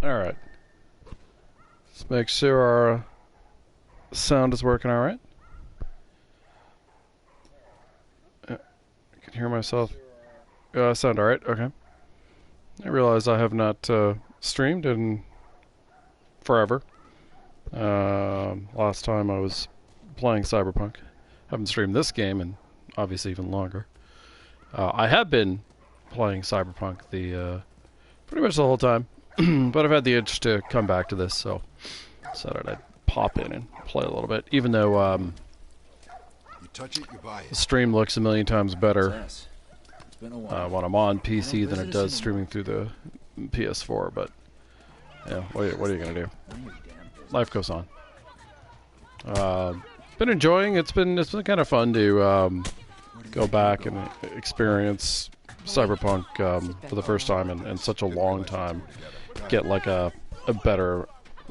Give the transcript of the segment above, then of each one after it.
Alright. Let's make sure our sound is working alright. I can hear myself. Sound alright? Okay. I realize I have not streamed in forever. Last time I was playing Cyberpunk. Haven't streamed this game in obviously even longer. I have been playing Cyberpunk pretty much the whole time, but I've had the itch to come back to this, so decided I'd pop in and play a little bit. Even though you touch it, you buy it. the stream looks a million times better when I'm on PC than it does streaming through the PS4. But yeah, what are you gonna do? Life goes on. Been enjoying. It's been kind of fun to go back and experience Cyberpunk for the first time in such a long time. Get like a better,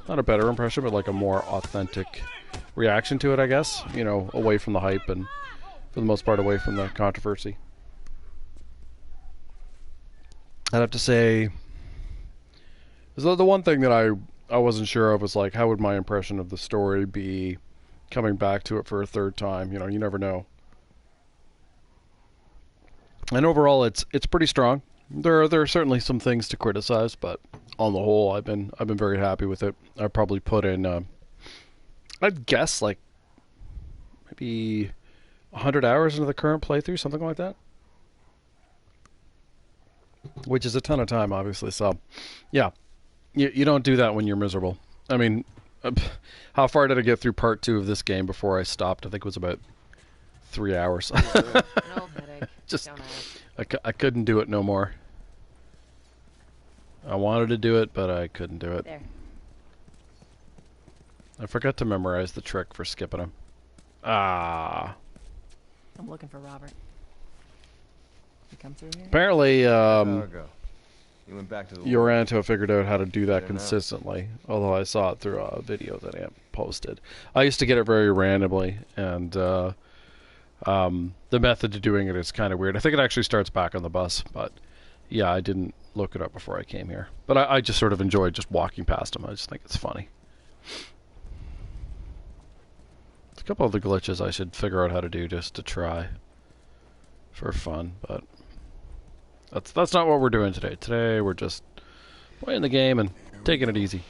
not a better impression, but like a more authentic reaction to it, I guess. You know, away from the hype and for the most part away from the controversy. I'd have to say, the one thing that I wasn't sure of was like, how would my impression of the story be coming back to it for a third time? You know, you never know. And overall, it's pretty strong. There are certainly some things to criticize, but on the whole, I've been very happy with it. I probably put in, I'd guess like maybe 100 hours into the current playthrough, something like that. Which is a ton of time, obviously. So, yeah, you don't do that when you're miserable. I mean, how far did I get through part 2 of this game before I stopped? I think it was about 3 hours. Just, I couldn't do it no more. I wanted to do it, but I couldn't do it. There. I forgot to memorize the trick for skipping him. Ah. I'm looking for Robert. You come through here? Apparently, He went back to the Yoranto figured out how to do that consistently, although I saw it through a video that Amp posted. I used to get it very randomly, and the method to doing it is kind of weird. I think it actually starts back on the bus, but yeah, I didn't look it up before I came here. But I just sort of enjoyed just walking past them. I just think it's funny. There's a couple of the glitches I should figure out how to do just to try for fun, but that's not what we're doing today. Today we're just playing the game and taking it easy.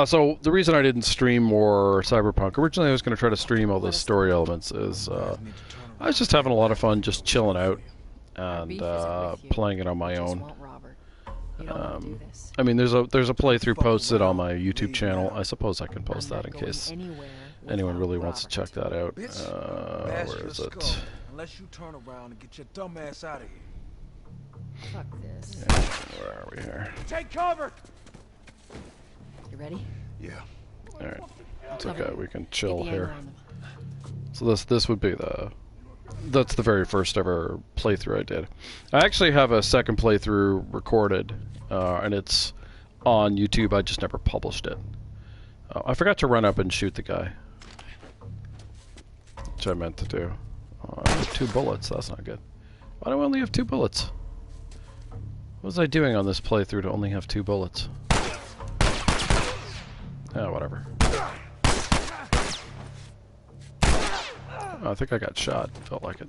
So the reason I didn't stream more Cyberpunk, originally I was going to try to stream all the story elements, is I was just having a lot of fun just chilling out and playing it on my own. I mean, there's a playthrough posted on my YouTube channel. I suppose I can post that in case anyone really wants to check that out. Where is it? Unless you turn around and get your dumb ass out of here. Fuck this. Yeah, where are we here? Take cover! You ready? Yeah. Alright. It's okay, we can chill here. So this would be that's the very first ever playthrough I did. I actually have a second playthrough recorded, and it's on YouTube. I just never published it. I forgot to run up and shoot the guy, which I meant to do. I have 2 bullets. That's not good. Why do I only have 2 bullets? What was I doing on this playthrough to only have 2 bullets? Yeah, whatever. I think I got shot. Felt like it.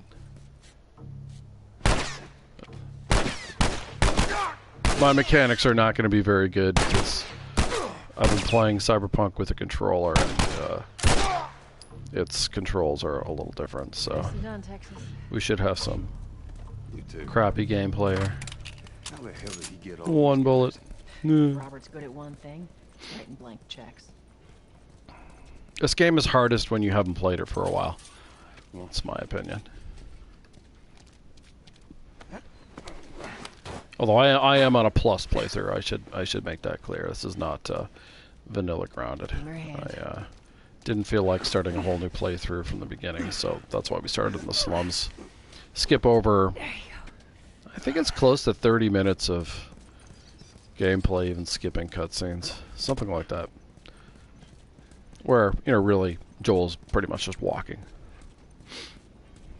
My mechanics are not going to be very good because I've been playing Cyberpunk with a controller, and its controls are a little different, so we should have some crappy gameplay here. How the hell did he get 1 bullet. Robert's good at one thing, writing blank checks. This game is hardest when you haven't played it for a while. That's my opinion. Although I am on a plus playthrough, I should make that clear. This is not vanilla grounded. I didn't feel like starting a whole new playthrough from the beginning, so that's why we started in the slums. Skip over, I think it's close to 30 minutes of gameplay, even skipping cutscenes, something like that. Where, you know, really, Joel's pretty much just walking.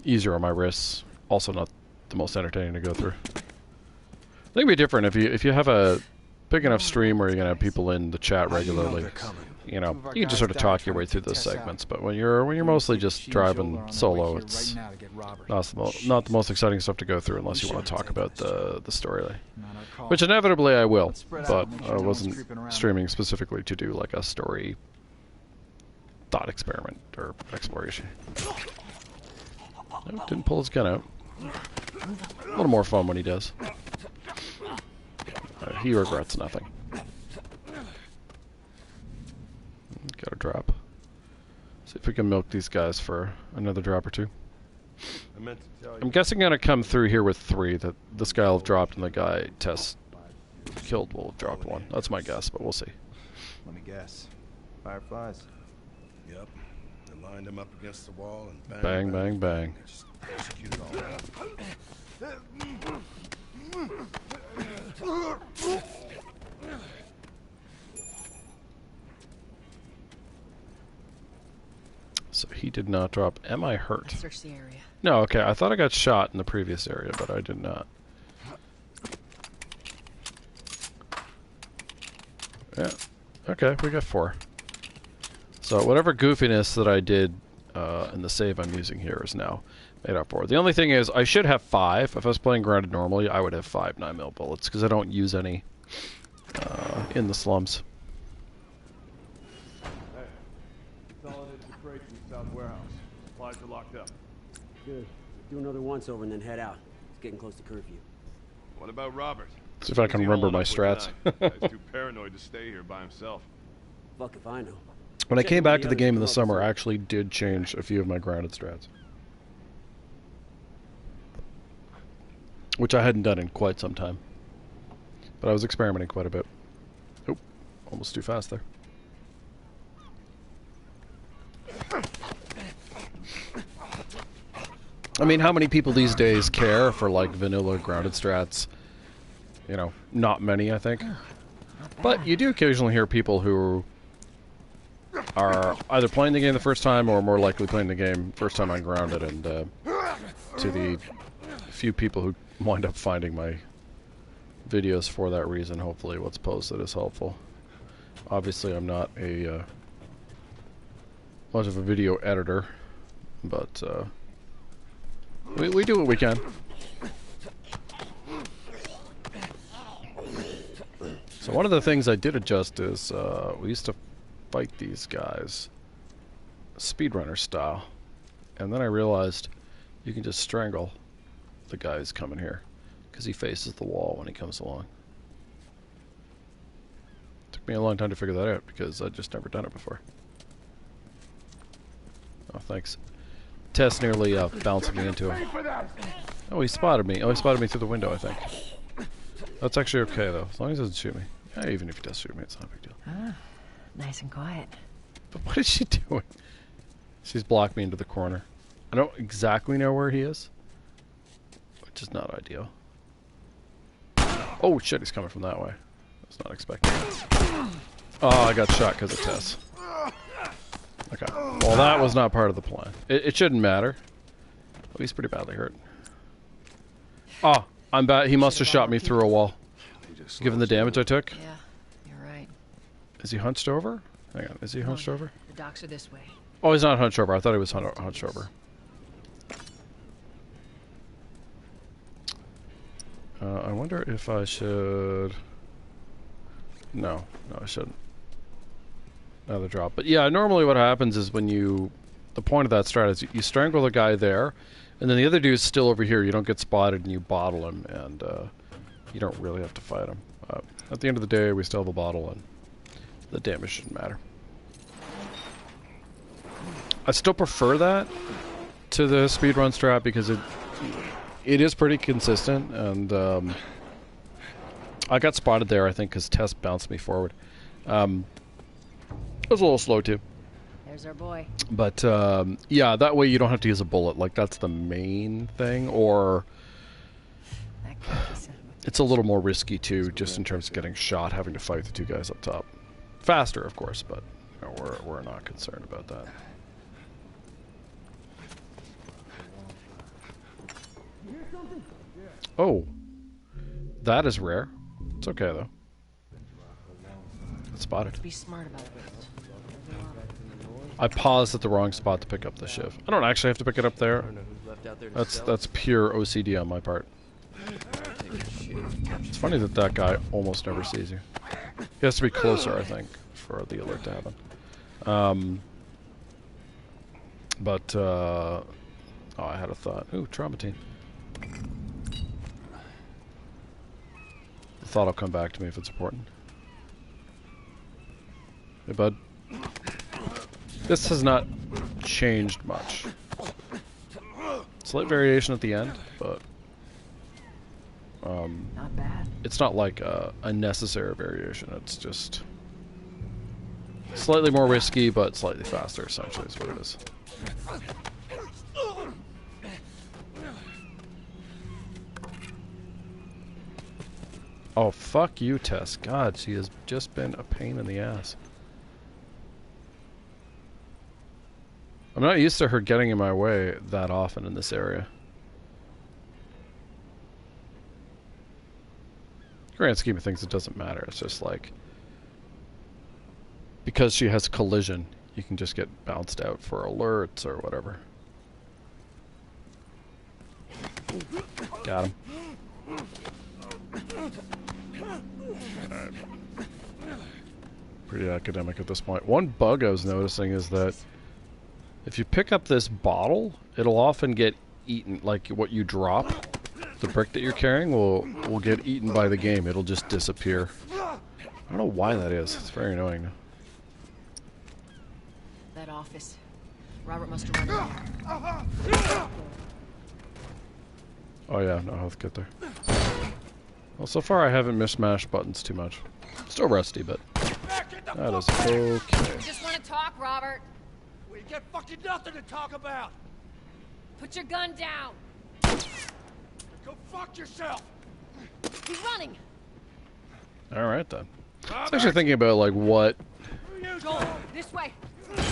Easier on my wrists, also not the most entertaining to go through. think it'd be different if you have a big enough stream where you're gonna have people in the chat regularly. You know, you can just sort of talk your way through those segments. But when you're mostly just driving solo, it's not the most exciting stuff to go through unless you want to talk about the storyline. Which inevitably I will, but I wasn't streaming specifically to do like a story thought experiment or exploration. No, didn't pull his gun out. A little more fun when he does. He regrets nothing. Got a drop. See if we can milk these guys for another drop or two. I'm guessing gonna come through here with 3. That this guy will have dropped and the guy Tess killed will have dropped 1. That's my guess, but we'll see. Let me guess. Fireflies. Yep. They lined him up against the wall and Bang, bang, bang. Just executed all that. So he did not drop. Am I hurt? Search the area. No, okay. I thought I got shot in the previous area, but I did not. Yeah. Okay, we got 4. So whatever goofiness that I did in the save I'm using here is now made up for. The only thing is, I should have 5. If I was playing grounded normally, I would have 5 9mm bullets, because I don't use any in the slums. Consolidated the crates in the south warehouse. Supplies are locked up. Good. Do another once over and then head out. It's getting close to curfew. What about Robert? See if I can remember my strats. He's too paranoid to stay here by himself. Fuck if I know. When I came back to the game in the summer, I actually did change a few of my grounded strats. Which I hadn't done in quite some time. But I was experimenting quite a bit. Oop, almost too fast there. I mean, how many people these days care for, like, vanilla grounded strats? You know, not many, I think. But you do occasionally hear people who are either playing the game the first time or more likely playing the game first time on grounded, and to the few people who wind up finding my videos for that reason, hopefully what's posted is helpful. Obviously, I'm not a much of a video editor, but we do what we can. So one of the things I did adjust is we used to fight these guys speedrunner style, and then I realized you can just strangle the guy who's coming here because he faces the wall when he comes along. Took me a long time to figure that out because I'd just never done it before. Oh, thanks. Tess nearly bounced me into him. Oh, he spotted me. Oh, he spotted me through the window, I think. That's actually okay, though, as long as he doesn't shoot me. Yeah, even if he does shoot me, it's not a big deal. Ah, nice and quiet. But what is she doing? She's blocked me into the corner. I don't exactly know where he is, which is not ideal. Oh shit, he's coming from that way. I was not expecting that. Oh, I got shot because of Tess. Okay. Well, that was not part of the plan. It shouldn't matter. Oh, he's pretty badly hurt. Oh, I'm bad. He must have shot me through a wall. Given the damage I took. Yeah, you're right. Is he hunched over? Hang on. Is he hunched over? The docks are this way. Oh, he's not hunched over. I thought he was hunched over. I wonder if I should... No, I shouldn't. Another drop. But yeah, normally what happens is when you... The point of that strat is you strangle the guy there, and then the other dude's still over here. You don't get spotted and you bottle him, and you don't really have to fight him. At the end of the day, we still have a bottle, and the damage shouldn't matter. I still prefer that to the speedrun strat because it is pretty consistent, and I got spotted there, I think, because Tess bounced me forward. It was a little slow, too. There's our boy. But, yeah, that way you don't have to use a bullet. Like, that's the main thing, or... That cocky son of a- It's a little more risky, too, just in terms of getting shot, having to fight the two guys up top. Faster, of course, but you know, we're not concerned about that. Oh. That is rare. It's okay though. It's spotted. Be smart about it. I paused at the wrong spot to pick up the shiv. I don't actually have to pick it up there. That's pure OCD on my part. It's funny that that guy almost never sees you. He has to be closer, I think, for the alert to happen. Oh, I had a thought. Ooh, Traumatine. The thought will come back to me if it's important. Hey, bud. This has not changed much. Slight variation at the end, but Not bad. it's not like a necessary variation. It's just slightly more risky, but slightly faster, essentially, is what it is. Oh, fuck you, Tess. God, she has just been a pain in the ass. I'm not used to her getting in my way that often in this area. Grand scheme of things, it doesn't matter. It's just like, because she has collision, you can just get bounced out for alerts or whatever. Got him. Alright. Pretty academic at this point. One bug I was noticing is that if you pick up this bottle, it'll often get eaten. Like what you drop, the brick that you're carrying will get eaten by the game. It'll just disappear. I don't know why that is. It's very annoying. That office. Robert must have run in there. Oh yeah, no, I'll get there. Well, so far I haven't mismashed buttons too much. Still rusty, but that is okay. I just want to talk, Robert. We got fucking nothing to talk about. Put your gun down. Go fuck yourself. He's running. Alright then. I was actually thinking about like what, Joel, this way.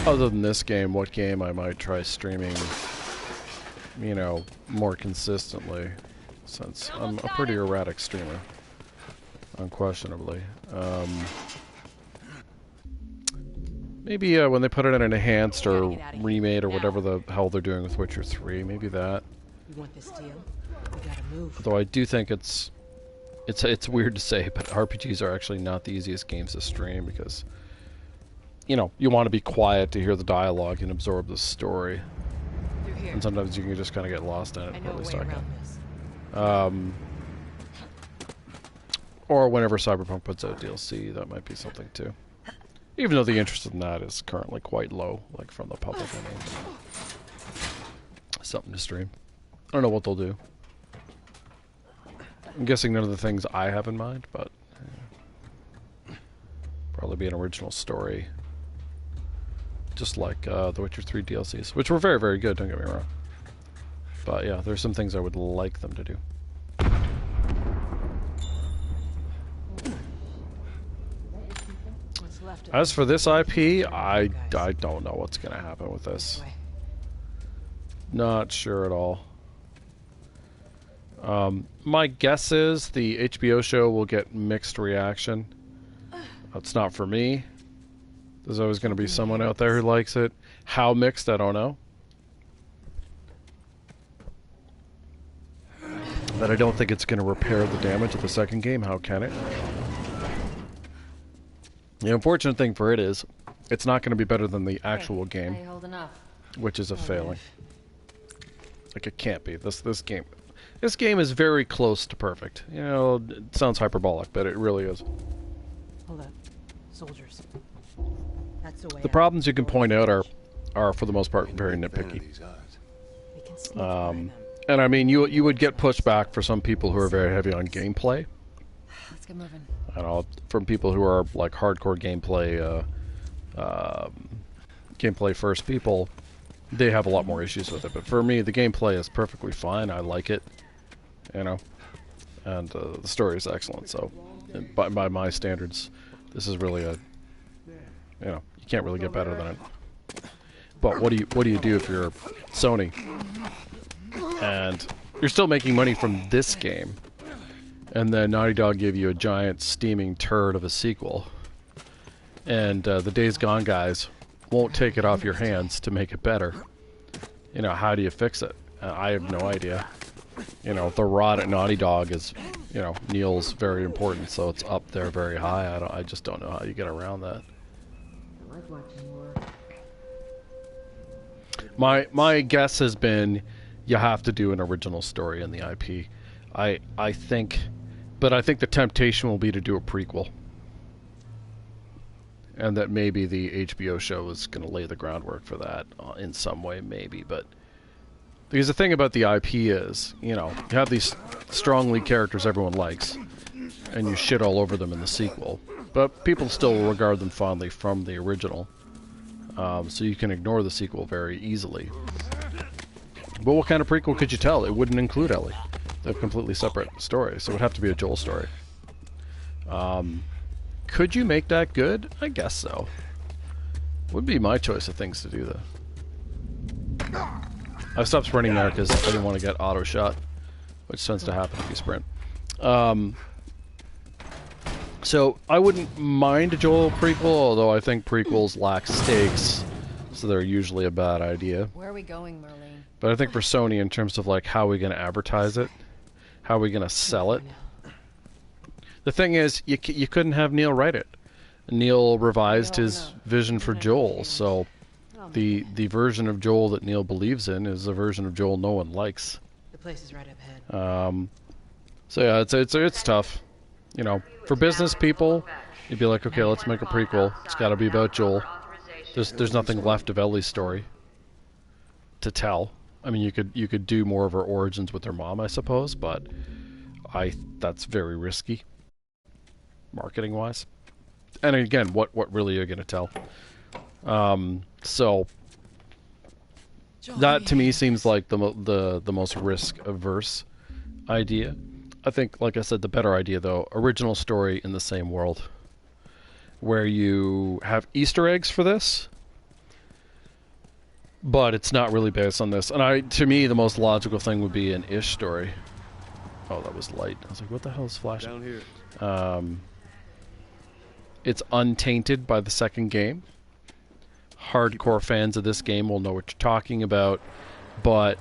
other than this game, what game I might try streaming, you know, more consistently, since I'm a pretty erratic streamer, unquestionably. Maybe when they put it in an enhanced or remade or whatever the hell they're doing with Witcher 3, maybe that. You want this deal? We gotta move. Although I do think it's weird to say, but RPGs are actually not the easiest games to stream because, you know, you want to be quiet to hear the dialogue and absorb the story. Through here. And sometimes you can just kind of get lost in it. I Or know at a least way I around can. this. Or whenever Cyberpunk puts out DLC, that might be something too. Even though the interest in that is currently quite low, like from the public. I mean. Something to stream. I don't know what they'll do. I'm guessing none of the things I have in mind, but probably be an original story. Just like the Witcher 3 DLCs, which were very, very good, don't get me wrong. But yeah, there's some things I would like them to do. What's left of As for this IP, I don't know what's going to happen with this. way. Not sure at all. My guess is the HBO show will get mixed reaction. That's not for me. There's always going to be someone out there who likes it. How mixed, I don't know. But I don't think it's going to repair the damage of the second game. How can it? The unfortunate thing for it is, it's not going to be better than the actual game, Hey, holding up. which is a failing. Like it can't be. This game is very close to perfect. You know, it sounds hyperbolic, but it really is. Hold up. Soldiers. That's the way The out. problems you can point out are for the most part very nitpicky. We can sneak through them. And I mean, you would get pushback for some people who are very heavy on gameplay. Let's get moving. I don't know, from people who are like hardcore gameplay, gameplay first people, they have a lot more issues with it. But for me, the gameplay is perfectly fine. I like it, you know, and the story is excellent. So, and by my standards, this is really a, you know, you can't really get better than it. But what do you do if you're Sony and you're still making money from this game, and then Naughty Dog gave you a giant steaming turd of a sequel, and the Days Gone guys won't take it off your hands to make it better. You know, how do you fix it? I have no idea. You know, the rot at Naughty Dog is, you know, Neil's very important, so it's up there very high. I just don't know how you get around that. I like watching war. My guess has been you have to do an original story in the IP. I think the temptation will be to do a prequel, and that maybe the HBO show is going to lay the groundwork for that in some way, maybe. But because the thing about the IP is, you know, you have these strong lead characters everyone likes, and you shit all over them in the sequel, but people still regard them fondly from the original. So you can ignore the sequel very easily. But what kind of prequel could you tell? It wouldn't include Ellie. They're completely separate stories, so it would have to be a Joel story. Could you make that good? I guess so. Would be my choice of things to do, though. I stopped sprinting there because I didn't want to get auto shot, which tends to happen if you sprint. So I wouldn't mind a Joel prequel, although I think prequels lack stakes, so they're usually a bad idea. Where are we going, Marlene? But I think for Sony, in terms of like how are we going to advertise it, how are we going to sell it. The thing is, you couldn't have Neil write it. Neil revised his vision for Joel, so the version of Joel that Neil believes in is a version of Joel no one likes. The place is right up ahead. So yeah, it's tough. You know, for business people, you'd be like, okay, let's make a prequel. It's got to be about Joel. There's nothing left of Ellie's story to tell. I mean, you could do more of her origins with her mom, I suppose, but that's very risky, marketing wise. And again, what really are you gonna tell? So that to me seems like the most risk averse idea. I think, like I said, the better idea though, original story in the same world, where you have Easter eggs for this, but it's not really based on this. And to me, the most logical thing would be an Ish story. Oh, that was light. I was like, what the hell is flashing? Down here. It's untainted by the second game. Hardcore fans of this game will know what you're talking about, but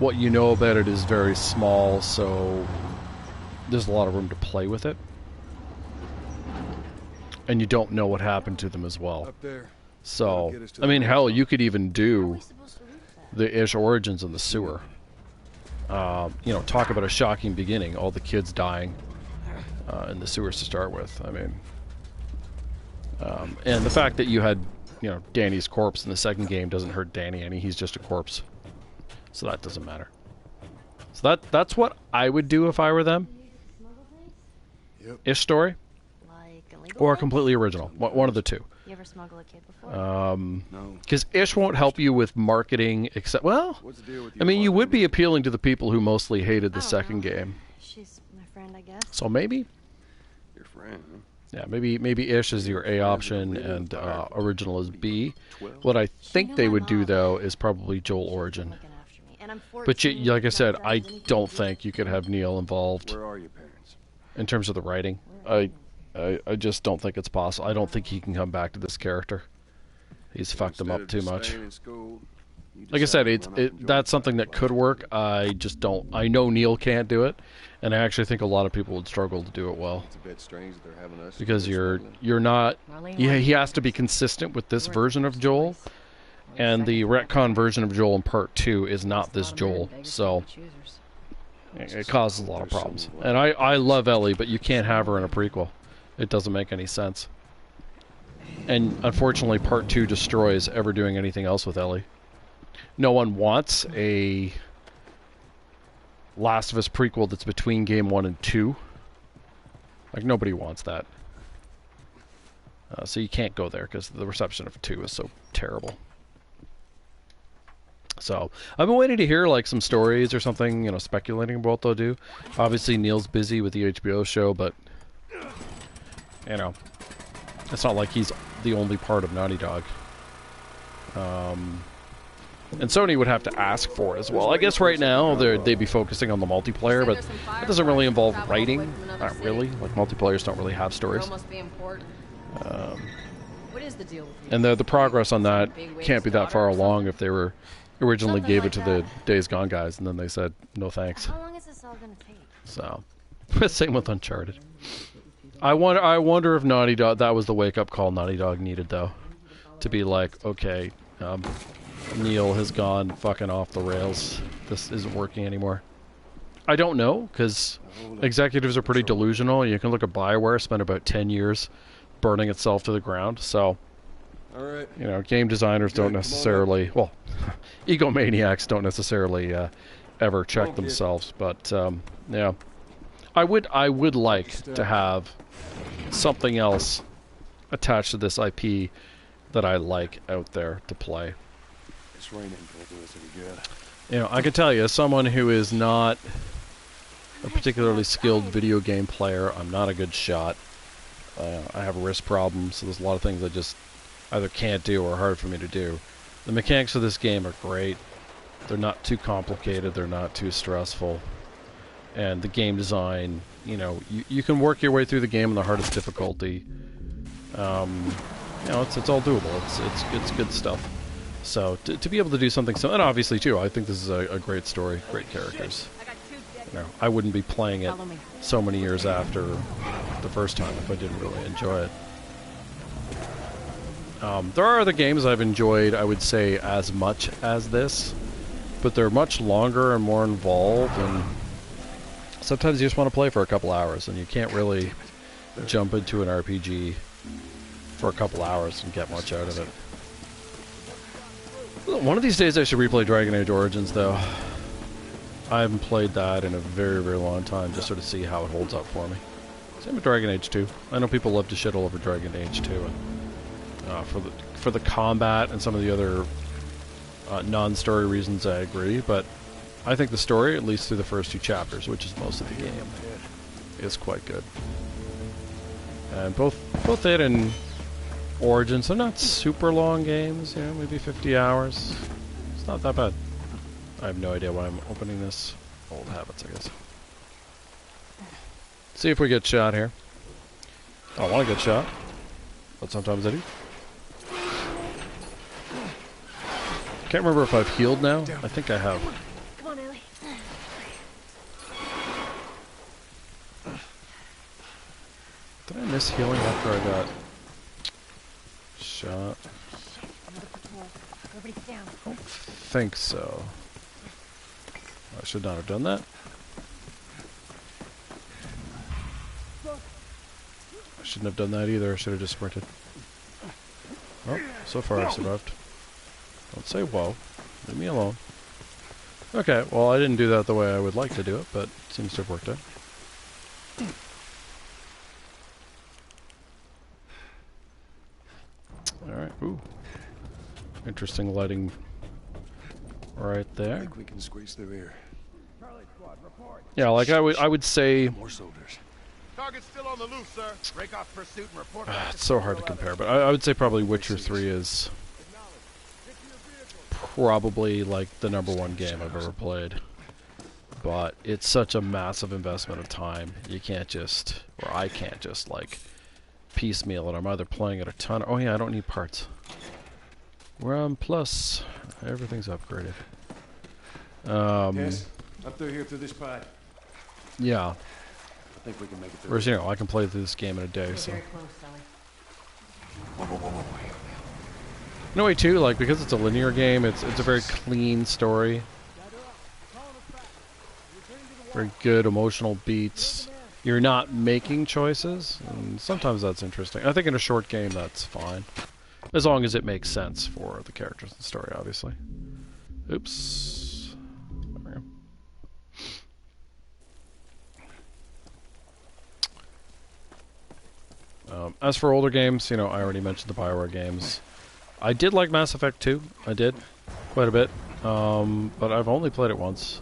what you know about it is very small, so there's a lot of room to play with it. And you don't know what happened to them as well. Up there. So, I mean, hell, you could even do the Ish origins in the sewer. You know, talk about a shocking beginning. All the kids dying in the sewers to start with. I mean, and the fact that you had, you know, Danny's corpse in the second game doesn't hurt Danny any. He's just a corpse. So that doesn't matter. So that's what I would do if I were them. Yep. Ish story. Like illegal Or things? completely original. One of the two. You ever smuggle a kid before? No. Because Ish won't help you with marketing, except, well, What's the deal with I mean, you would be marketing? appealing to the people who mostly hated the I don't second know. game. She's my friend, I guess. So maybe, Your friend, huh? yeah, maybe Ish is your A option and original is B. What I think they would do, though, is probably Joel origin. Looking after me. And I'm But 14, like I said, not I friends, anything don't to think you could have Neil involved Where are your parents? in terms of the writing. I just don't think it's possible. I don't think he can come back to this character. He's fucked him up too much. Like I said, that's something that could work. I just don't. I know Neil can't do it, and I actually think a lot of people would struggle to do it well. It's a bit strange that they're having us Because you're not. Yeah, he has to be consistent with this version of Joel, and the retcon version of Joel in Part 2 is not this Joel. So it causes a lot of problems. And I love Ellie, but you can't have her in a prequel. It doesn't make any sense. And unfortunately, Part 2 destroys ever doing anything else with Ellie. No one wants a Last of Us prequel that's between Game 1 and 2. Like, nobody wants that. So you can't go there because the reception of 2 is so terrible. So I've been waiting to hear like some stories or something, you know, speculating about what they'll do. Obviously, Neil's busy with the HBO show, but you know, it's not like he's the only part of Naughty Dog. And Sony would have to ask for it as well. I guess right now they'd be focusing on the multiplayer, but it doesn't really involve writing. Not really. Like, multiplayers don't really have stories. Must be important. What is the deal with you? And the progress on that can't be that far along if they were originally gave it to the Days Gone guys, and then they said, no thanks. How long is this all gonna take? So, same with Uncharted. I wonder if Naughty Dog, that was the wake-up call Naughty Dog needed, though. To be like, okay, Neil has gone fucking off the rails. This isn't working anymore. I don't know, because executives are pretty delusional. You can look at BioWare, spent about 10 years burning itself to the ground. So, you know, game designers don't necessarily, well, egomaniacs don't necessarily ever check themselves. But, yeah. I would like to have something else attached to this IP that I like out there to play. It's raining. Will do us any good. You know, I can tell you, as someone who is not a particularly skilled video game player, I'm not a good shot. I have wrist problems, so there's a lot of things I just either can't do or are hard for me to do. The mechanics of this game are great. They're not too complicated. They're not too stressful. And the game design, you know, you can work your way through the game in the hardest difficulty. You know, it's all doable. It's good stuff. So to be able to do something so, and obviously too, I think this is a great story, great characters. You know, I wouldn't be playing it so many years after the first time if I didn't really enjoy it. There are other games I've enjoyed, I would say, as much as this, but they're much longer and more involved, and sometimes you just want to play for a couple hours, and you can't really jump into an RPG for a couple hours and get much out of it. One of these days I should replay Dragon Age Origins, though. I haven't played that in a very, very long time, just sort of see how it holds up for me. Same with Dragon Age 2. I know people love to shit all over Dragon Age 2, and for the combat and some of the other non-story reasons I agree, but I think the story, at least through the first 2 chapters, which is most of the game, is quite good. And both it and Origins are not super long games, you know, maybe 50 hours. It's not that bad. I have no idea why I'm opening this. Old habits, I guess. See if we get shot here. I don't want to get shot, but sometimes I do. Can't remember if I've healed now. I think I have. Come on, Ellie. Did I miss healing after I got shot? Everybody's down. I don't think so. I should not have done that. I shouldn't have done that either. I should have just sprinted. Oh, so far I've survived. Don't say whoa. Leave me alone. Okay, well I didn't do that the way I would like to do it, but it seems to have worked out. Alright, ooh. Interesting lighting right there. I think we can squeeze through here. Yeah, like I would say More soldiers. Target's still on the loose, sir. Break off pursuit and report back. it's so hard to compare, but I would say probably Witcher 3 is probably like the #1 game I've ever played. But it's such a massive investment of time. You can't just, or I can't just like piecemeal it. I'm either playing it a ton. Oh yeah, I don't need parts. We're on plus. Everything's upgraded. Yes, up through here through this pipe. Yeah. I think we can make it through. Whereas, you know, I can play through this game in a day, so. Very close, Ellie. In a way too, like, because it's a linear game, it's a very clean story. Very good emotional beats. You're not making choices, and sometimes that's interesting. I think in a short game that's fine. As long as it makes sense for the characters and the story, obviously. Oops. There we go. As for older games, you know, I already mentioned the BioWare games. I did like Mass Effect 2. I did. Quite a bit. But I've only played it once.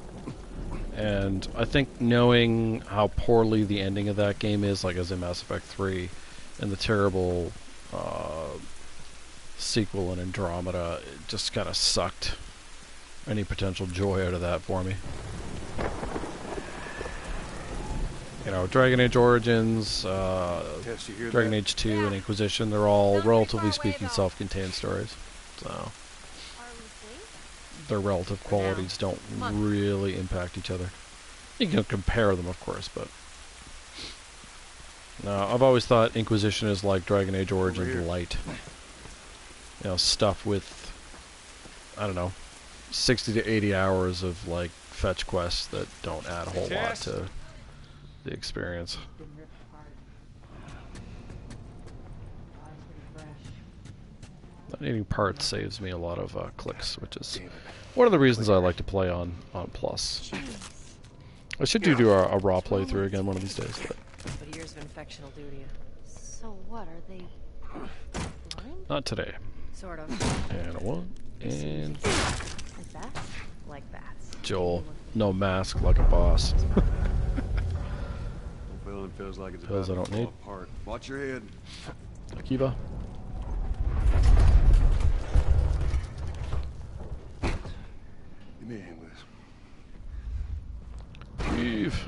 And I think knowing how poorly the ending of that game is, like as in Mass Effect 3, and the terrible sequel in Andromeda, it just kind of sucked. any potential joy out of that for me. You know, Dragon Age Origins, Yes, you hear Dragon that? Age 2, and Inquisition, they're all, relatively speaking, self-contained stories. So, Are we safe? their relative qualities don't really impact each other. You can compare them, of course, but... No, I've always thought Inquisition is like Dragon Age Origins light. You know, stuff with, I don't know, 60 to 80 hours of, like, fetch quests that don't add a whole lot to the experience. Been ripped apart. Pretty fresh. Not needing parts saves me a lot of clicks, which is one of the reasons I like to play on Plus. I should do a raw playthrough again one of these days. But years of infection will do to you. So what, are they blind? Not today. Sort of. And a one. And Like that? Like bats. Joel. No mask like a boss. Feeling feels like it's Pills I about to don't fall need. apart. Watch your head. Akiva. Give me a hand with this. Eve.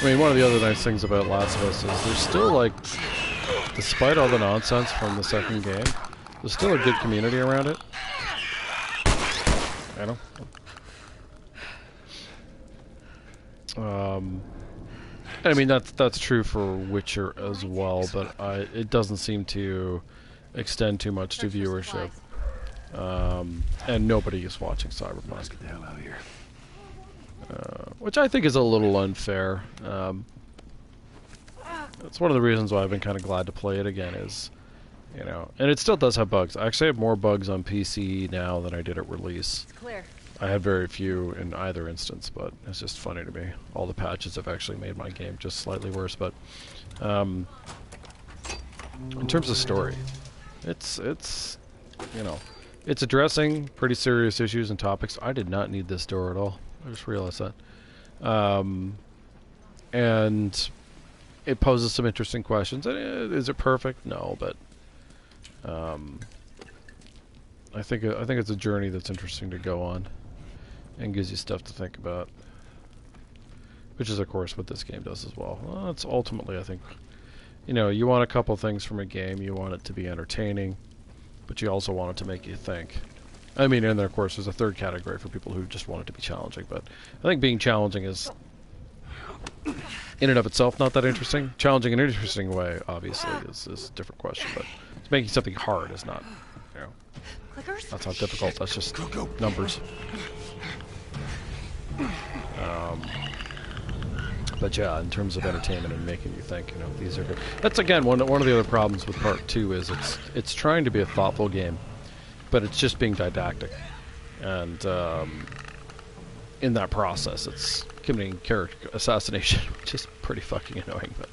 I mean, one of the other nice things about Last of Us is there's still, like, despite all the nonsense from the second game, there's still a good community around it. You know? I mean, that's true for Witcher as well, but it doesn't seem to extend too much to viewership. And nobody is watching Cyberpunk. Let's get the hell out of here. Which I think is a little unfair. That's one of the reasons why I've been kind of glad to play it again is, you know, and it still does have bugs. I actually have more bugs on PC now than I did at release. It's clear. I had very few in either instance, but it's just funny to me. All the patches have actually made my game just slightly worse, but in terms of story, it's you know, it's addressing pretty serious issues and topics. I did not need this door at all. I just realized that. And it poses some interesting questions. Is it perfect? No, but I think it's a journey that's interesting to go on and gives you stuff to think about. Which is, of course, what this game does as well. Well, it's ultimately, I think, you know, you want a couple things from a game. You want it to be entertaining, but you also want it to make you think. I mean, and then, of course, there's a third category for people who just want it to be challenging. But I think being challenging is, in and of itself, not that interesting. Challenging in an interesting way, obviously, is a different question. But making something hard is not, you know, Clickers? that's not difficult. That's just numbers. But yeah, in terms of entertainment and making you think, you know, these are good. That's again one of the other problems with Part 2 is it's trying to be a thoughtful game, but it's just being didactic, and in that process, it's committing character assassination, which is pretty fucking annoying. But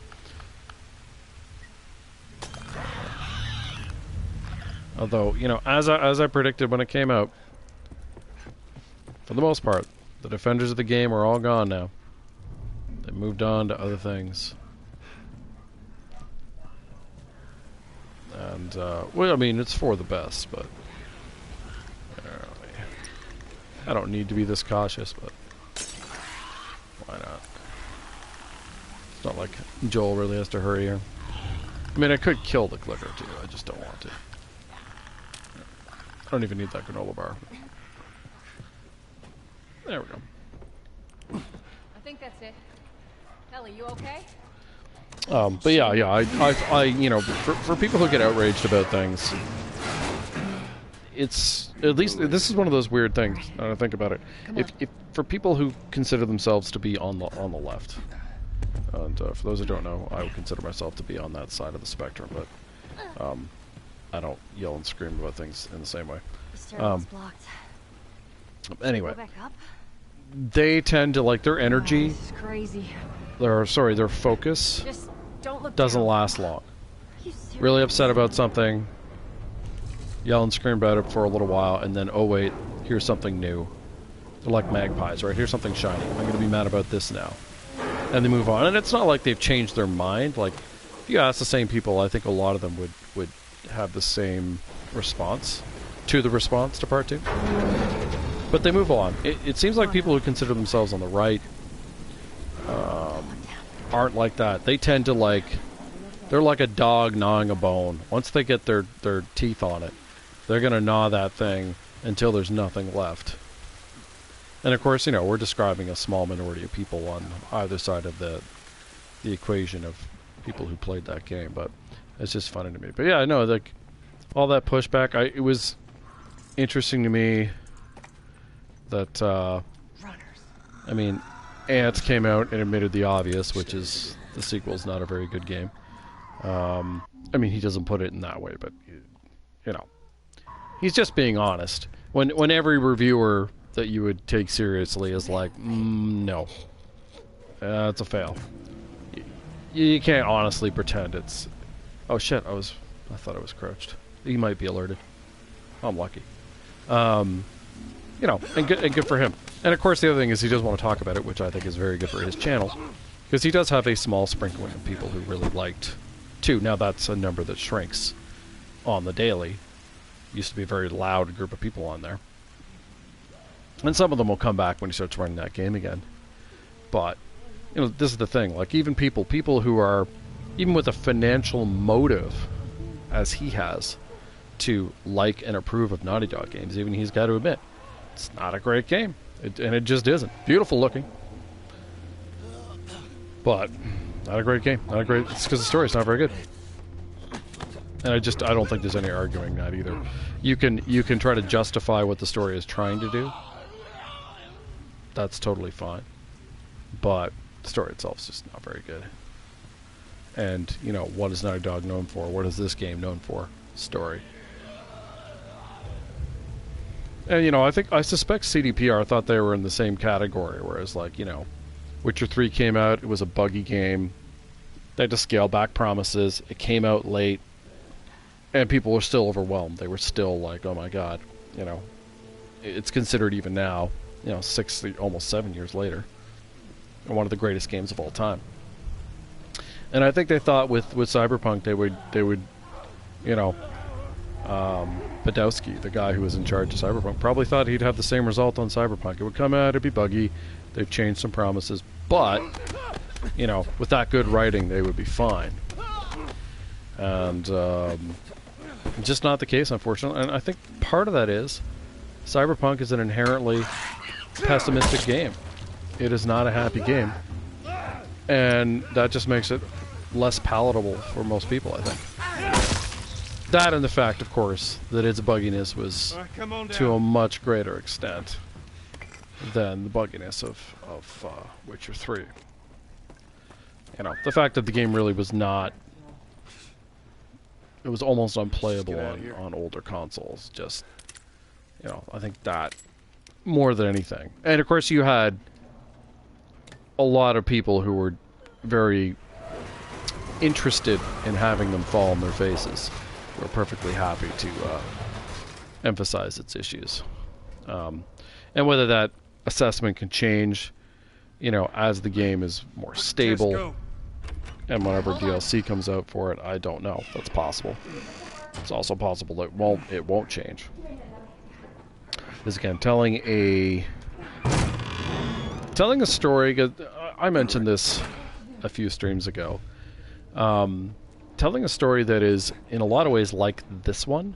although, you know, as I predicted when it came out, for the most part, the defenders of the game are all gone now. They moved on to other things. And, well, I mean, it's for the best, but I don't need to be this cautious, but why not? It's not like Joel really has to hurry here. I mean, I could kill the clicker, too. I just don't want to. I don't even need that granola bar. There we go. I think that's it. Ellie, you okay? But yeah, I you know, for people who get outraged about things, it's at least this is one of those weird things. I think about it. If for people who consider themselves to be on the left, and for those who don't know, I would consider myself to be on that side of the spectrum, but I don't yell and scream about things in the same way. The stairwell's blocked. Anyway, Go back up? they tend to like their energy. This is crazy. Their focus Just don't look doesn't down. last long. Are you serious? Really upset about something, yell and scream about it for a little while, and then, oh wait, here's something new. They're like magpies, right? Here's something shiny. I'm going to be mad about this now. And they move on. And it's not like they've changed their mind. Like, if you ask the same people, I think a lot of them would have the same response. to the response to part 2. But they move on. It seems like people who consider themselves on the right aren't like that. They tend to like... They're like a dog gnawing a bone. Once they get their teeth on it, they're going to gnaw that thing until there's nothing left. And of course, you know, we're describing a small minority of people on either side of the equation of people who played that game, but it's just funny to me. But yeah, I know, like, all that pushback, it was interesting to me that, I mean, Ants came out and admitted the obvious, which is the sequel's not a very good game. I mean, he doesn't put it in that way, but, you know, he's just being honest. When every reviewer that you would take seriously is like, no, it's a fail. You can't honestly pretend it's... Oh shit, I thought I was crouched. He might be alerted. I'm lucky. You know, and good for him. And of course the other thing is he does want to talk about it, which I think is very good for his channel, because he does have a small sprinkling of people who really liked 2. Now that's a number that shrinks on the daily. Used to be a very loud group of people on there. And some of them will come back when he starts running that game again. But, you know, this is the thing. Like, even people who are, even with a financial motive, as he has, to like and approve of Naughty Dog games, even he's got to admit, it's not a great game. And it just isn't. Beautiful looking. But, not a great game. Not a great... It's because the story's not very good. And I don't think there's any arguing that either. You can try to justify what the story is trying to do. That's totally fine. But the story itself is just not very good. And, you know, what is Naughty Dog known for? What is this game known for? Story. And, you know, I suspect CDPR thought they were in the same category, whereas, like, you know, Witcher 3 came out, it was a buggy game. They had to scale back promises. It came out late. And people were still overwhelmed. They were still like, oh my god, you know. It's considered even now, you know, almost 7 years later, one of the greatest games of all time. And I think they thought with Cyberpunk they would, you know, Badowski, the guy who was in charge of Cyberpunk, probably thought he'd have the same result on Cyberpunk. It would come out, it'd be buggy, they've changed some promises, but, you know, with that good writing, they would be fine. And, just not the case, unfortunately. And I think part of that is Cyberpunk is an inherently pessimistic game. It is not a happy game. And that just makes it less palatable for most people, I think. That and the fact, of course, that its bugginess was to a much greater extent than the bugginess of Witcher 3. You know, the fact that the game really was not... It was almost unplayable on older consoles. Just, you know, I think that more than anything. And of course you had a lot of people who were very interested in having them fall on their faces. Who were perfectly happy to emphasize its issues. And whether that assessment can change, you know, as the game is more stable. And whenever DLC comes out for it, I don't know. That's possible. It's also possible that it won't change. This again, telling a story. I mentioned this a few streams ago. Telling a story that is in a lot of ways like this one.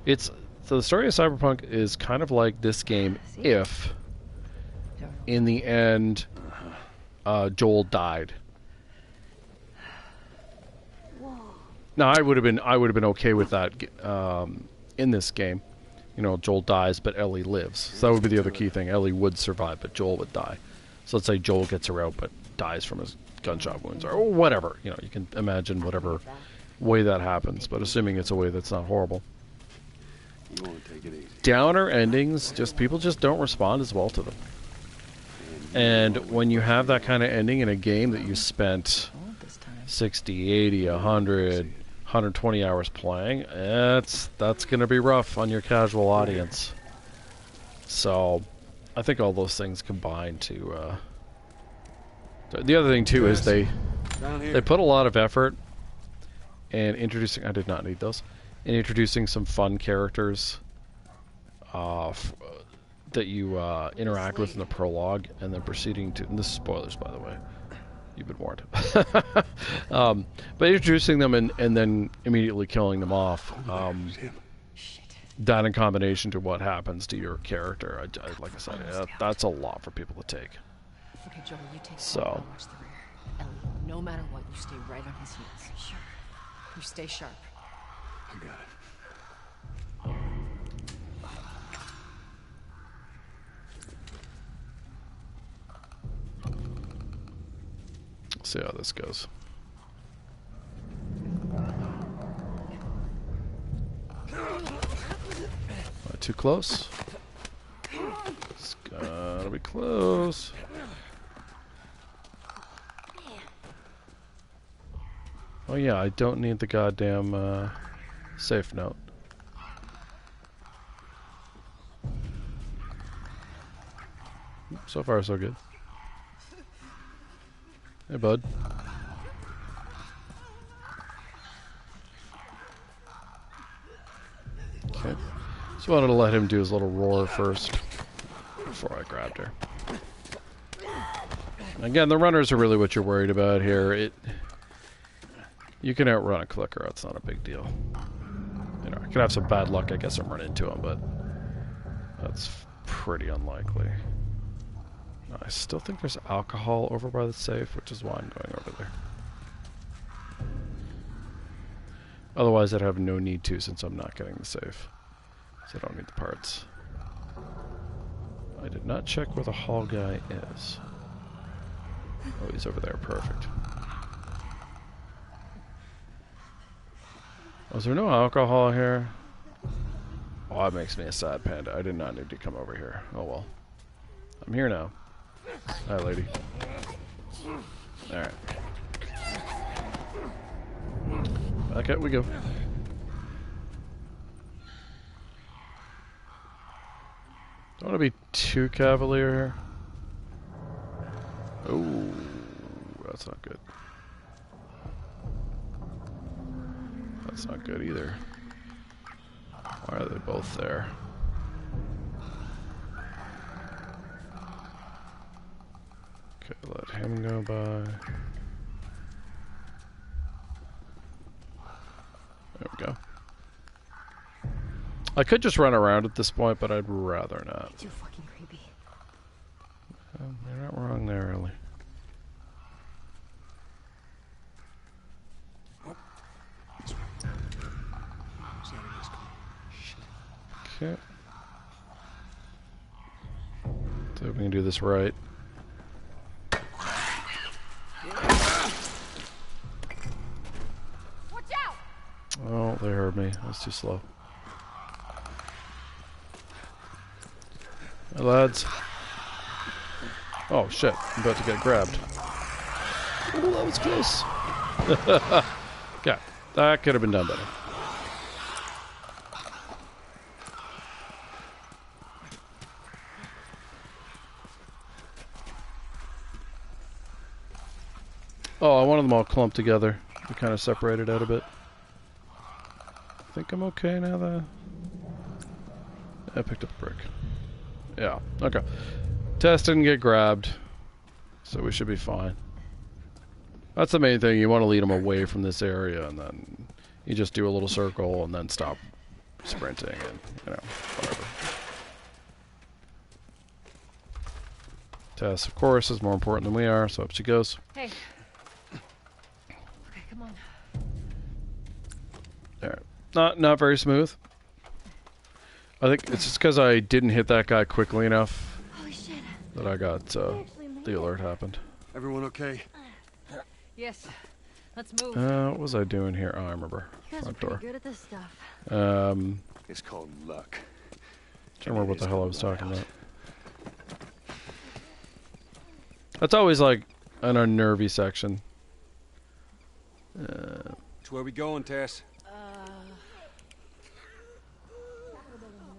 So the story of Cyberpunk is kind of like this game if, in the end, Joel died. Now, I would have been okay with that in this game. You know, Joel dies, but Ellie lives. So that would be the other key thing. Ellie would survive, but Joel would die. So let's say Joel gets her out, but dies from his gunshot wounds, or whatever. You know, you can imagine whatever way that happens, but assuming it's a way that's not horrible. Downer endings, people just don't respond as well to them. And when you have that kind of ending in a game that you spent 60, 80, 100... 120 hours playing, that's going to be rough on your casual audience. So, I think all those things combine to... the other thing, too, is they put a lot of effort in introducing... I did not need those. and introducing some fun characters that you interact with in the prologue, and then proceeding to, and this is spoilers by the way, you've been warned, but introducing them and then immediately killing them off, that in combination to what happens to your character, like I said, that's a lot for people to take. Okay, Joel, you take So. point, I'll watch the rear. Ellie, no matter what, you stay right on his heels. Sure. You stay sharp. I got it. See how this goes. Not too close. It's gotta be close. Oh yeah, I don't need the goddamn safe note. So far, so good. Hey, bud. Okay. Just wanted to let him do his little roar first before I grabbed her. Again, the runners are really what you're worried about here. You can outrun a clicker. It's not a big deal. You know, I could have some bad luck, I guess, and run into him, but that's pretty unlikely. I still think there's alcohol over by the safe, which is why I'm going over there. Otherwise, I'd have no need to, since I'm not getting the safe. So I don't need the parts. I did not check where the hall guy is. Oh, he's over there. Perfect. Was there no alcohol here? Oh, that makes me a sad panda. I did not need to come over here. Oh well. I'm here now. Hi, lady. Alright. Back out we go. Don't want to be too cavalier here. Oh, that's not good. That's not good either. Why are they both there? Okay, let him go by. There we go. I could just run around at this point, but I'd rather not. Too fucking creepy. You're not wrong there, Ellie. Okay. So we can do this right. Watch out! Oh, they heard me. I was too slow. Hey, lads. Oh, shit. I'm about to get grabbed. Oh, that was close. Yeah, that could have been done better. Oh, I wanted them all clumped together. We kind of separated out a bit. I think I'm okay now, though. I picked up a brick. Yeah, okay. Tess didn't get grabbed, so we should be fine. That's the main thing. You want to lead them away from this area, and then you just do a little circle, and then stop sprinting, and, you know, whatever. Tess, of course, is more important than we are, so up she goes. Hey. Okay, come on. Alright. Not very smooth. I think it's just because I didn't hit that guy quickly enough that I got, the alert happened. Everyone okay? Yes. Let's move. What was I doing here? Oh, I remember. You guys are Front pretty door. good at this stuff. It's called luck. Can't remember what the hell I was talking about. That's always like an unnervy section. Which way we going, Tess?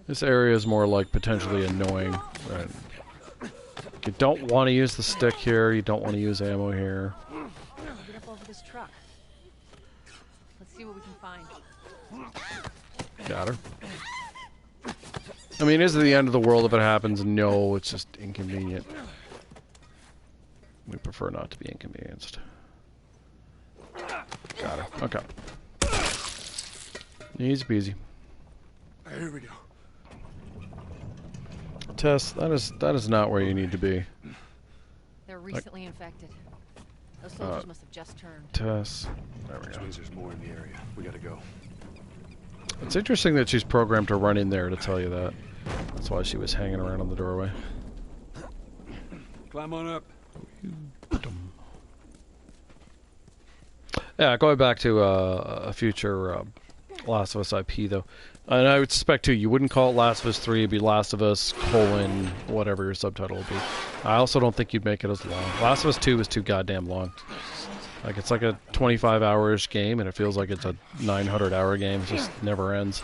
This area is more like potentially annoying. Right? You don't want to use the stick here. You don't want to use ammo here. Get up over this truck. Let's see what we can find. Got her. I mean, is it the end of the world if it happens? No, it's just inconvenient. We prefer not to be inconvenienced. Got her. Okay. Easy peasy. Here we go. Tess, that is not where you need to be. They're recently infected. Those soldiers must have just turned. Tess. There we Which go. means there's more in the area. We gotta go. It's interesting that she's programmed to run in there to tell you that. That's why she was hanging around on the doorway. Climb on up. Yeah, going back to a future Last of Us IP, though. And I would suspect, too, you wouldn't call it Last of Us 3, it'd be Last of Us, whatever your subtitle would be. I also don't think you'd make it as long. Last of Us 2 is too goddamn long. Like, it's like a 25-hour-ish game, and it feels like it's a 900-hour game. It just never ends.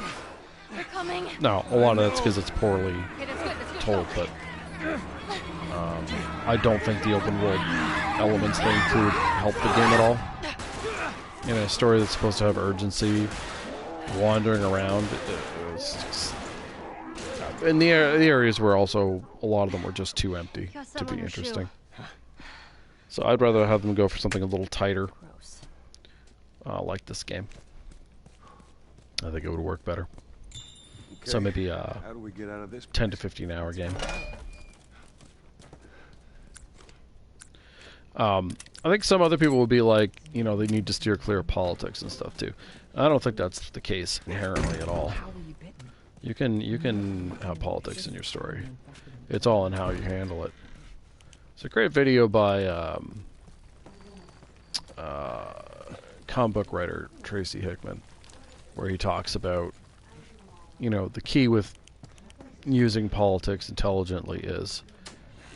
They're coming. No, a lot of that's because it's poorly told, but I don't think the open world elements they include help the game at all. In a story that's supposed to have urgency, wandering around, it was just... And the areas were also, a lot of them were just too empty to be interesting. So I'd rather have them go for something a little tighter, like this game. I think it would work better. Okay. So maybe How do we get out of this 10 to 15 hour game. I think some other people would be like, you know, they need to steer clear of politics and stuff too. I don't think that's the case inherently at all. You can have politics in your story. It's all in how you handle it. It's a great video by comic book writer Tracy Hickman, where he talks about, you know, the key with using politics intelligently is,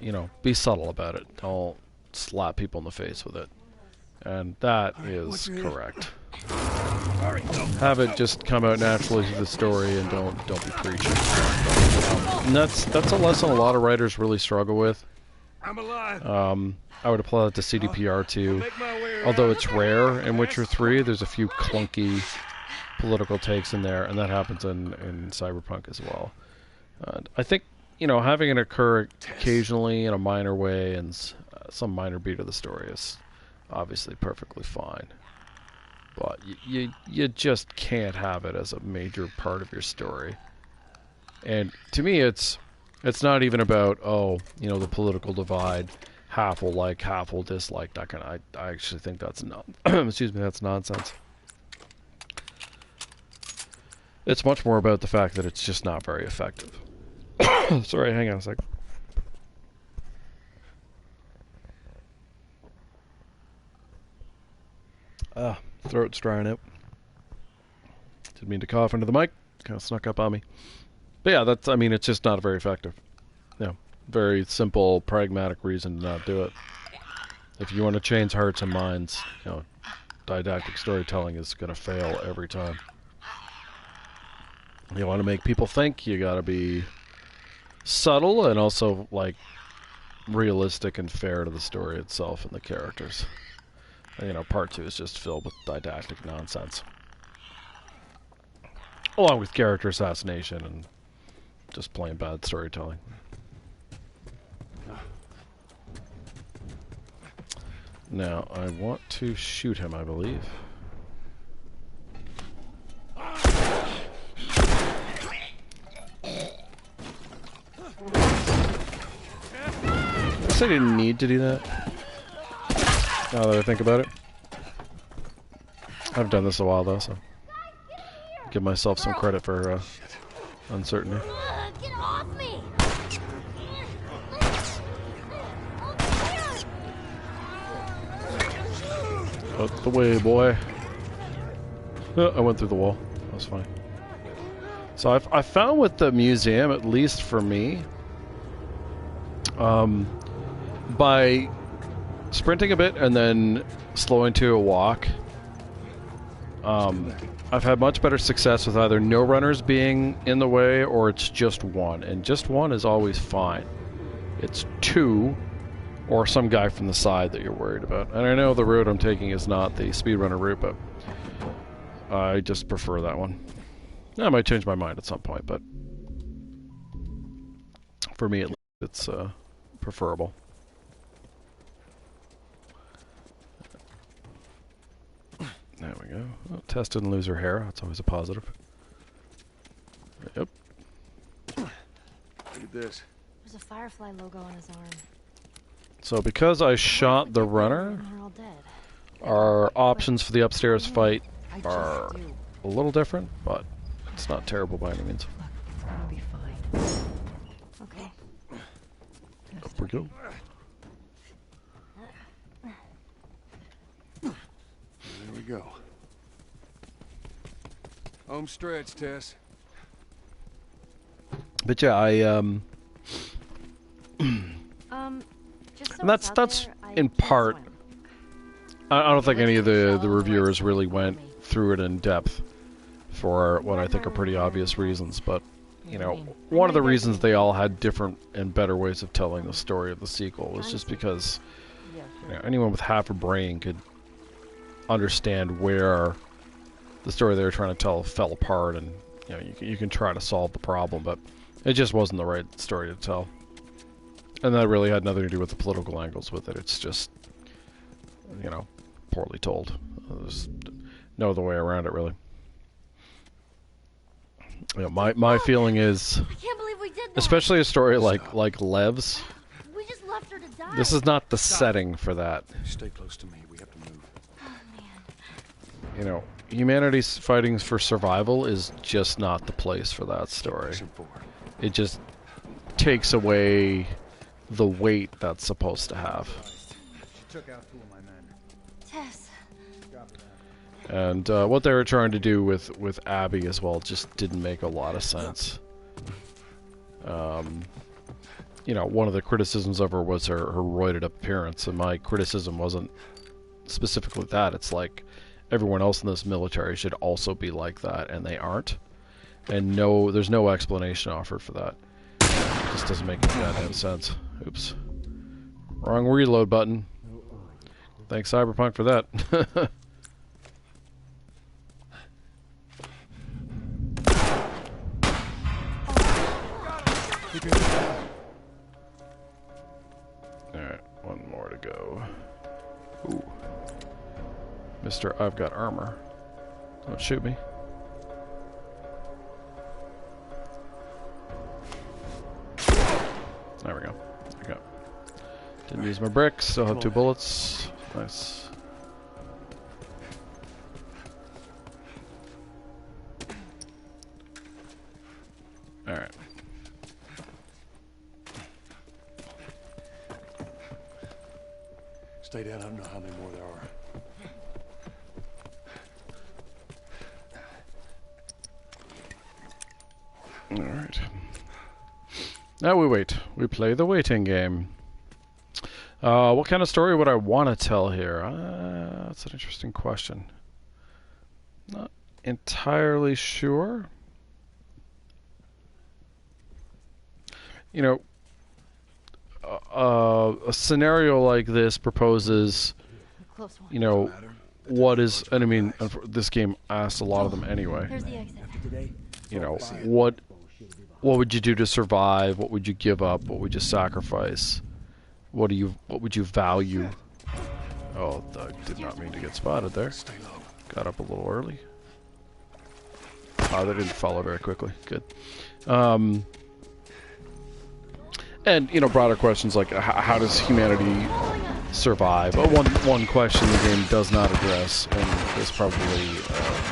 you know, be subtle about it. Don't slap people in the face with it. And that is correct. Have it just come out naturally through the story, and don't be preaching. And that's a lesson a lot of writers really struggle with. I'm alive. I would apply that to CDPR too. Although it's rare in Witcher 3, there's a few clunky political takes in there, and that happens in Cyberpunk as well. I think, you know, having it occur occasionally in a minor way and some minor beat of the story is obviously perfectly fine. But you just can't have it as a major part of your story. And to me, it's not even about, oh, you know, the political divide. Half will like, half will dislike. That kind of. I actually think that's excuse me, that's nonsense. It's much more about the fact that it's just not very effective. Sorry, hang on a sec. Throat's drying out. Didn't mean to cough into the mic. Kind of snuck up on me. But yeah, I mean, it's just not very effective. Yeah, very simple, pragmatic reason to not do it. If you want to change hearts and minds, you know, didactic storytelling is going to fail every time. You want to make people think, you got to be subtle and also, like, realistic and fair to the story itself and the characters. You know, part 2 is just filled with didactic nonsense. Along with character assassination and just plain bad storytelling. Now, I want to shoot him, I believe. I guess I didn't need to do that. Now that I think about it. I've done this a while though, so give myself some credit for uncertainty. Get off me! Out the way, boy. I went through the wall. That was fine. So I found with the museum, at least for me, by sprinting a bit and then slowing to a walk, I've had much better success with either no runners being in the way or it's just one. And just one is always fine. It's two or some guy from the side that you're worried about. And I know the route I'm taking is not the speedrunner route, but I just prefer that one. I might change my mind at some point, but for me, at least, it's preferable. There we go. Oh, Tess didn't lose her hair. That's always a positive. Yep. Look at this. There's a Firefly logo on his arm. So because I shot the runner, They're all dead. our options for the upstairs fight I are just do. a little different, but it's not terrible by any means. Look, it's gonna be fine. Okay. Up we go. There we go. Home stretch, Tess. But yeah, I Just so and it's out that's there, I in can't part. swim. I don't think any of the Shallow, reviewers like, really for went me. through it in depth for what I think are pretty obvious reasons, but you know, mean? one of the reasons they all had different and better ways of telling the story of the sequel was just because Yeah, you know, anyone with half a brain could understand where the story they were trying to tell fell apart, and you know, you can try to solve the problem, but it just wasn't the right story to tell. And that really had nothing to do with the political angles with it. It's just, you know, poorly told. There's no other way around it, really. You know, my feeling is, I can't believe we did that. especially a story like Lev's, We just left her to die. this is not the setting for that. Stay close to me. We have to move. Oh, man. You know, humanity's fighting for survival is just not the place for that story. Listen forward. It just takes away the weight that's supposed to have. She took out 2 of my men. Tess. Copy that. And what they were trying to do with Abby as well just didn't make a lot of sense. You know, one of the criticisms of her was her roided up appearance, and my criticism wasn't specifically that. It's like everyone else in this military should also be like that, and they aren't. And no, there's no explanation offered for that. It just doesn't make any goddamn sense. Oops. Wrong reload button. Thanks Cyberpunk for that. Alright, one more to go. Ooh. Mister, I've got armor. Don't shoot me. There we go. There we go. Didn't use my bricks, still have 2 bullets. Nice. Alright. Stay down. I don't know how many more there are. Alright. Now we wait. We play the waiting game. What kind of story would I want to tell here? That's an interesting question. Not entirely sure. You know, a scenario like this proposes, Close one. you know, what is, and I mean, this game asks a lot of them anyway. Here's the exit. You know, what would you do to survive? What would you give up? What would you sacrifice? What would you value? Oh, I did not mean to get spotted there. Stay low. Got up a little early. Oh, they didn't follow very quickly. Good. And, you know, broader questions like how does humanity survive? One question the game does not address, and this probably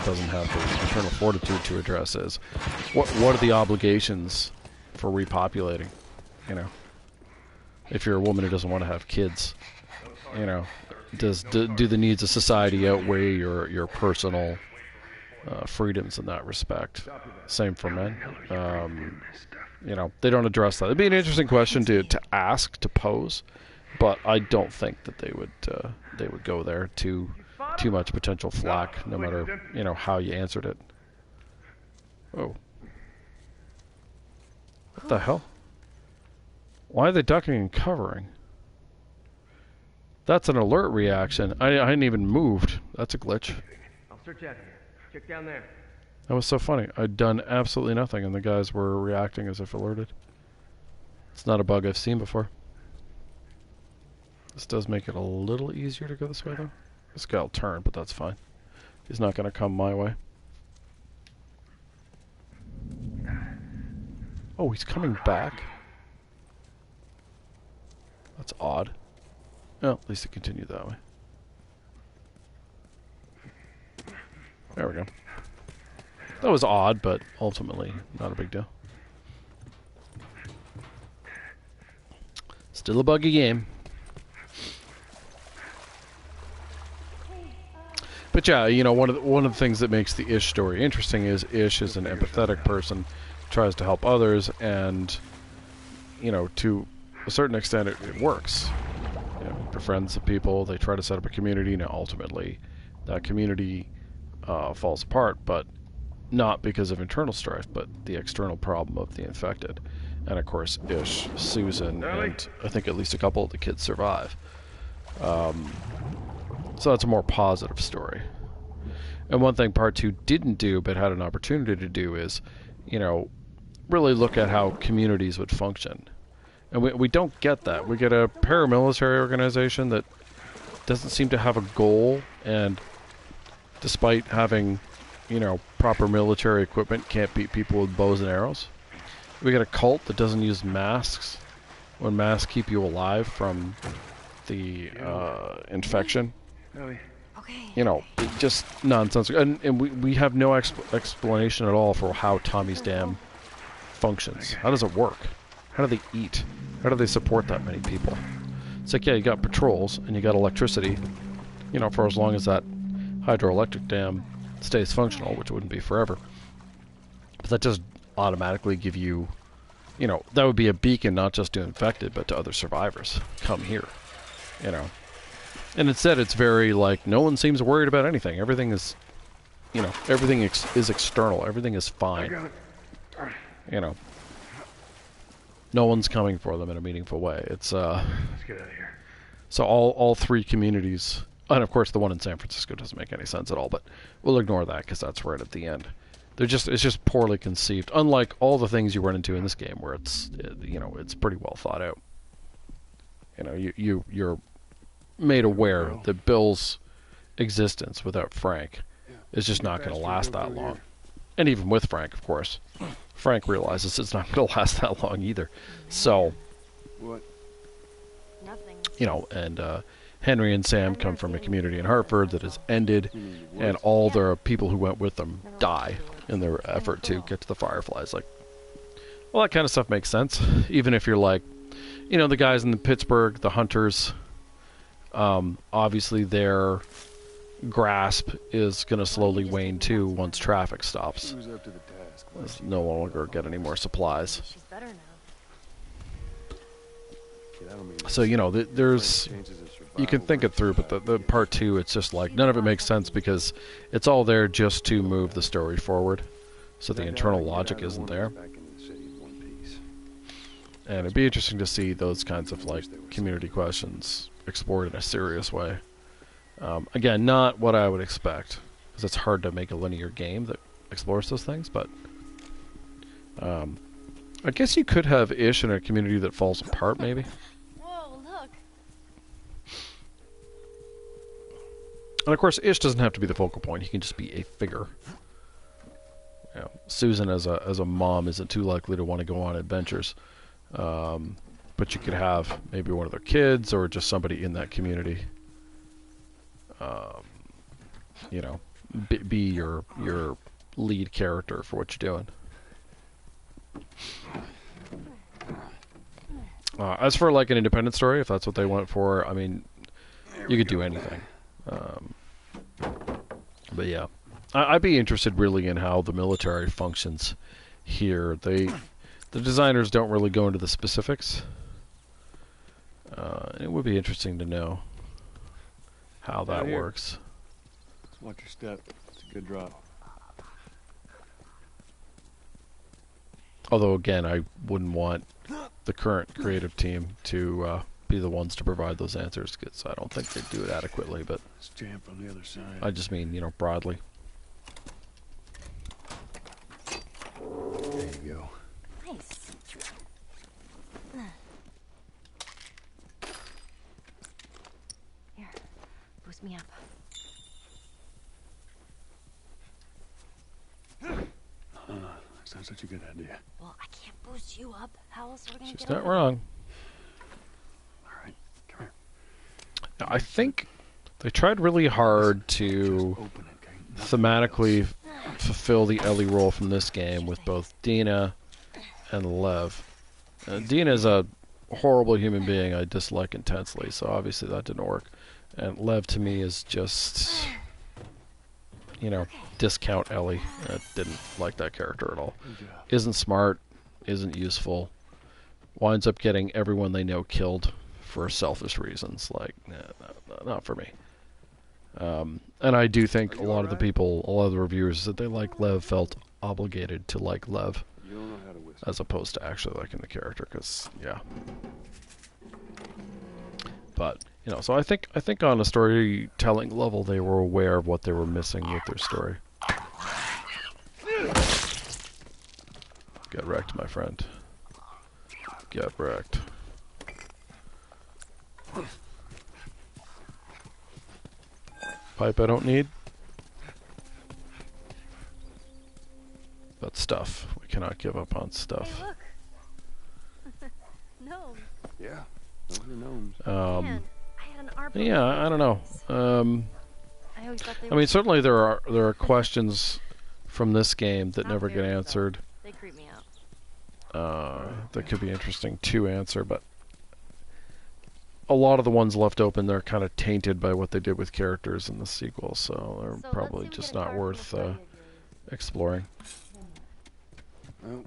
doesn't have the internal fortitude to address, is what are the obligations for repopulating? You know, if you're a woman who doesn't want to have kids, you know, do the needs of society outweigh your personal freedoms in that respect? Same for men. You know, they don't address that. It'd be an interesting question to ask, to pose, but I don't think that they would go there. Too much potential flack, no matter, you know, how you answered it. Oh, what the hell? Why are they ducking and covering? That's an alert reaction. I hadn't even moved. That's a glitch. I'll search out here. Check down there. That was so funny. I'd done absolutely nothing, and the guys were reacting as if alerted. It's not a bug I've seen before. This does make it a little easier to go this way, though. This guy will turn, but that's fine. He's not going to come my way. Oh, he's coming back. That's odd. Well, at least it continued that way. There we go. That was odd, but ultimately not a big deal. Still a buggy game. But yeah, you know, one of the things that makes the Ish story interesting is Ish is an empathetic person, tries to help others, and you know, to a certain extent, it works. You know, befriends the people. They try to set up a community. Now, ultimately, that community falls apart, but not because of internal strife, but the external problem of the infected. And of course, Ish, Susan, and I think at least a couple of the kids survive. So that's a more positive story. And one thing Part 2 didn't do, but had an opportunity to do, is, you know, really look at how communities would function. And we don't get that. We get a paramilitary organization that doesn't seem to have a goal, and despite having, you know, proper military equipment, can't beat people with bows and arrows. We get a cult that doesn't use masks when masks keep you alive from the infection. Okay. You know, just nonsense. And we have no explanation at all for how Tommy's Dam functions. How does it work? How do they eat? How do they support that many people? It's like, yeah, you got patrols and you got electricity, you know, for as long as that hydroelectric dam stays functional, which wouldn't be forever. But that does automatically give you, you know, that would be a beacon not just to infected, but to other survivors. Come here, you know. And instead, it's very like, no one seems worried about anything. Everything is, you know, everything is external. Everything is fine. You know, no one's coming for them in a meaningful way. It's Let's get out of here. So all three communities, and of course the one in San Francisco doesn't make any sense at all, but we'll ignore that because that's right at the end. It's just poorly conceived. Unlike all the things you run into in this game, where it's, you know, it's pretty well thought out. You know, you're made aware that Bill's existence without Frank is just not going to last that long. And even with Frank, of course, Frank realizes it's not going to last that long either. So, What? Nothing. you know, and Henry and Sam come from a community in Hartford that has ended, and all the people who went with them die in their effort to get to the Fireflies. Like, well, that kind of stuff makes sense, even if you're like, you know, the guys in Pittsburgh, the hunters, obviously their grasp is going to slowly wane too once traffic stops. Who's up to the task? There's no longer get any more supplies. She's better now. Kid, I don't mean So, you know, there's, you can think it through, but the part two, it's just like, none of it makes sense because it's all there just to move the story forward. So the internal logic isn't there. And it'd be interesting to see those kinds of, like, community questions explored in a serious way. Again, not what I would expect, because it's hard to make a linear game that explores those things, but I guess you could have Ish in a community that falls apart, maybe. Whoa, look. And of course, Ish doesn't have to be the focal point. He can just be a figure. You know, Susan as a mom isn't too likely to want to go on adventures. But you could have maybe one of their kids or just somebody in that community. You know, be your lead character for what you're doing. As for like an independent story, if that's what they went for, I mean, you could do anything. But yeah, I'd be interested really in how the military functions here. The designers don't really go into the specifics. It would be interesting to know how that works. Watch your step. It's a good drop. Although, again, I wouldn't want the current creative team to be the ones to provide those answers, because I don't think they do it adequately, but Let's jam from the other side. I just mean, you know, broadly. you go. Nice. Here, boost me up. That's not such a good idea. Well, I can't boost you up. How else are we gonna She's get not away? wrong. All right, come here. Now, I think they tried really hard Just to open it, okay? Nothing thematically else. fulfill the Ellie role from this game with both Dina and Lev. Dina's a horrible human being I dislike intensely, so obviously that didn't work. And Lev to me is just, you know, discount Ellie. I didn't like that character at all. Good job. Isn't smart, isn't useful, winds up getting everyone they know killed for selfish reasons. Like, not for me. And I do think a lot of the people, a lot of the reviewers that they like Lev felt obligated to like Lev You don't know how to whistle. as opposed to actually liking the character, because yeah. But you know, so I think on a storytelling level they were aware of what they were missing with their story. Get wrecked, my friend. Get wrecked. Pipe I don't need. But stuff. We cannot give up on stuff. Hey, look. No. Yeah, those are gnomes. Man, I had an arbor. Yeah, I don't know. I always thought they I mean, certainly there are questions from this game that never get answered. They creep me out. That could be interesting to answer, but a lot of the ones left open, they're kind of tainted by what they did with characters in the sequel, so they're So probably let's see just if we not get a card worth from the buddy exploring. Well,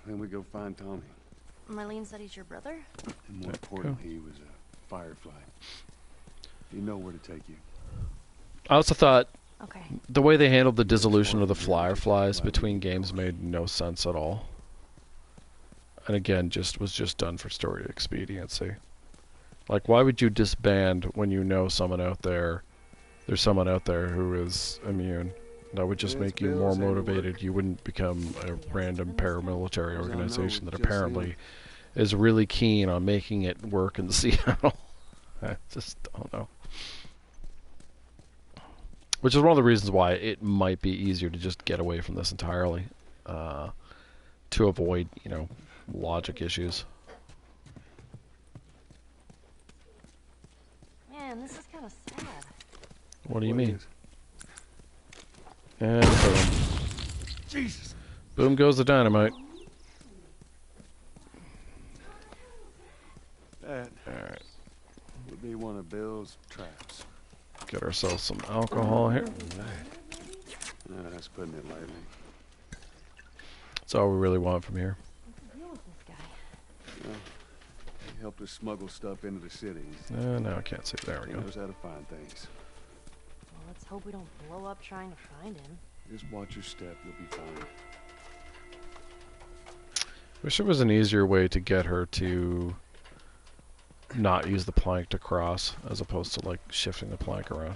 then we go find Tommy. of yours. Marlene said he's your brother? And more importantly, he was a firefly. You know where to take you. I also thought Okay. the way they handled the dissolution of the Fireflies between games made no sense at all. And again, was just done for story expediency. Like, why would you disband when you know someone out there, there's someone out there who is immune? That would just make you more motivated. You wouldn't become a random paramilitary organization that apparently is really keen on making it work in Seattle. I just don't know. Which is one of the reasons why it might be easier to just get away from this entirely, to avoid, you know, logic issues. Man, this is kind of sad. What do you What mean? is? And boom. Jesus! Boom goes the dynamite. That Alright, would be one of Bill's traps. get ourselves some alcohol here. That's putting it lightly. That's all we really want from here. What's the deal with this guy? Well, he helped us smuggle stuff into the city. No, I can't see. There we He go. knows how to find things. Well, let's hope we don't blow up trying to find him. Just watch your step, you'll be fine. Wish there was an easier way to get her to not use the plank to cross, as opposed to, like, shifting the plank around.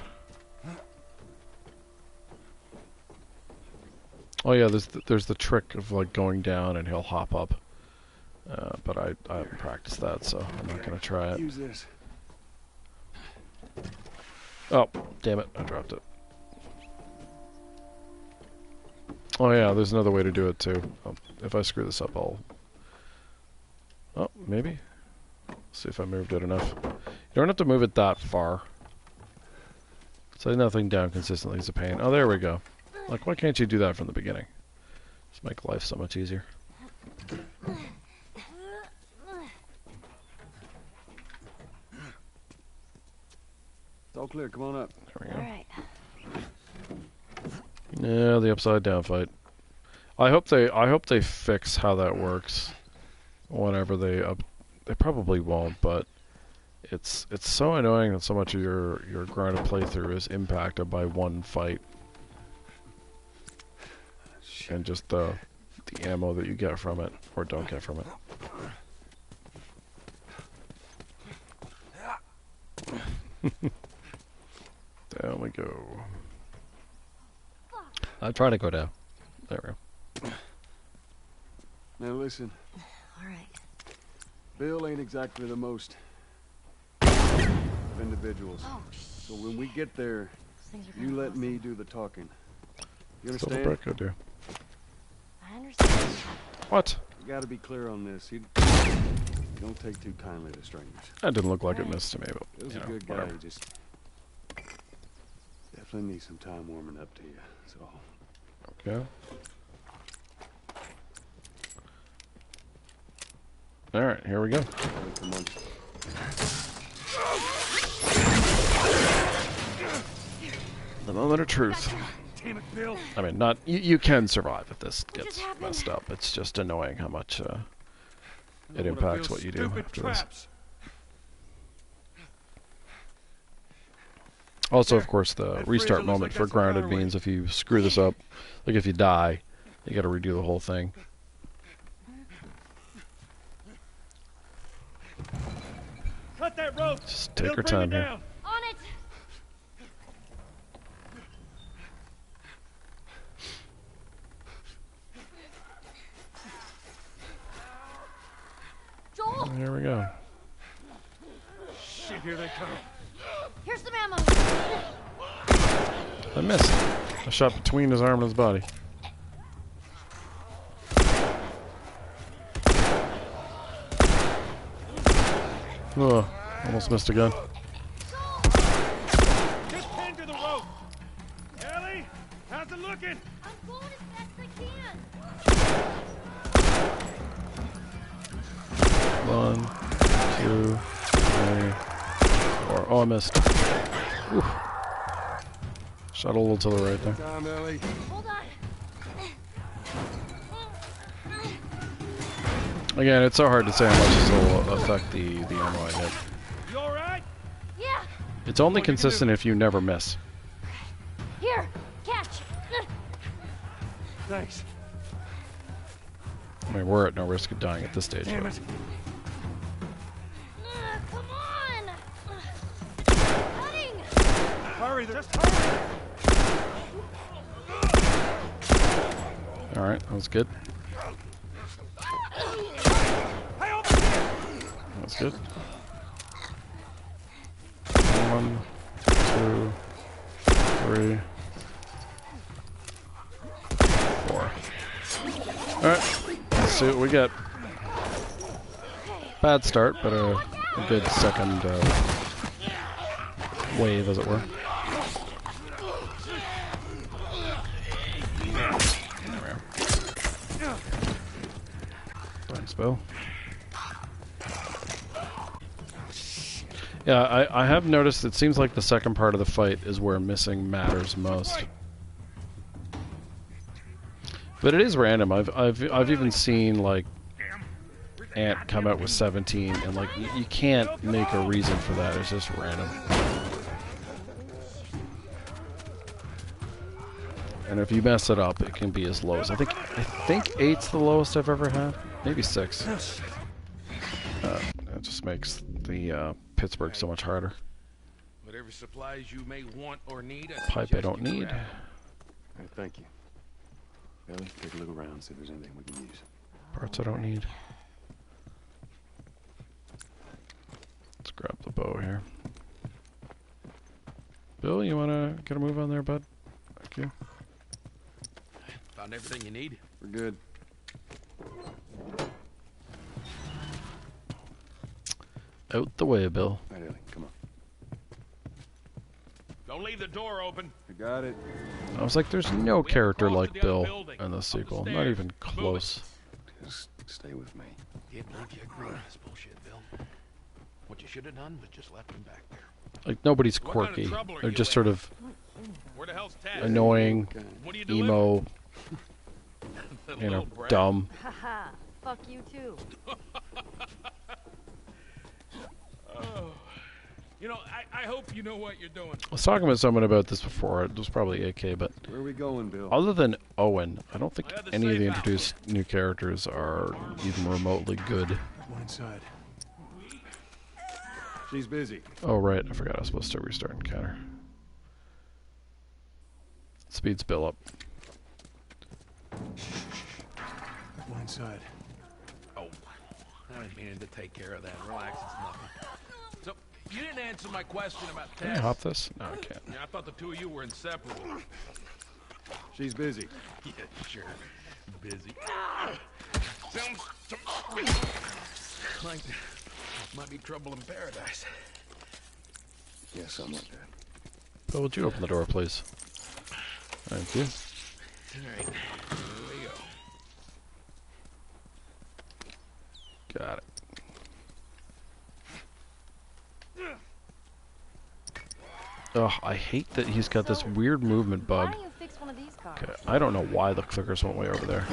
Oh yeah, there's the trick of, like, going down and he'll hop up. But I haven't practiced that, so I'm not gonna try it. Use this. Oh, damn it, I dropped it. Oh yeah, there's another way to do it too. If I screw this up, I'll... Oh, maybe? See if I moved it enough. You don't have to move it that far. So nothing down consistently is a pain. Oh, there we go. Like, why can't you do that from the beginning? Just make life so much easier. It's all clear, come on up. There we go. All right. Yeah, the upside down fight. I hope they fix how that works. Whenever they probably won't, but it's so annoying that so much of your grounded playthrough is impacted by one fight and just the ammo that you get from it or don't get from it. Down we go. I'm trying to go down. There we go. Now listen, All right. Bill ain't exactly the most of individuals. Oh, So when we get there, things are you gonna let go me do the talking. You Still a understand? brick, I do. I understand. What? You gotta be clear on this. You don't take too kindly to strangers. That didn't look like it missed to me, but Bill's you a know, good guy. whatever. He just definitely needs some time warming up to you. So Okay. All right, here we go. come on. The moment of truth. Damn it, Bill. I mean, not you can survive if this just gets happened? messed up. It's just annoying how much it One of impacts Bill's what you do stupid after this. traps. Also, of course, the That restart freezer looks moment like for that's a grounded firework. means if you screw this up, like if you die, you got to redo the whole thing. Cut that rope. Just take Bill, your bring time it here. down. On it! Joel! Here we go. Shit, here they come. Here's some ammo! I missed. I shot between his arm and his body. Ugh, almost missed again. Just pinned to the rope. Ellie, how's it looking? I'm going as fast as I can! 1, 2, 3, 4. Oh, I missed. Whew. Shot a little to the right there. Time, Ellie. Hold on! Again, it's so hard to say how much this will affect the ammo I hit. You all right? Yeah! It's only consistent if you never miss. Here! Catch! Thanks. I mean, we're at no risk of dying at this stage. Damn but- it. Come on! Cutting! Hurry, just hurry. Alright, that was good. Hey, over here. That's good. 1, 2, 3, 4. Alright, let's see what we get. Bad start, but a good second wave, as it were. There we are. Thanks, Bill. Yeah, I have noticed it seems like the second part of the fight is where missing matters most. But it is random. I've even seen like Ant come out with 17 and like you can't make a reason for that. It's just random. And if you mess it up, it can be as low as I think 8's the lowest I've ever had. Maybe 6. That just makes the Pittsburgh so much harder. Whatever supplies you may want or need. Pipe I don't need. Hey, thank you. Ellie, take a look around, see if there's anything we can use. Parts I don't need. Let's grab the bow here. Bill, you wanna get a move on there, bud? Thank you. Found everything you need. We're good. Out the way, Bill. All right, Ellie, come on. Don't leave the door open. I got it. I was like, there's no character like Bill in the sequel. Not even close. Just stay with me. Can't believe you agreed to this bullshit, Bill. What you should have done was just left him back there. Like, nobody's What kind of quirky. trouble are They're you just in? sort of Where the hell's Tad? annoying, What are you doing? emo, you know, dumb. Haha. Fuck you too. You know, I hope you know what you're doing. I was talking with someone about this before. It was probably AK, but Where are we going, Bill? other than Owen, I don't think I had the any of the safe house. introduced new characters are even remotely good. One inside. She's busy. Oh, right. I forgot I was supposed to restart encounter. Speeds Bill up. One inside. Oh, I didn't mean to take care of that. Relax, it's nothing. So, you didn't answer my question about Can I Tess. hop this? No, I can't. Yeah, I thought the two of you were inseparable. She's busy. Yeah, sure. Busy. Sounds like there might be trouble in paradise. Yeah, something like that. Bill, would you open the door, please? Thank you. All right, here we go. Got it. Ugh, I hate that he's got this weird movement bug. Why don't you fix one of these cars? Okay, I don't know why the clickers went way over there.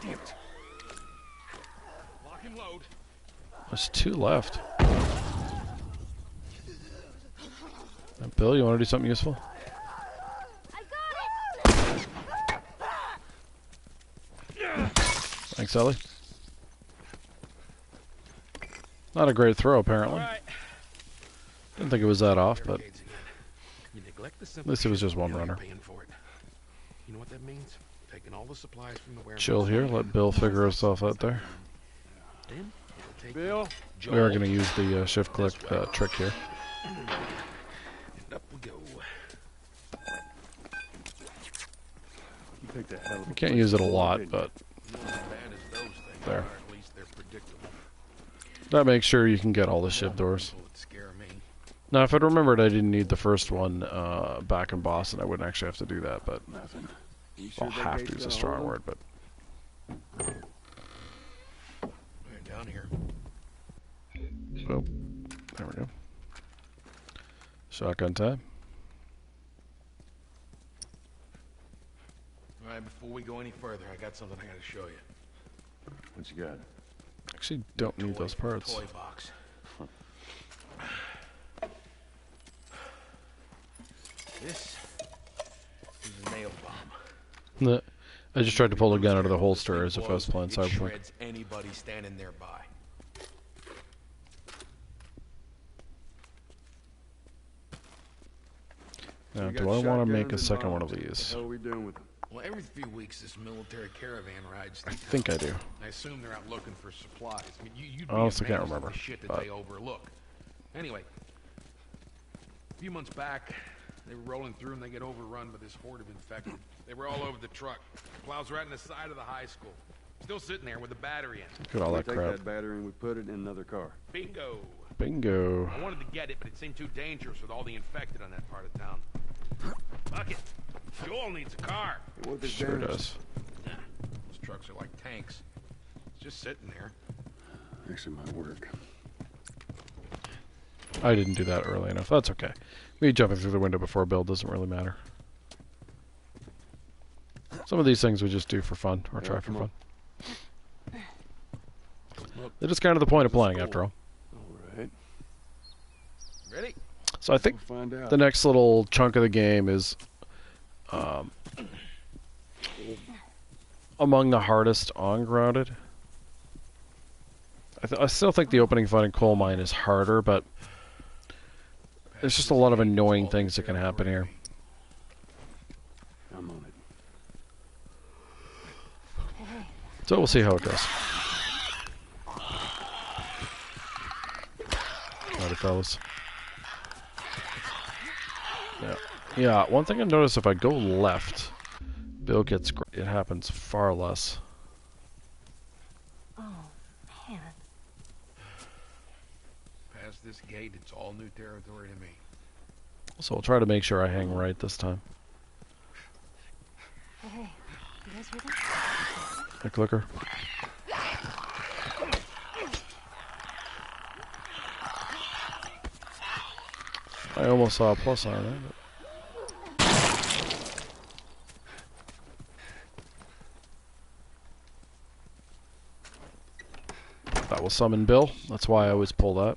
Damn it. Lock and load. There's 2 left. Bill, you want to do something useful? I got it! Thanks, Ellie. Not a great throw, apparently. Right. Didn't think it was that off, but You neglect the at least it was just one simple, runner. you're paying for it. You know what that means? Taking all the supplies from the warehouse. Chill here, let Bill figure herself out there. Then it'll take Bill? We are Joel, going to use the shift click trick here. and up we go. You picked a hell of a We can't place use it to a hold, lot, didn't but Not as bad as those things There. are, at least they're predictable. that makes sure you can get all the shift doors. People would scare me. Now, if I'd remembered I didn't need the first one back in Boston, I wouldn't actually have to do that, but you? Nothing. You I'll sure that have gate's to is a gonna strong hold word, but Right down here. oh, there we go. Shotgun time. All right, before we go any further, I got something I gotta show you. What you got? Actually, don't need those parts. Toy box. This is a nail bomb. I just tried to pull the gun out of the holster as if I was playing It Cyberpunk. shreds anybody standing nearby. Now, We do got I want to make a shotguns and second one of bombs. What these? the hell are we doing with them? Well, every few weeks, this military caravan rides. I think I do. I assume they're out looking for supplies. I mean, you'd I be honestly can't amazed at remember, the shit that but- they overlook. Anyway, a few months back, they were rolling through and they get overrun by this horde of infected. They were all over the truck. Plows right in the side of the high school. Still sitting there with the battery in. Look at all We that take crap. that battery and we put it in another car. Bingo. Bingo. I wanted to get it, but it seemed too dangerous with all the infected on that part of town. Fuck it. Joel needs a car. What if it's Sure damaged? does. Those trucks are like tanks. It's just sitting there. Actually, might work. I didn't do that early enough. That's okay. Me jumping through the window before build doesn't really matter. Some of these things we just do for fun, or try for come fun. on. It is kind of the point of playing, after all. All right. Ready? So I think We'll find out. the next little chunk of the game is among the hardest on Grounded. I still think the opening fight in Coal Mine is harder, but there's just a lot of annoying things that can happen here. I'm on it. So we'll see how it goes. Alrighty, fellas. Yeah, one thing I noticed, if I go left, Bill gets... It happens far less. Oh, man. Past this gate, it's all new territory to me. So I'll try to make sure I hang right this time. Hey, you guys hear that? The clicker. I almost saw a plus on it. That will summon Bill. That's why I always pull that.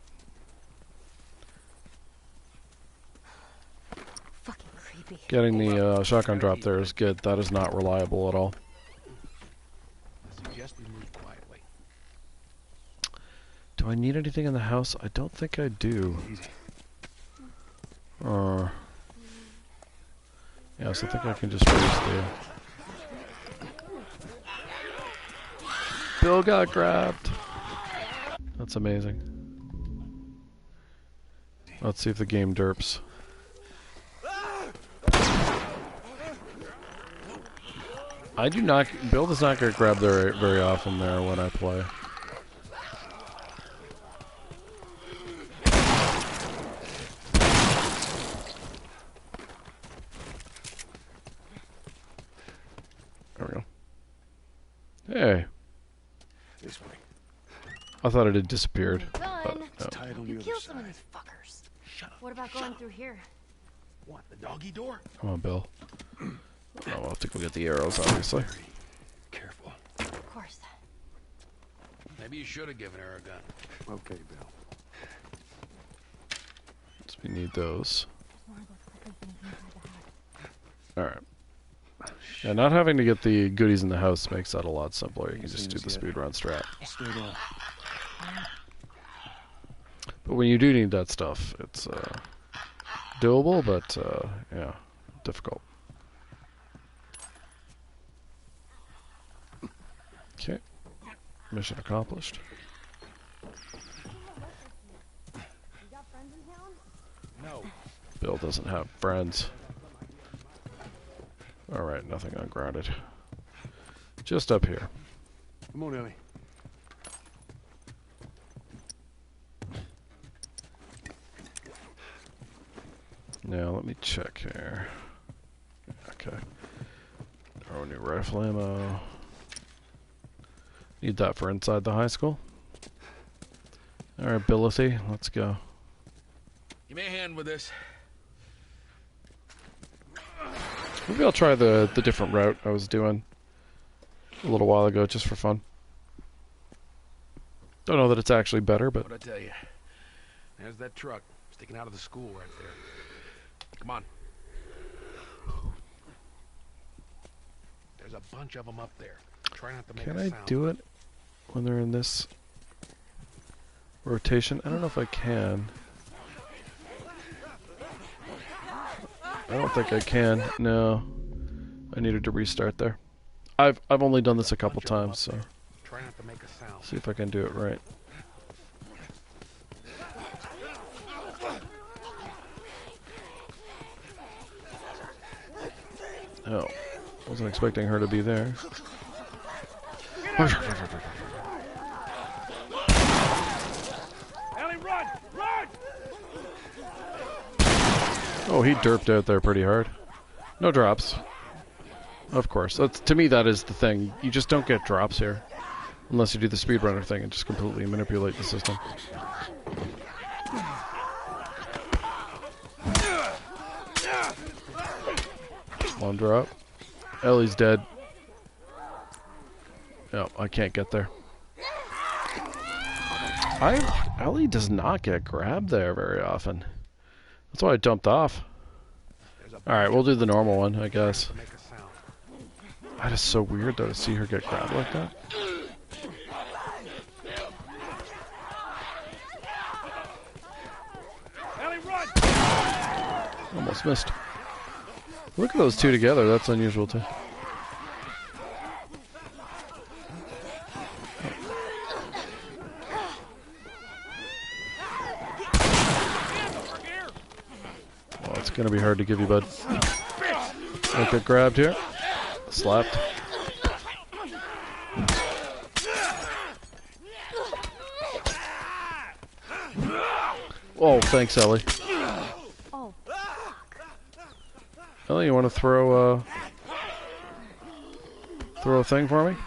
Fucking creepy. Getting the shotgun drop there is good. That is not reliable at all. I suggest we move quietly. Do I need anything in the house? I don't think I do. Yeah, so I think I can just raise the... Bill got grabbed. That's amazing. Let's see if the game derps. I do not... Bill does not get grabbed there very often there when I play. There we go. Hey. This way. I thought it had disappeared. Run! No. You kill some of these fuckers. Shut up. What about going through here? What, the doggy door? Come on, Bill. Oh, we'll have to go get the arrows, obviously. Careful. Of course. Maybe you should have given her a gun. Okay, Bill. So we need those. Alright. Yeah, not having to get the goodies in the house makes that a lot simpler. You can just do the speedrun strat. Straight on. But when you do need that stuff, it's doable, but yeah, difficult. Okay. Mission accomplished. No. Bill doesn't have friends. Alright, nothing ungrounded. Just up here. Come on, Ellie. Now, let me check here. Okay. Throw new rifle ammo. Need that for inside the high school. Alright, Billithy, let's go. Give me a hand with this. Maybe I'll try the different route I was doing a little while ago, just for fun. Don't know that it's actually better, but... What'd I tell you? There's that truck sticking out of the school right there. Come on. There's a bunch of them up there. Try not to make Can a I sound. do it when they're in this rotation? I don't know if I can. I don't think I can. No. I needed to restart there. I've only done this a couple times, so Try not to make a sound. see if I can do it right. Oh, wasn't expecting her to be there. Ellie, run! Run! Oh, he derped out there pretty hard. No drops. Of course. To me, that is the thing. You just don't get drops here. Unless you do the speedrunner thing and just completely manipulate the system. One drop. Ellie's dead. No, I can't get there. Ellie does not get grabbed there very often. That's why I jumped off. Alright, we'll do the normal one, I guess. That is so weird, though, to see her get grabbed like that. Ellie, run! Almost missed. Look at those two together, that's unusual, too. Well, it's gonna be hard to give you, bud. Don't get grabbed here. Slapped. Oh, thanks, Ellie. Oh. Ellie, you want to throw a thing for me?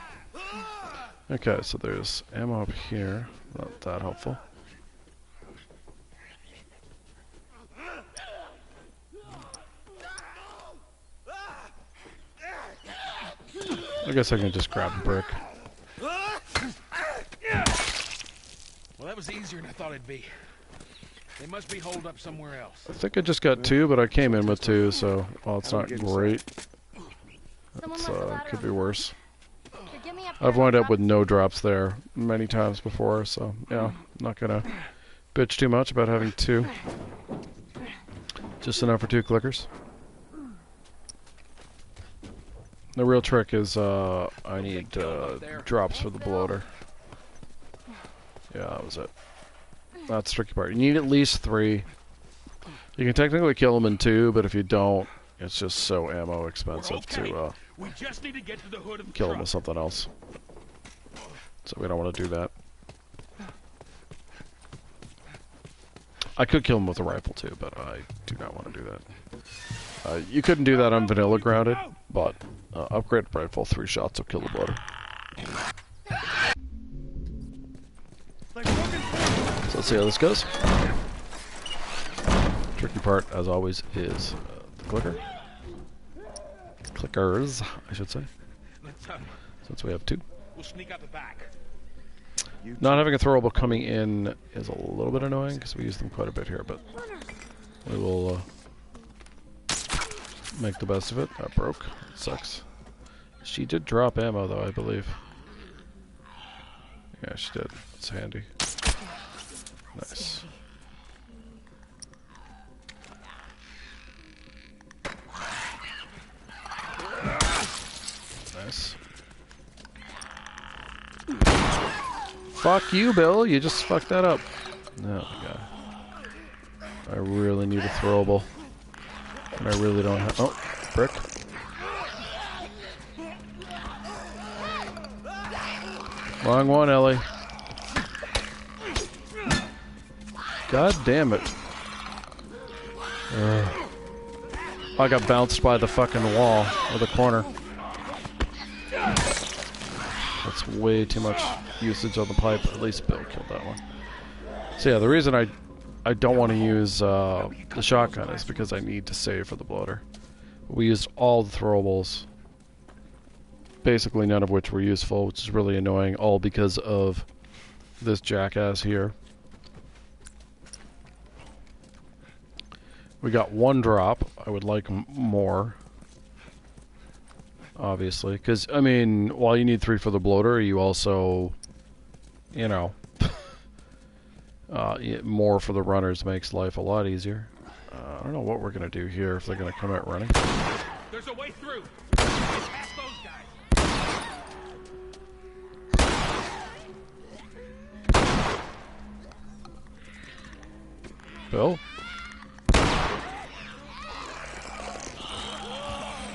Okay, so there's ammo up here. Not that helpful. I guess I can just grab a brick. Well, that was easier than I thought it'd be. They must be holed up somewhere else. I think I just got two, but I came in with two, so well, it's not great. It's could be worse. I've wound up with no drops there many times before, so yeah, not gonna bitch too much about having two. Just enough for two clickers. The real trick is I need drops for the bloater. Yeah, that was it. That's the tricky part. You need at least 3. You can technically kill them in 2, but if you don't, it's just so ammo expensive to We just need to get to the hood of the kill them truck. with something else. So we don't want to do that. I could kill them with a rifle too, but I do not want to do that. You couldn't do that on vanilla grounded, but upgrade rifle, 3 shots will kill the bloater. So let's see how this goes. Tricky part, as always, is the clicker. Clickers, I should say. Since we have 2. We'll sneak out the back. Not having a throwable coming in is a little bit annoying because we use them quite a bit here, but we will make the best of it. That broke. It sucks. She did drop ammo though, I believe. Yeah, she did. It's handy. Nice. Nice. Fuck you, Bill. You just fucked that up. Oh my god. I really need a throwable. And I really don't have... Oh, brick. Wrong one, Ellie. God damn it. I got bounced by the fucking wall or the corner. That's way too much usage on the pipe. At least Bill killed that one. So yeah, the reason I don't want to use the shotgun is because I need to save for the bloater. We used all the throwables. Basically none of which were useful, which is really annoying, all because of this jackass here. We got 1 drop. I would like more. Obviously, because, I mean, while you need 3 for the bloater, you also, you know, more for the runners makes life a lot easier. I don't know what we're going to do here, if they're going to come out running. There's a way through. Past those guys. Bill?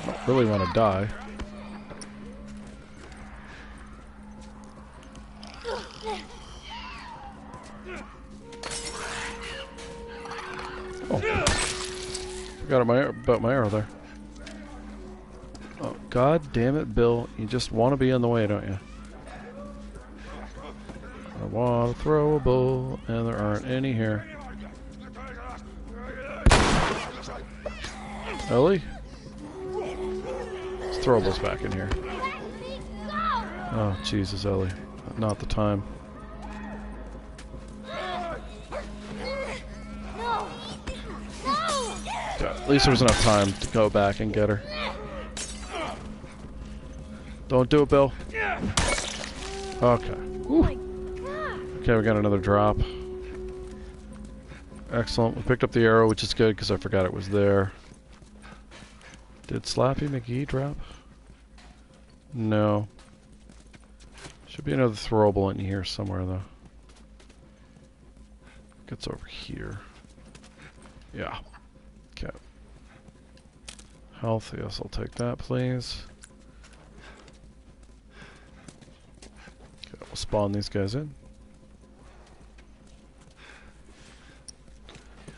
I don't really want to die. Oh. Forgot about my arrow there. Oh, god damn it, Bill. You just want to be in the way, don't you? I want a throwable, and there aren't any here. Ellie? There's throwables back in here. Oh, Jesus, Ellie. Not the time. At least there was enough time to go back and get her. Don't do it, Bill. Okay. Whew. Okay, we got another drop. Excellent. We picked up the arrow, which is good because I forgot it was there. Did Slappy McGee drop? No. Should be another throwable in here somewhere, though. Gets over here. Yeah. Okay. Health, yes, I'll take that, please. Okay, we'll spawn these guys in.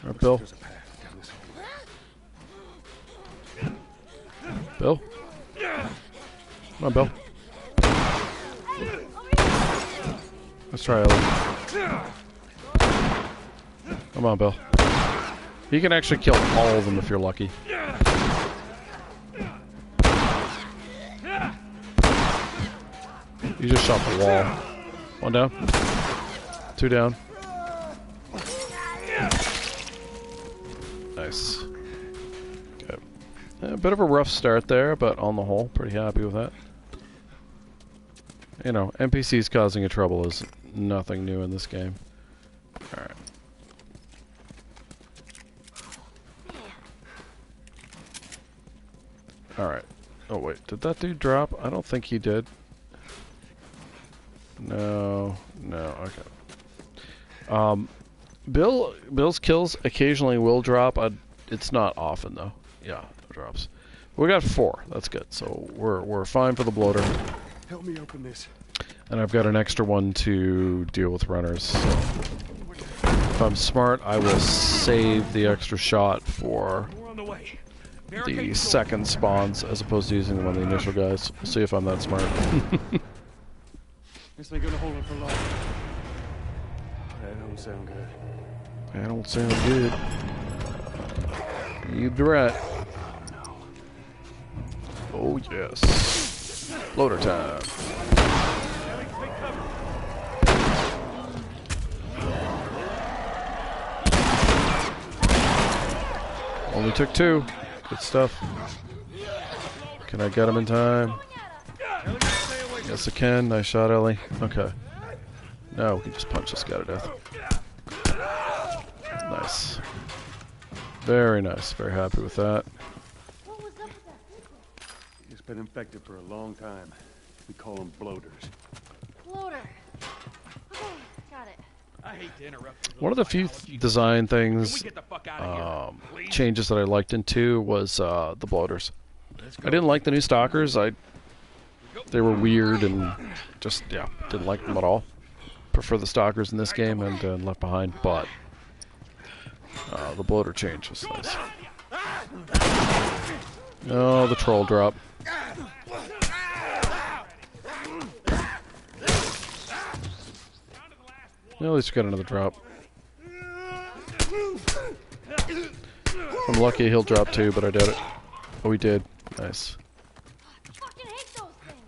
Alright, Bill. Bill? Come on, Bill. Let's try Ellie. Come on, Bill. You can actually kill all of them if you're lucky. You just shot the wall. 1 down. 2 down. Nice. Okay. A bit of a rough start there, but on the whole, pretty happy with that. You know, NPCs causing you trouble is nothing new in this game. Alright. Alright. Oh wait, did that dude drop? I don't think he did. No, okay. Bill's kills occasionally will drop. It's not often though. Yeah, it drops. We got 4. That's good. So we're fine for the bloater. Help me open this. And I've got an extra one to deal with runners. So if I'm smart, I will save the extra shot for the second spawns as opposed to using them on the initial guys. We'll see if I'm that smart. Guess they're gonna hold it for long. That don't sound good. That don't sound good. You'd be right. Oh yes. Loader time. Only took 2. Good stuff. Can I get him in time? Yes, I can. Nice shot, Ellie. Okay. Now we can just punch this guy to death. Nice. Very nice. Very happy with that. He's been infected for a long time. We call them bloaters. Bloater. Okay, got it. I hate to interrupt. One of the few design things, changes that I liked in 2 was the bloaters. I didn't like the new stalkers. They were weird and just, yeah, didn't like them at all. Prefer the stalkers in this game and Left Behind, but the bloater change was nice. Oh, the troll drop. At least we got another drop. If I'm lucky, he'll drop 2, but I doubt it. Oh, he did. Nice. I fucking hate those things.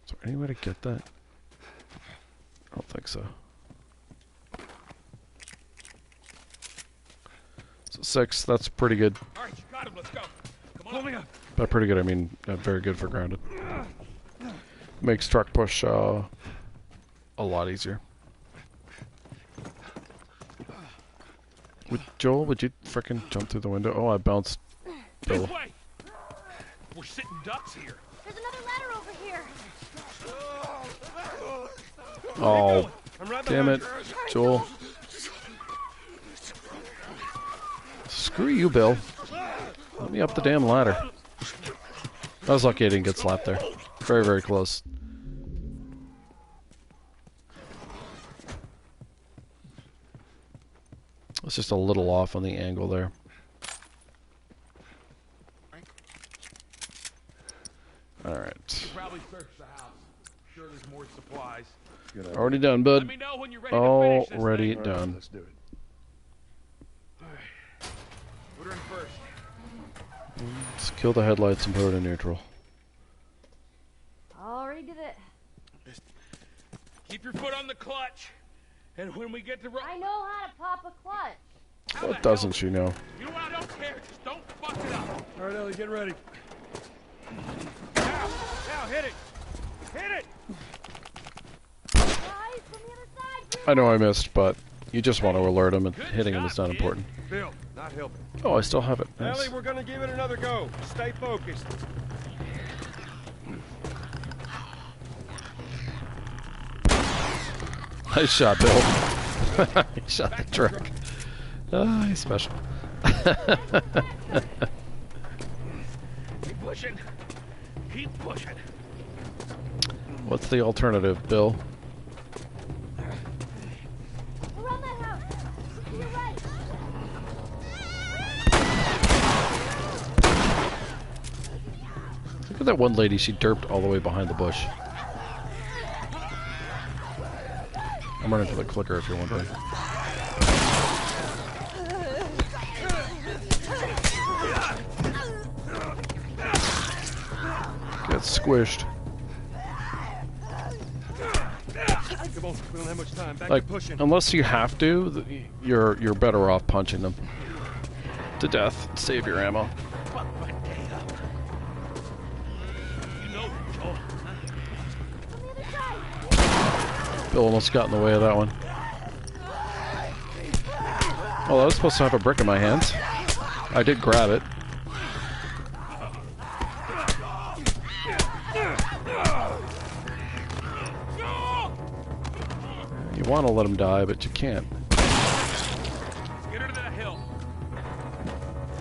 Is there any way to get that? I don't think so. So 6, that's pretty good. Alright, you got him, let's go. Come on. Pull me up. By pretty good, I mean very good for grounded. Makes truck push a lot easier. Joel, would you frickin' jump through the window? Oh, I bounced Bill. This way. We're sitting ducks here. There's another ladder over here. Oh, damn it, Joel. Screw you, Bill. Let me up the damn ladder. I was lucky I didn't get slapped there. Very, very close. It's just a little off on the angle there. Alright. Probably search the house. Sure there's more supplies. Already done, bud. Let me know when you're ready to finish this Already thing. done. Let's do it. Put her in first. Let's kill the headlights and put it in neutral. Already did it. Keep your foot on the clutch. And when we get to I know how to pop a clutch. What doesn't she know? You know what? I don't care. Just don't fuck it up. All right, Ellie, get ready. Now, hit it. Hit it. Guys, from the other side, please. I know I missed, but you just want to alert him, and hitting him is not important. Bill, not helping. Oh, I still have it. Nice. Ellie, we're gonna give it another go. Stay focused. Nice shot, Bill. He shot the trick. Ah, he's special. Keep pushing. Keep pushing. What's the alternative, Bill? Around that house. To your right. Look at that one lady. She derped all the way behind the bush. I'm running for the clicker if you're wondering. Get squished. Come on, we don't have much time. Back Like, to pushing. unless you have to, you're better off punching them to death. Save your ammo. You know, Joel. Bill almost got in the way of that one. Oh, I was supposed to have a brick in my hands. I did grab it. You want to let him die, but you can't. Get her to that hill.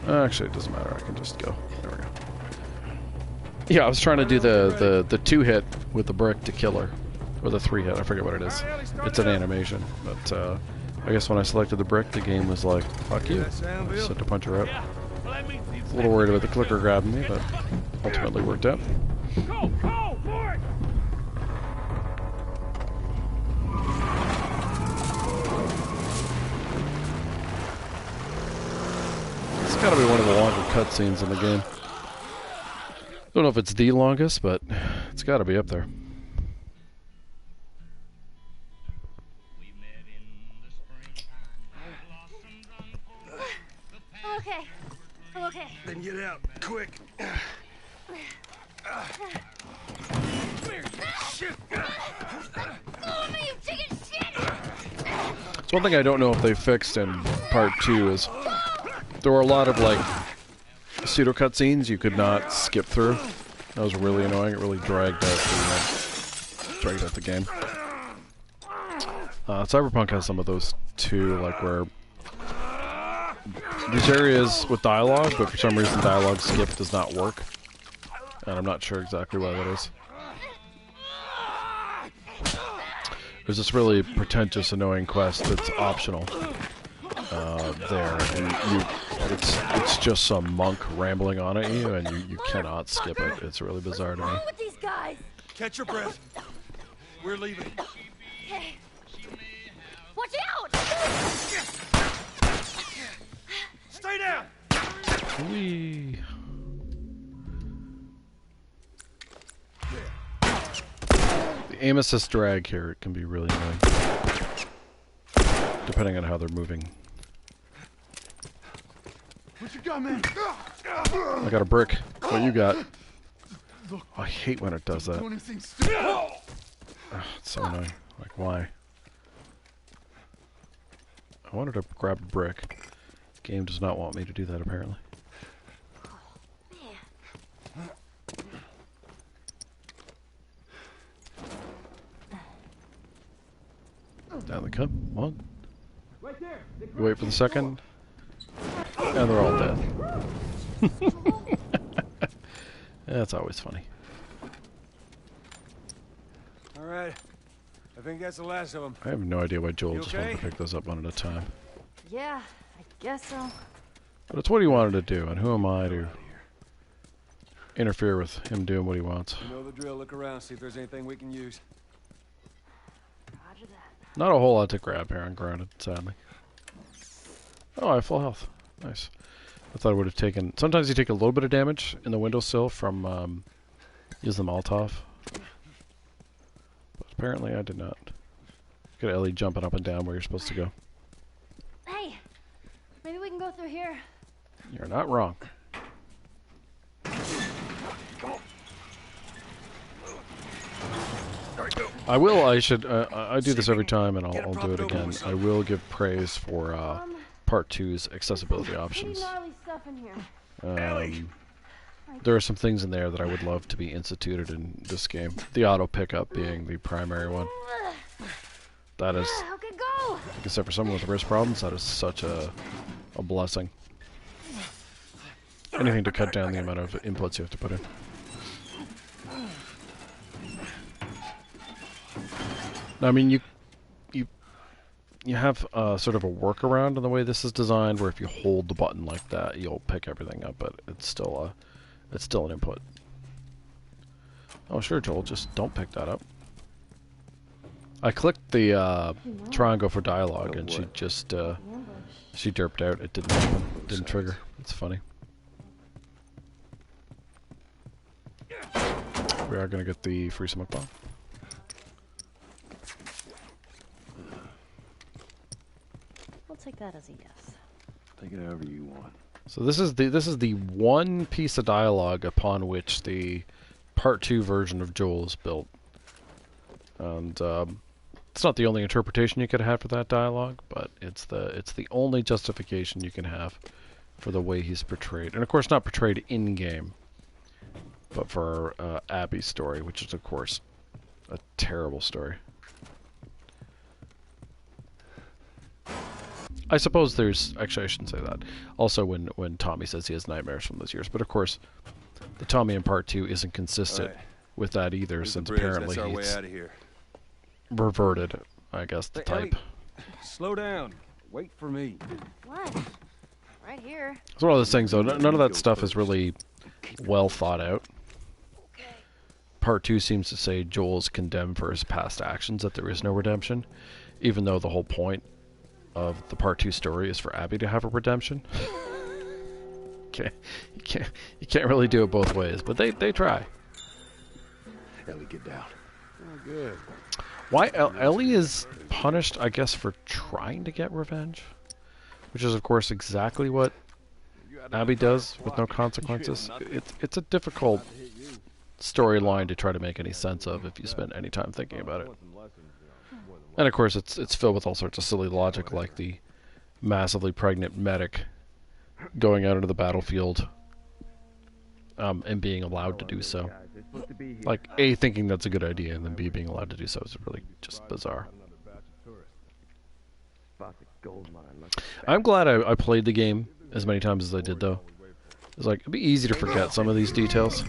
Actually, it doesn't matter. I can just go. There we go. Yeah, I was trying to do the 2-hit with the brick to kill her. Or the 3-hit, I forget what it is. It's an animation. But I guess when I selected the brick, the game was like, fuck you. So I had to punch her out. A little worried about the clicker grabbing me, but ultimately worked out. Go, boy! It's gotta be one of the longer cutscenes in the game. Don't know if it's the longest, but it's gotta be up there. Okay. I'm okay. Then get out, quick. Shit. Follow me, you chicken shit! So one thing I don't know if they fixed in part 2 is there were a lot of like pseudo cutscenes you could not skip through. That was really annoying. It really dragged out the game. Cyberpunk has some of those too, like where these areas with dialogue, but for some reason dialogue skip does not work, and I'm not sure exactly why that is. There's this really pretentious, annoying quest that's optional there, and it's just some monk rambling on at you, and you cannot skip it. It's really bizarre to me. What's wrong with these guys? Catch your breath. We're leaving. Okay. Watch out! Stay down! Whee. The aim assist drag here can be really annoying, depending on how they're moving. What you got, man? I got a brick. What you got? I hate when it does that. It's so annoying. Like, why? I wanted to grab a brick. The game does not want me to do that, apparently. Down they come. One. Right there. You wait for the second. And they're all dead. That's always funny. All right. I think that's the last of them. I have no idea why Joel You just wanted to okay? pick those up one at a time. Yeah, I guess so. But it's what he wanted to do, and who am I to interfere with him doing what he wants? You know the drill. Look around, see if there's anything we can use. Roger that. Not a whole lot to grab here on Grounded, sadly. Oh, I have full health. Nice. I thought I would have taken... Sometimes you take a little bit of damage in the windowsill from using the Molotov. But apparently I did not. Got Ellie jumping up and down where you're supposed to go. Hey, maybe we can go through here. You're not wrong. I should, I do this every time and I'll do it again. I will give praise for Part 2's accessibility options. Pretty gnarly stuff in here. There are some things in there that I would love to be instituted in this game. The auto pickup being the primary one. That is, How could go? except for someone with wrist problems, that is such a blessing. Anything to cut down the amount of inputs you have to put in. I mean, you have sort of a workaround in the way this is designed, where if you hold the button like that, you'll pick everything up, but it's still an input. Oh, sure, Joel, just don't pick that up. I clicked the triangle for dialogue, and she just she derped out. It didn't happen. Didn't trigger. It's funny. We are gonna get the free smoke bomb. We'll take that as a yes. Take it however you want. So this is the one piece of dialogue upon which the Part 2 version of Joel is built, and it's not the only interpretation you could have for that dialogue, but it's the only justification you can have for the way he's portrayed, and of course not portrayed in game, but for Abby's story, which is of course a terrible story. I suppose there's... Actually, I shouldn't say that. Also, when Tommy says he has nightmares from those years. But of course, the Tommy in Part 2 isn't consistent with that either, since apparently That's our way he's out of here. reverted, I guess, the type. Slow down. Wait for me. What? Right here. It's one of those things, though. None of that stuff is really well thought out. Part 2 seems to say Joel is condemned for his past actions, that there is no redemption, even though the whole point of the Part 2 story is for Abby to have a redemption. You can't really do it both ways, but they try. Ellie, get down. Oh, good. Why Ellie is punished, I guess, for trying to get revenge, which is, of course, exactly what Abby does with no consequences. It's a difficult storyline to try to make any sense of if you spend any time thinking about it. And of course, it's filled with all sorts of silly logic, like the massively pregnant medic going out into the battlefield and being allowed to do so. Like, A, thinking that's a good idea, and then B, being allowed to do so is really just bizarre. I'm glad I played the game as many times as I did, though. It's like, it'd be easy to forget some of these details.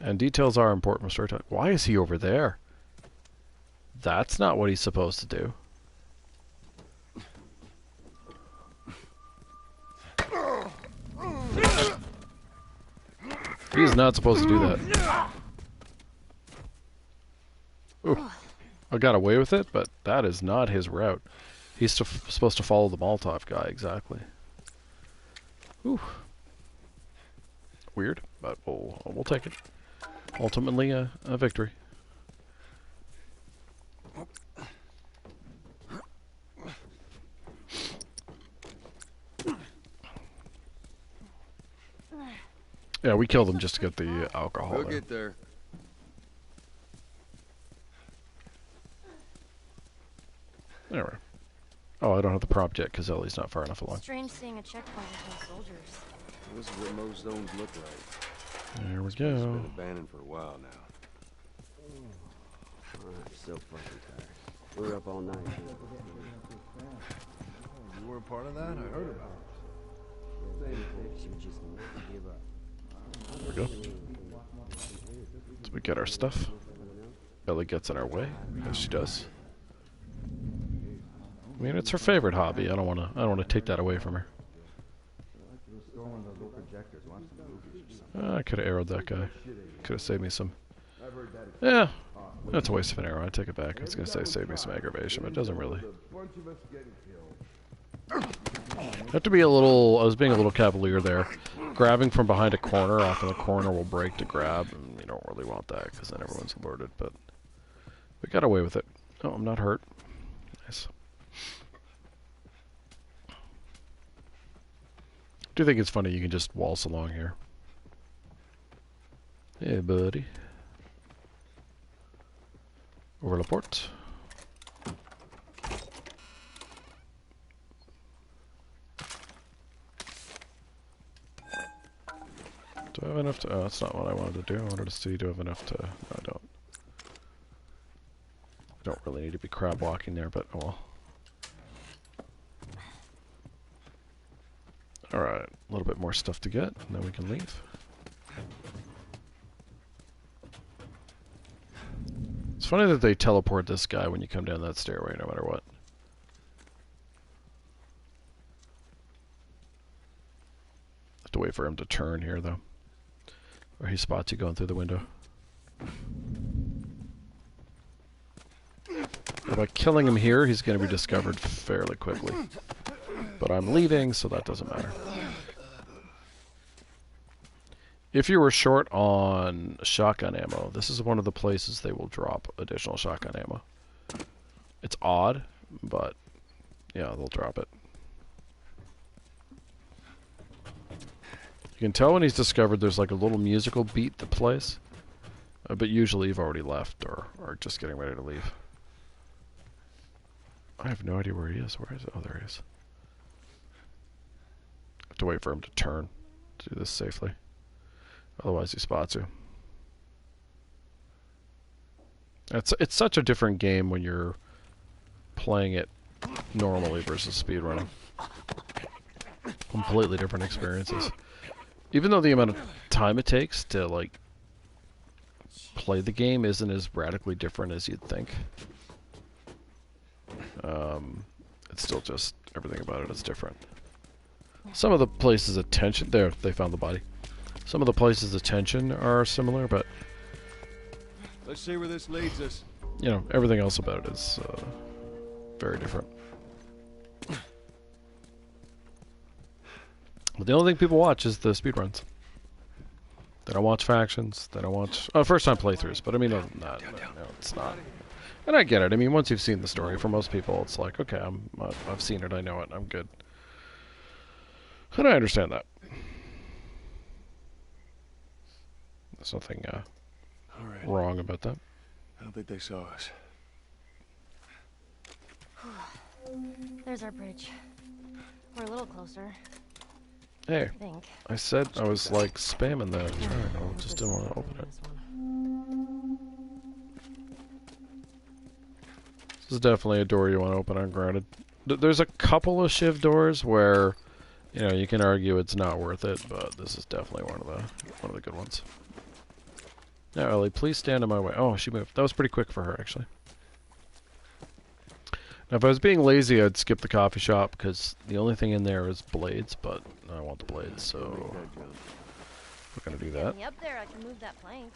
And details are important for storytelling. Why is he over there? That's not what he's supposed to do. He's not supposed to do that. Ooh. I got away with it, but that is not his route. He's supposed to follow the Molotov guy, exactly. Ooh. Weird, but we'll take it. Ultimately, a victory. Yeah, we killed him just to get the alcohol. We'll get there. Anyway. Oh, I don't have the prompt yet because Ellie's not far enough along. Strange seeing a checkpoint with no soldiers. This is what most zones look like. There we It's go. been abandoned for a while now. I'm so fucking tired. We were up all night. You were a part of that? I heard about it. She would just not give up. There we go. So we get our stuff. Ellie gets in our way, as she does. I mean, it's her favorite hobby. I don't want to take that away from her. I could have arrowed that guy. Could have saved me some. Yeah, that's a waste of an arrow. I take it back. I was gonna say save me some aggravation, but it doesn't really. I have to be a little. I was being a little cavalier there. Grabbing from behind a corner, often the corner will break to grab, and you don't really want that because then everyone's alerted. But we got away with it. Oh, I'm not hurt. Nice. I do think it's funny you can just waltz along here. Hey, buddy. Over La Porte. Do I have enough to... Oh, that's not what I wanted to do. I wanted to see, do I have enough to... No, I don't. I don't really need to be crab walking there, but oh well. Alright, a little bit more stuff to get, and then we can leave. It's funny that they teleport this guy when you come down that stairway, no matter what. Have to wait for him to turn here, though. Or he spots you going through the window. Now, by killing him here, he's going to be discovered fairly quickly. But I'm leaving, so that doesn't matter. If you were short on shotgun ammo, this is one of the places they will drop additional shotgun ammo. It's odd, but yeah, they'll drop it. You can tell when he's discovered there's like a little musical beat that plays. But usually you've already left or just getting ready to leave. I have no idea where he is. Where is it? Oh, there he is. I have to wait for him to turn to do this safely. Otherwise he spots you. It's such a different game when you're playing it normally versus speedrunning. Completely different experiences. Even though the amount of time it takes to, like, play the game isn't as radically different as you'd think. It's still just, everything about it is different. Some of the places of tension, there, they found the body. Some of the places of tension are similar, but... Let's see where this leads us. You know, everything else about it is very different. But the only thing people watch is the speedruns. They don't watch factions. They don't watch first-time playthroughs. But I mean, other than that, no, it's not. And I get it. I mean, once you've seen the story, for most people, it's like, okay, I've seen it. I know it. I'm good. And I understand that. There's nothing wrong about that. I don't think they saw us. There's our bridge. We're a little closer. Hey, I think. I said I was like spamming that. I just didn't want to open it. This is definitely a door you want to open Ungrounded. There's a couple of Shiv doors where, you know, you can argue it's not worth it, but this is definitely one of the good ones. Now, Ellie, please stand in my way. Oh, she moved. That was pretty quick for her, actually. Now, if I was being lazy, I'd skip the coffee shop, because the only thing in there is blades, but I want the blades, so we're going to do that. Up there, I can move that plank.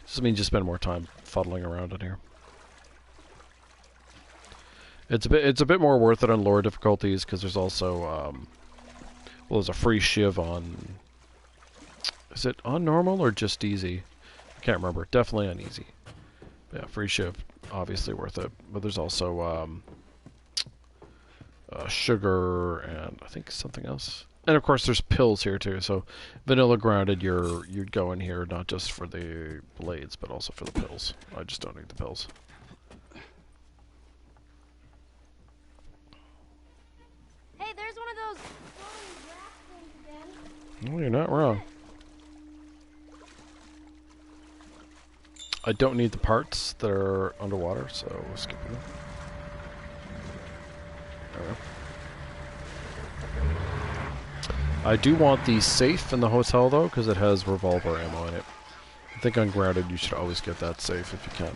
Just means you spend more time fuddling around in here. It's a bit more worth it on lower difficulties, because there's also, well, there's a free Shiv on, is it on normal or just easy? I can't remember. Definitely on easy. Yeah, free Shiv, obviously worth it. But there's also sugar and I think something else. And of course, there's pills here too. So vanilla grounded, you'd go in here not just for the blades, but also for the pills. I just don't need the pills. Hey, there's one of those things again. Well, you're not wrong. I don't need the parts that are underwater, so we'll skip them. I do want the safe in the hotel, though, because it has revolver ammo in it. I think Ungrounded, you should always get that safe if you can.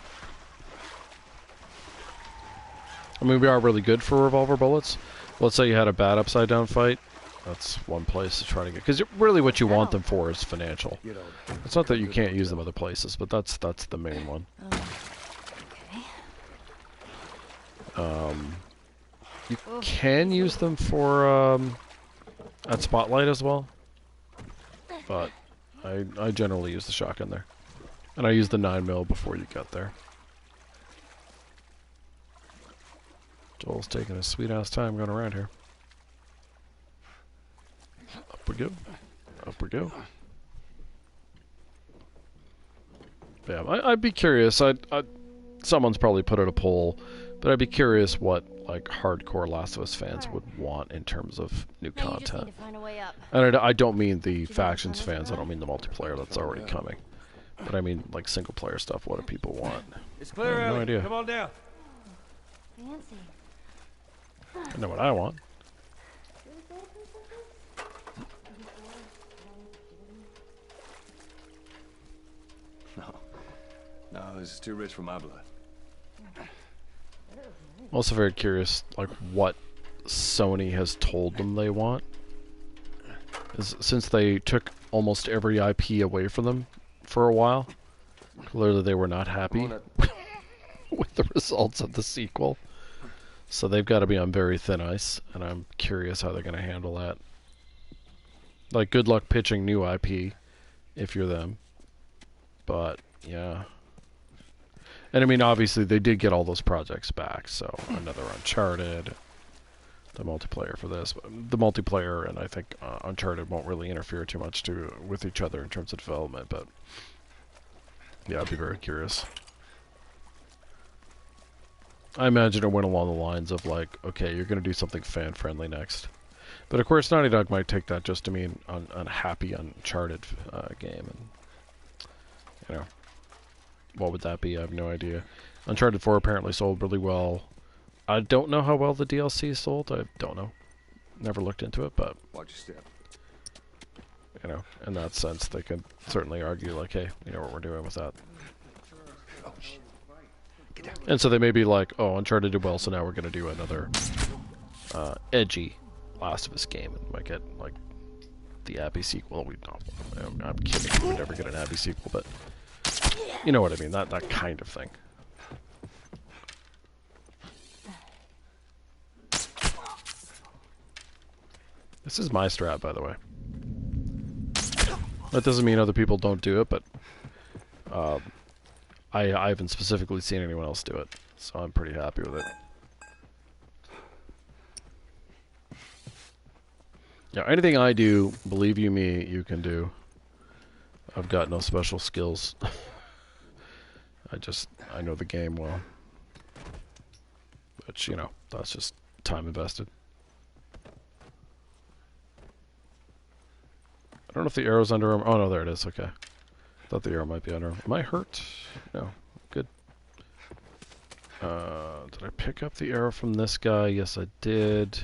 I mean, we are really good for revolver bullets. Let's say you had a bad upside-down fight. That's one place to try to get, because really what you want them for is financial. It's not that you can't use them other places, but that's the main one. You can use them for at Spotlight as well, but I generally use the shotgun there, and I use the 9mm before you get there. Joel's taking a sweet-ass time going around here. Up we go. Up we go. Yeah, I'd be curious. Someone's probably put out a poll, but I'd be curious what like hardcore Last of Us fans would want in terms of new content. And I don't mean the factions fans. I don't mean the multiplayer that's already coming. But I mean like single player stuff. What do people want? It's clear, I have no idea. Come on down. Fancy. I know what I want. No, this is too rich for my blood. I'm also very curious, like, what Sony has told them they want. Since they took almost every IP away from them for a while, clearly they were not happy with the results of the sequel. So they've got to be on very thin ice, and I'm curious how they're going to handle that. Like, good luck pitching new IP if you're them. But, yeah. And I mean, obviously, they did get all those projects back, so another Uncharted, the multiplayer for this. The multiplayer and I think Uncharted won't really interfere too much with each other in terms of development, but yeah, I'd be very curious. I imagine it went along the lines of like, okay, you're going to do something fan-friendly next. But of course, Naughty Dog might take that just to mean a happy Uncharted game, and you know. What would that be? I have no idea. Uncharted 4 apparently sold really well. I don't know how well the DLC sold. I don't know. Never looked into it, but Watch your step. you know, in that sense, they could certainly argue like, hey, you know what we're doing with that. And so they may be like, oh, Uncharted did well, so now we're going to do another edgy Last of Us game, and might get like the Abby sequel. I'm kidding. We'd never get an Abby sequel, but you know what I mean. That kind of thing. This is my strat, by the way. That doesn't mean other people don't do it, but I haven't specifically seen anyone else do it, so I'm pretty happy with it. Yeah, anything I do, believe you me, you can do. I've got no special skills. I know the game well. Which, you know, that's just time invested. I don't know if the arrow's under him. Oh no, there it is, okay. Thought the arrow might be under him. Am I hurt? No. Good. Did I pick up the arrow from this guy? Yes, I did.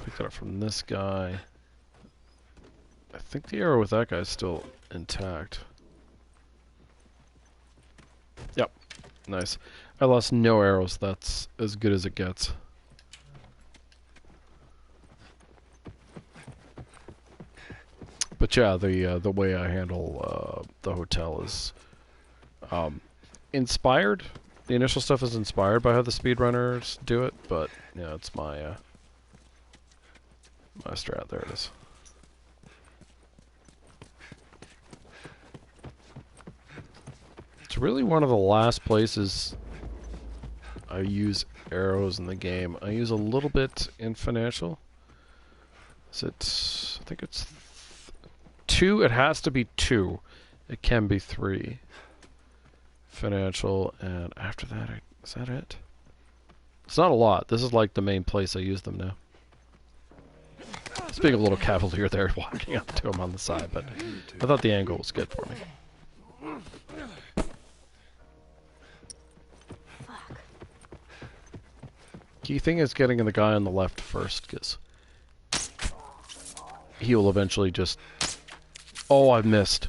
Picked it up from this guy. I think the arrow with that guy is still intact. Yep. Nice. I lost no arrows. That's as good as it gets. But yeah, the way I handle the hotel is inspired. The initial stuff is inspired by how the speedrunners do it, but yeah, it's my my strat. There it is. It's really one of the last places I use arrows in the game. I use a little bit in Financial. Is it? I think it's 2. It has to be 2. It can be 3. Financial, and after that, is that it? It's not a lot. This is like the main place I use them now. Just being a little cavalier there, walking up to him on the side, but I thought the angle was good for me. Key thing is getting the guy on the left first, because he will eventually just... Oh, I missed.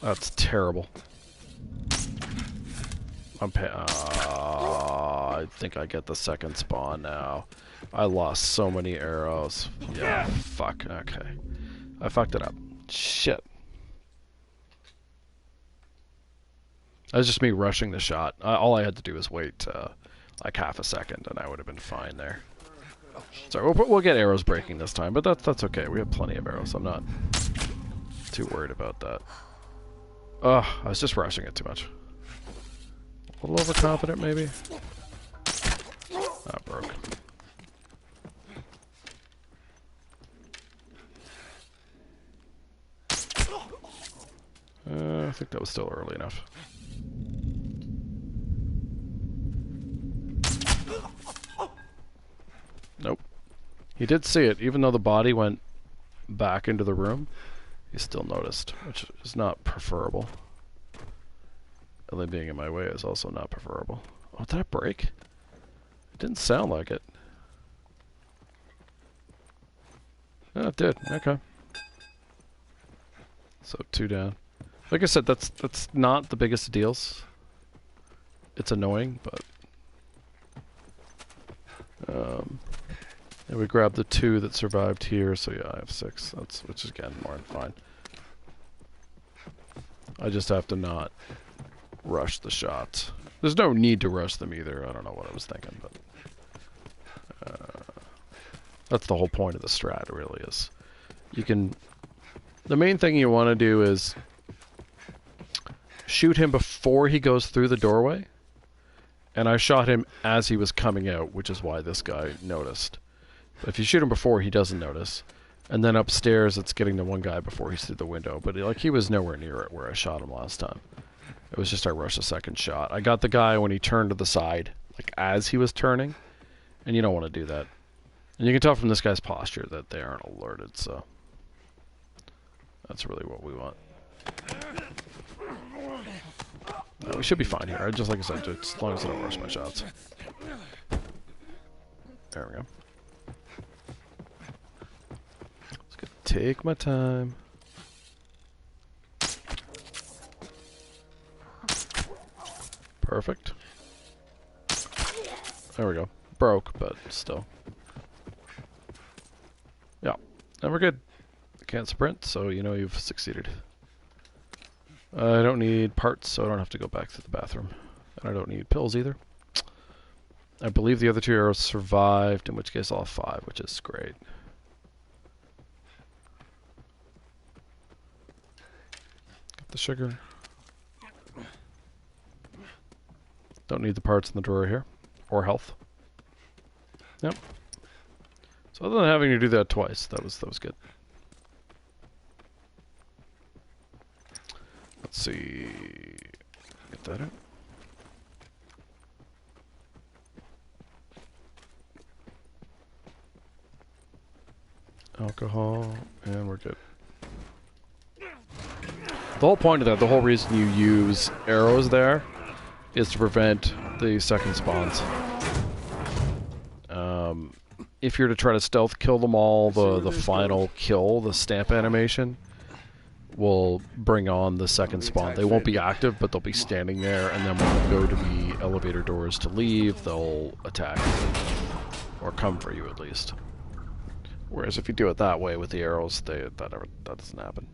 That's terrible. I think I get the second spawn now. I lost so many arrows. Yeah, fuck. Okay. I fucked it up. Shit. That was just me rushing the shot. All I had to do was wait like half a second, and I would have been fine there. Sorry, we'll get arrows breaking this time, but that's okay. We have plenty of arrows. I'm not too worried about that. Ugh, I was just rushing it too much. A little overconfident, maybe? Ah, broke. I think that was still early enough. Nope. He did see it, even though the body went back into the room. He still noticed, which is not preferable. Ellie being in my way is also not preferable. Oh, did that break? It didn't sound like it. Oh, it did. Okay. So 2 down. Like I said, that's not the biggest of deals. It's annoying, but and we grabbed the 2 that survived here, so yeah, I have 6. Which is again more than fine. I just have to not rush the shots. There's no need to rush them either. I don't know what I was thinking, but that's the whole point of the strat, really, is you can... The main thing you want to do is shoot him before he goes through the doorway, and I shot him as he was coming out, which is why this guy noticed. But if you shoot him before, he doesn't notice. And then upstairs, it's getting the one guy before he's through the window. But he was nowhere near it where I shot him last time. It was just I rushed a second shot. I got the guy when he turned to the side, like as he was turning. And you don't want to do that. And you can tell from this guy's posture that they aren't alerted, so that's really what we want. We should be fine here. Just like I said, as long as I don't rush my shots. There we go. Just gonna take my time. Perfect. There we go. Broke, but still. Yeah. And we're good. Can't sprint, so you know you've succeeded. I don't need parts, so I don't have to go back to the bathroom. And I don't need pills either. I believe the other 2 arrows survived, in which case I'll have 5, which is great. Get the sugar. Don't need the parts in the drawer here. Or health. Yep. So other than having to do that twice, that was good. Let's see. Get that out. Alcohol, and we're good. The whole point of that, the whole reason you use arrows there, is to prevent the second spawns. If you're to try to stealth kill them all, the final kill, the stamp animation, will bring on the second spawn. They won't be active, but they'll be standing there, and then when you go to the elevator doors to leave, they'll attack you. Or come for you, at least. Whereas if you do it that way with the arrows, that doesn't happen.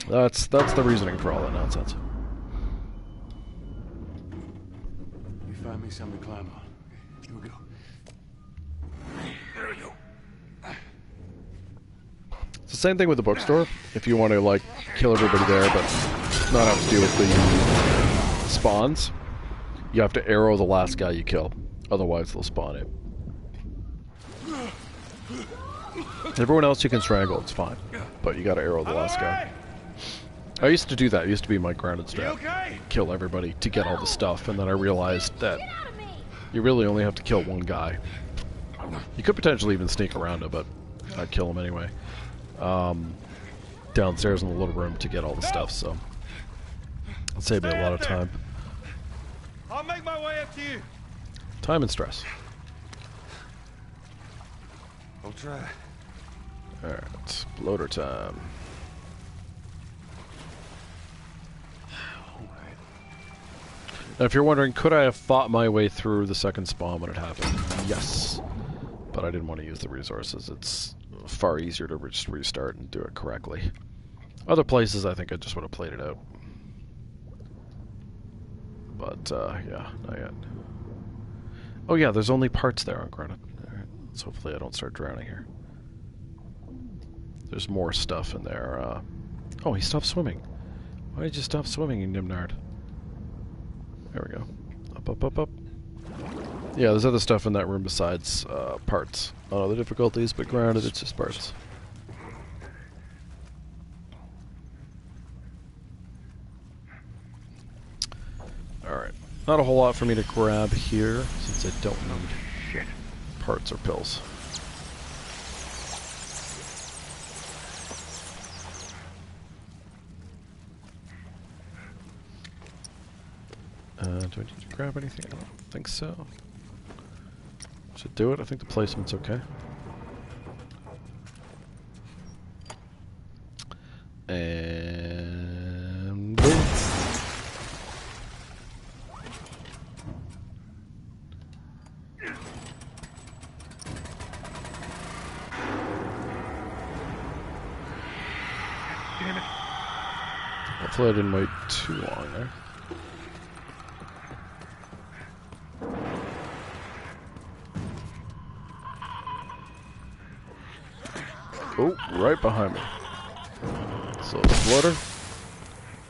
That's the reasoning for all that nonsense. You find me something to climb on. Here we go. There we go. It's the same thing with the bookstore. If you want to like kill everybody there, but not have to deal with the spawns, you have to arrow the last guy you kill. Otherwise, they'll spawn it. Everyone else you can strangle, it's fine. But you gotta arrow the last guy. I used to do that. It used to be my grounded strat. Kill everybody to get all the stuff, and then I realized that you really only have to kill one guy. You could potentially even sneak around him, but I'd kill him anyway. Downstairs in the little room to get all the stuff, so it'll save me a lot of time. I'll make my way up to you. Time and stress. I'll try. Alright, bloater time. Now, if you're wondering, could I have fought my way through the second spawn when it happened? Yes. But I didn't want to use the resources. It's far easier to just restart and do it correctly. Other places, I think I just would have played it out. But, yeah, not yet. Oh yeah, there's only parts there on Granite. Alright, so hopefully I don't start drowning here. There's more stuff in there. Oh, he stopped swimming. Why did you stop swimming, you Nimnard? There we go. Up, up, up, up. Yeah, there's other stuff in that room besides parts. On other difficulties, but grounded, it's just parts. Alright. Not a whole lot for me to grab here, since I don't need parts or pills. Do I need to grab anything? I don't think so. Should do it. I think the placement's okay. And boom. Hopefully I didn't wait too long there. Oh, right behind me. So the floater.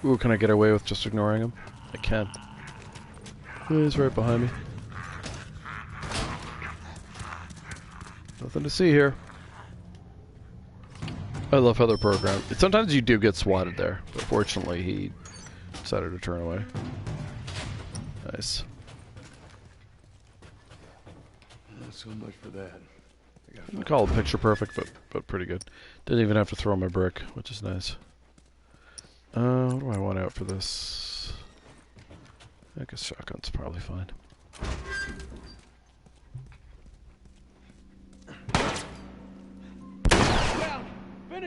Ooh, can I get away with just ignoring him? I can. He's right behind me. Nothing to see here. I love how they're programmed. Sometimes you do get swatted there, but fortunately he decided to turn away. Nice. Not so much for that. I wouldn't call it picture perfect, but pretty good. Didn't even have to throw my brick, which is nice. What do I want out for this? I guess shotgun's probably fine.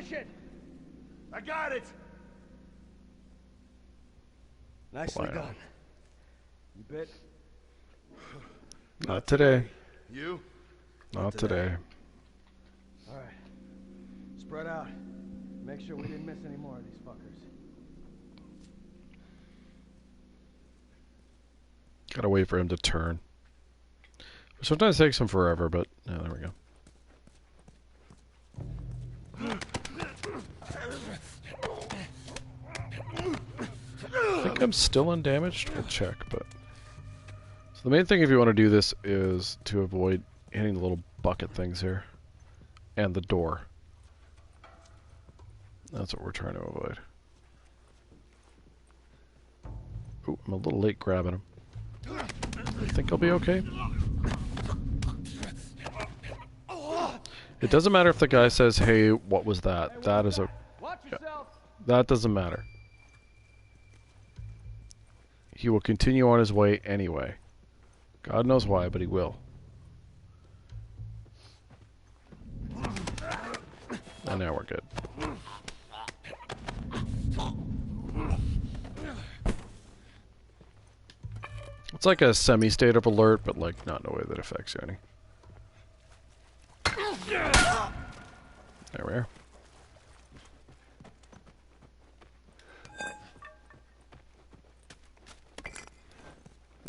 Finish it! I got it! Nicely Wow. done. You bit? Not today. You? Not today. All right. Spread out. Make sure we didn't miss any more of these fuckers. Gotta wait for him to turn. Sometimes it takes him forever, but yeah, there we go. I think I'm still undamaged. We'll check, but so the main thing if you want to do this is to avoid hitting the little bucket things here and the door. That's what we're trying to avoid. Ooh, I'm a little late grabbing him. I think I'll be okay. It doesn't matter if the guy says, "Hey, what was that?" That is a that doesn't matter. He will continue on his way anyway. God knows why, but he will. And now we're good. It's like a semi-state of alert, but like not in a way that affects you any. There we are.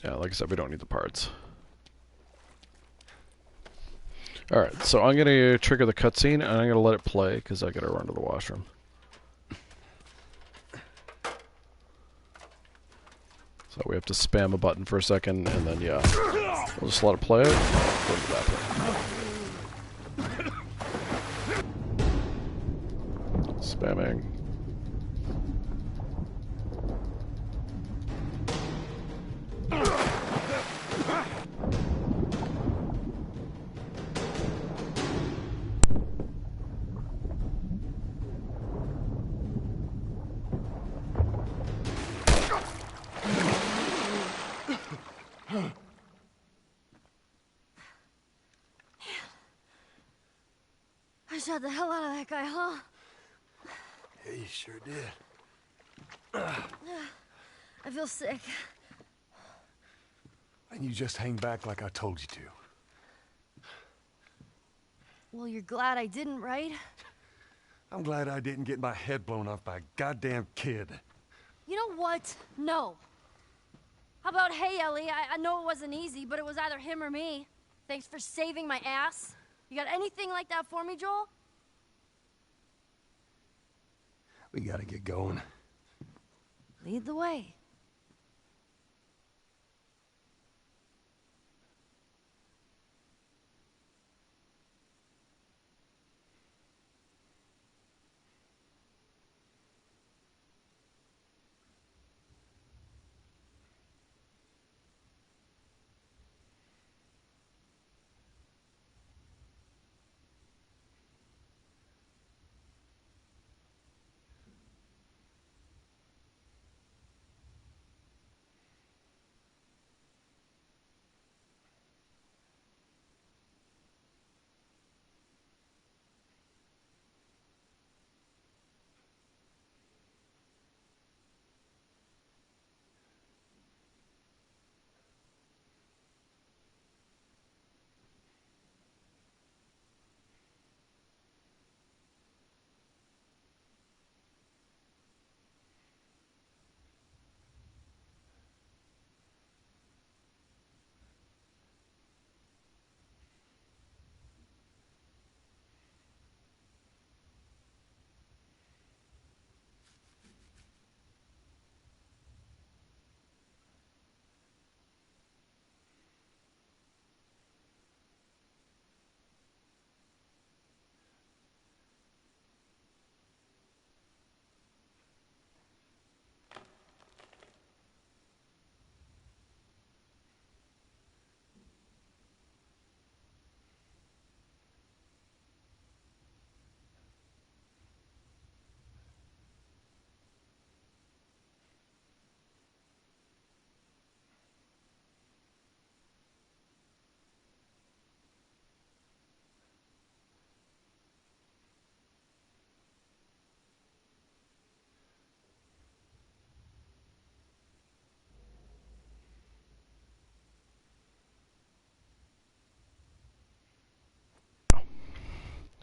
Yeah, like I said, we don't need the parts. Alright, so I'm going to trigger the cutscene, and I'm going to let it play, because I got to run to the washroom. So we have to spam a button for a second, and then, yeah, we'll just let it play. Go to the bathroom. Spamming. I shot the hell out of that guy, huh? Yeah, you sure did. I feel sick. And you just hang back like I told you to. Well, you're glad I didn't, right? I'm glad I didn't get my head blown off by a goddamn kid. You know what? No. How about, hey, Ellie, I know it wasn't easy, but it was either him or me. Thanks for saving my ass. You got anything like that for me, Joel? We gotta get going. Lead the way.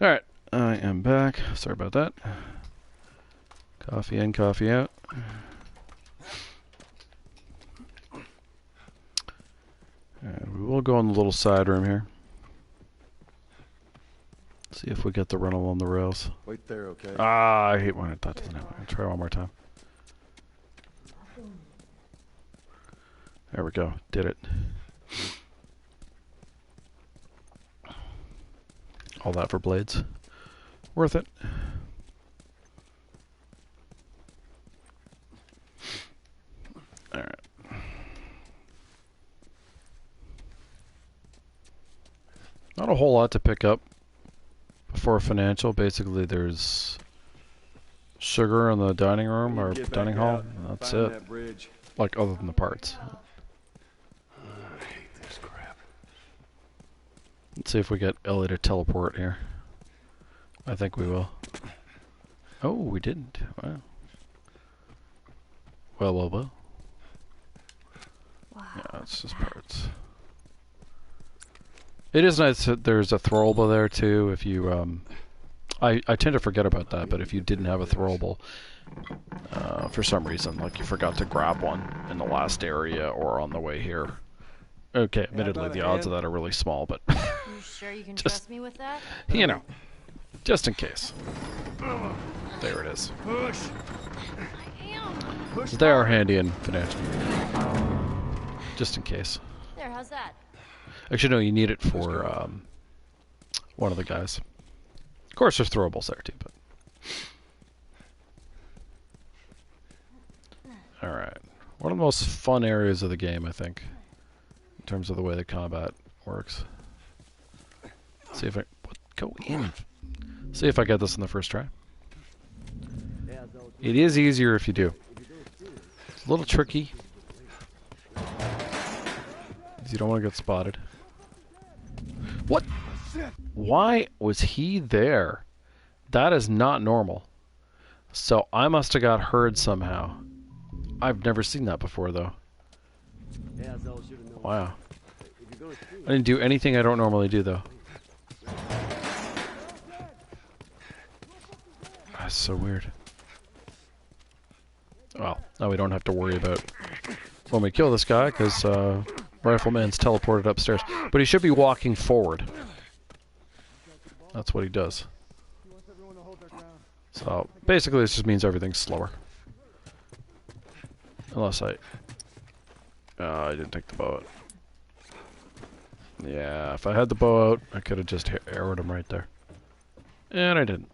Alright, I am back. Sorry about that. Coffee in, coffee out. And we will go in the little side room here. See if we get the rental on the rails. Wait there, okay? Ah, I hate when that doesn't happen. I'll try one more time. There we go. Did it. All that for blades. Worth it. Alright. Not a whole lot to pick up for financial. Basically, there's sugar in the dining room or dining hall. That's it. Like, other than the parts. I hate this crap. Let's see if we get Ellie to teleport here. I think we will. Oh, we didn't. Wow. Well, well, well. Wow. Yeah, it's just parts. It is nice that there's a throwable there too. If you, I tend to forget about that, but if you didn't have a throwable, for some reason, like you forgot to grab one in the last area or on the way here. Okay, admittedly the odds of that are really small, but You sure you can trust me with that? you know, just in case. There it is. Push. They are handy and financial. Just in case. There, how's that? Actually, no, you need it for one of the guys. Of course, there's throwables there too, but. Alright. One of the most fun areas of the game, I think, in terms of the way the combat works. See if I. Go in. See if I get this in the first try. It is easier if you do. It's a little tricky. You don't want to get spotted. What? Why was he there? That is not normal. So I must have got heard somehow. I've never seen that before, though. Wow. I didn't do anything I don't normally do, though. That's so weird. Well, now we don't have to worry about when we kill this guy, because Rifleman's teleported upstairs. But he should be walking forward. That's what he does. So, basically this just means everything's slower. Unless I didn't take the bow out. Yeah, if I had the bow out, I could have just arrowed him right there. And I didn't.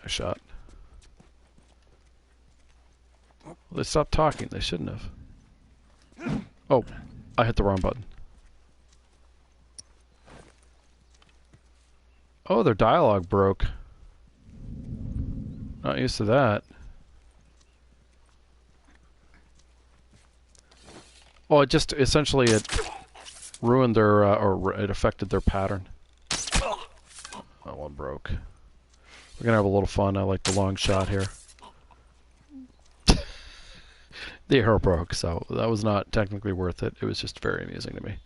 Nice shot. Well, they stopped talking. They shouldn't have. Oh, I hit the wrong button. Oh, their dialogue broke. Not used to that. Oh, it just essentially it ruined their or it affected their pattern. That one broke. We're gonna have a little fun. I like the long shot here. The arrow broke, so that was not technically worth it. It was just very amusing to me.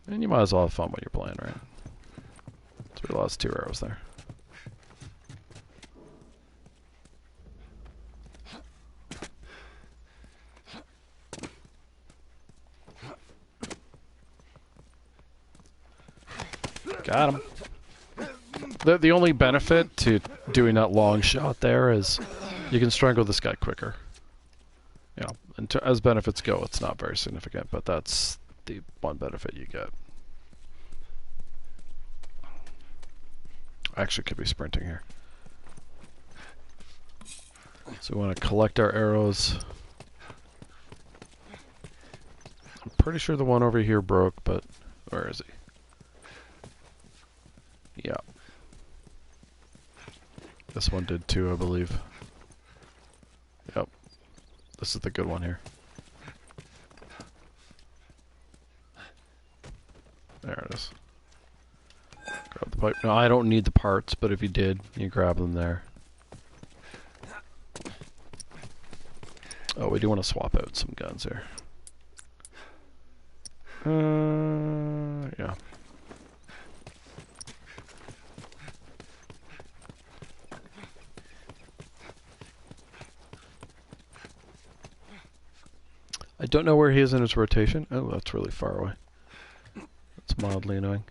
And you might as well have fun when you're playing, right? So we lost 2 arrows there. Got him. The only benefit to doing that long shot there is you can strangle this guy quicker. You know, and as benefits go, it's not very significant, but that's the one benefit you get. I actually could be sprinting here. So we want to collect our arrows. I'm pretty sure the one over here broke, but where is he? Yeah. This one did too, I believe. Yep. This is the good one here. There it is. Grab the pipe. No, I don't need the parts, but if you did, you grab them there. Oh, we do want to swap out some guns here. Yeah. I don't know where he is in his rotation. Oh, that's really far away. That's mildly annoying.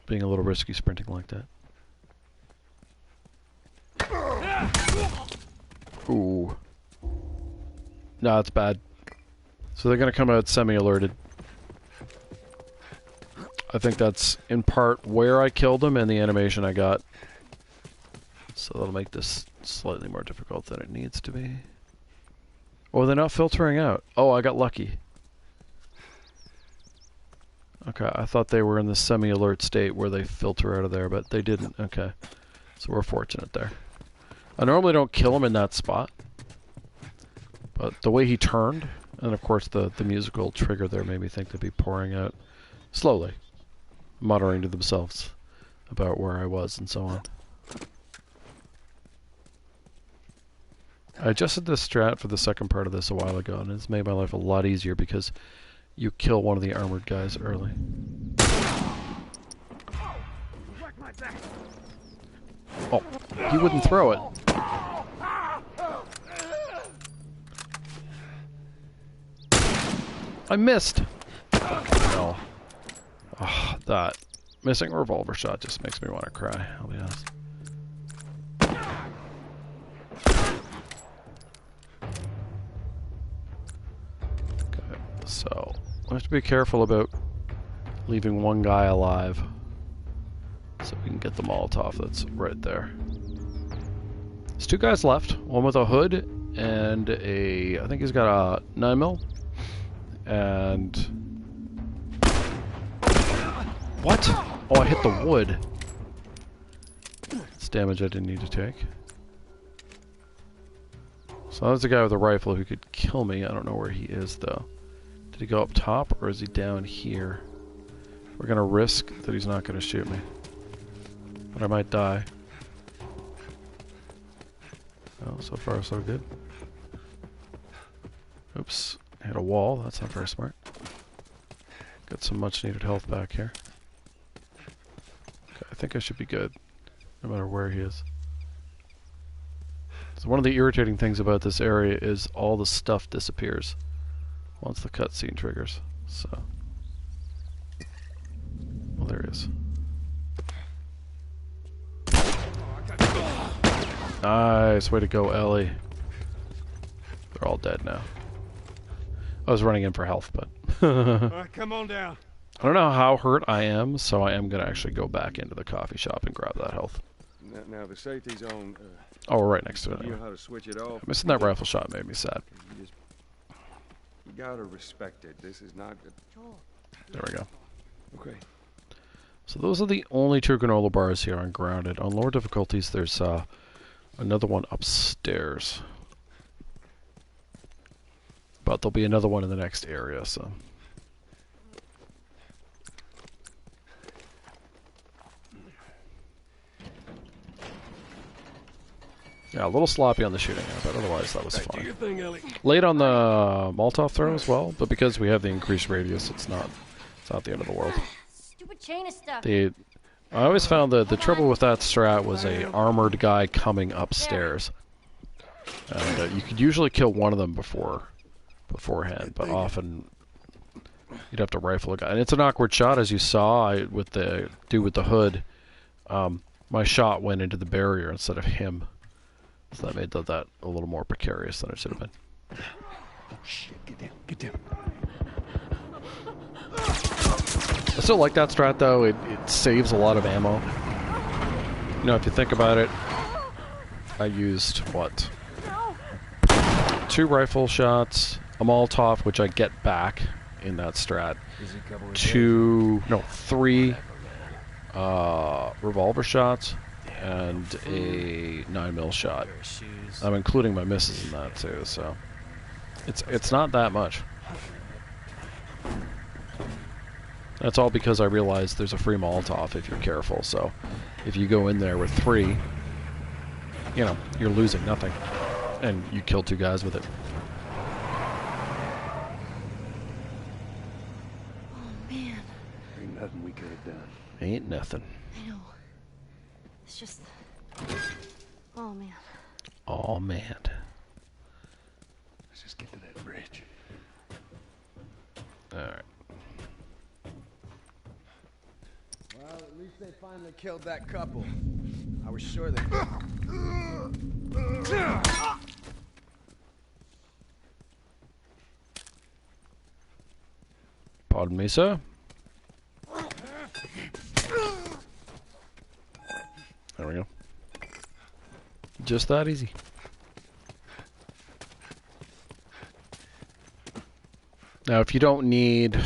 Being a little risky sprinting like that. Ooh. No, that's bad. So they're going to come out semi-alerted. I think that's in part where I killed him and the animation I got. So that'll make this slightly more difficult than it needs to be. Oh, they're not filtering out. Oh, I got lucky. Okay, I thought they were in the semi-alert state where they filter out of there, but they didn't. Okay, so we're fortunate there. I normally don't kill him in that spot, but the way he turned, and of course the musical trigger there made me think they'd be pouring out slowly, muttering to themselves about where I was and so on. I adjusted this strat for the second part of this a while ago, and it's made my life a lot easier because you kill one of the armored guys early. Oh, he wouldn't throw it. I missed! No. Oh, that missing revolver shot just makes me want to cry, I'll be honest. So, we have to be careful about leaving one guy alive so we can get the Molotov that's right there. There's two guys left, one with a hood and a, I think he's got a 9mm and... What? Oh, I hit the wood. It's damage I didn't need to take. So that was the guy with the rifle who could kill me. I don't know where he is though. Did he go up top, or is he down here? We're gonna risk that he's not gonna shoot me. But I might die. Oh, so far so good. Oops, hit a wall, that's not very smart. Got some much needed health back here. Okay, I think I should be good, no matter where he is. So one of the irritating things about this area is all the stuff disappears once the cutscene triggers, so... Well, there he is. Nice, way to go, Ellie. They're all dead now. I was running in for health, but... Alright, come on down. I don't know how hurt I am, so I am going to actually go back into the coffee shop and grab that health. Now the safety zone... oh, we're right next to it. You Anyway. know how to switch it off. Missing that rifle shot made me sad. You gotta respect it. This is not good. There we go. Okay. So those are the only two granola bars here on Grounded. On lower difficulties, there's another one upstairs. But there'll be another one in the next area, so... Yeah, a little sloppy on the shooting, but otherwise that was fine. Late on the Molotov throw as well, but because we have the increased radius, it's not the end of the world. Stupid chain of stuff. I always found that the trouble with that strat was a armored guy coming upstairs. And you could usually kill one of them beforehand, but often you'd have to rifle a guy. And it's an awkward shot, as you saw with the dude with the hood. My shot went into the barrier instead of him. So that made that a little more precarious than it should have been. Oh shit, get down, get down. I still like that strat though, it saves a lot of ammo. You know, if you think about it, I used, what? 2 rifle shots, a Molotov, which I get back in that strat. 3 revolver shots, and a 9mm shot. I'm including my misses in that too, so it's not that much. That's all because I realized there's a free Molotov if you're careful, so if you go in there with 3, you know, you're losing nothing. And you killed 2 guys with it. Oh, man. Ain't nothing we could have done. Ain't nothing. I know. It's just... Oh, man. Oh, man. Let's just get to that bridge. Alright. Well, at least they finally killed that couple. I was sure they... Pardon me, sir. There we go. Just that easy. Now, if you don't need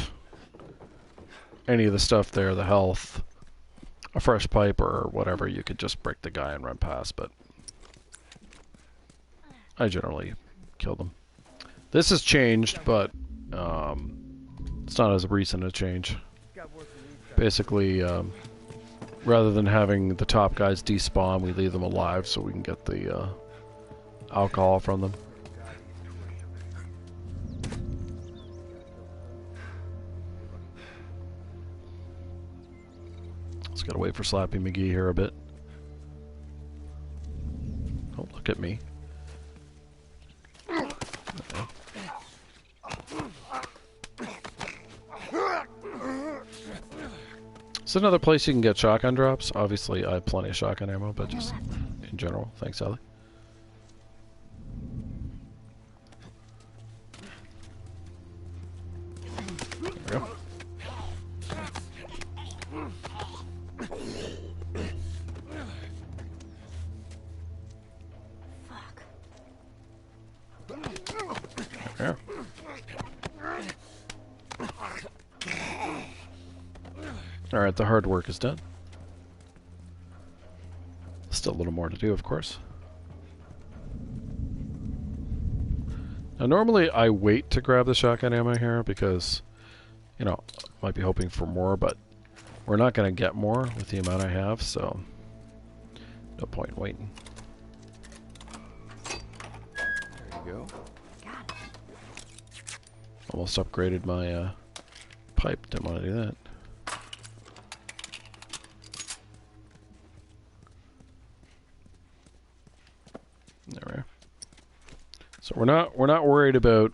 any of the stuff there, the health, a fresh pipe or whatever, you could just break the guy and run past, but I generally kill them. This has changed, but it's not as recent a change. Basically, rather than having the top guys despawn, we leave them alive so we can get the alcohol from them. Just gotta wait for Slappy McGee here a bit. Don't look at me. It's another place you can get shotgun drops. Obviously, I have plenty of shotgun ammo, but just in general. Thanks, Ellie. There we go. There. Alright, the hard work is done. Still a little more to do, of course. Now, normally I wait to grab the shotgun ammo here because, you know, I might be hoping for more, but we're not going to get more with the amount I have, so no point in waiting. There you go. Almost upgraded my pipe. Didn't want to do that. There we are. So we're not worried about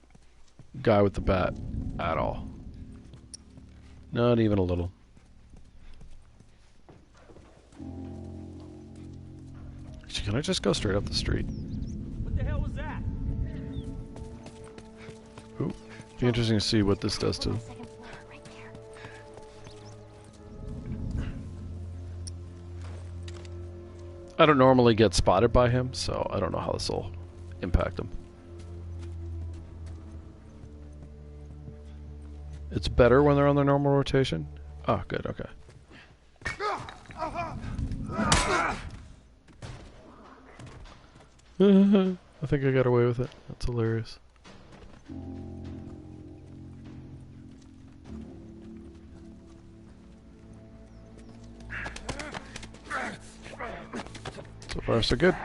guy with the bat at all. Not even a little. Actually, can I just go straight up the street? What the hell was that? Ooh, be interesting to see what this does to them. I don't normally get spotted by him, so I don't know how this will impact him. It's better when they're on their normal rotation? Oh, good, okay. I think I got away with it. That's hilarious. So far, so good.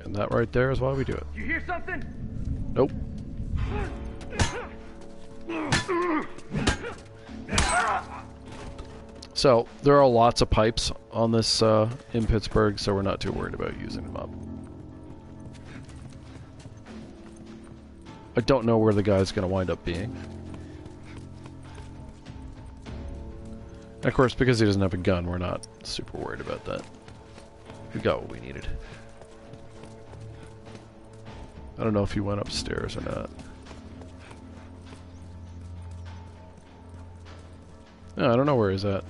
And that right there is why we do it. You hear something? Nope. So, there are lots of pipes on this in Pittsburgh, so we're not too worried about using them up. I don't know where the guy's going to wind up being. And of course, because he doesn't have a gun, we're not super worried about that. We got what we needed. I don't know if he went upstairs or not. No, I don't know where he's at.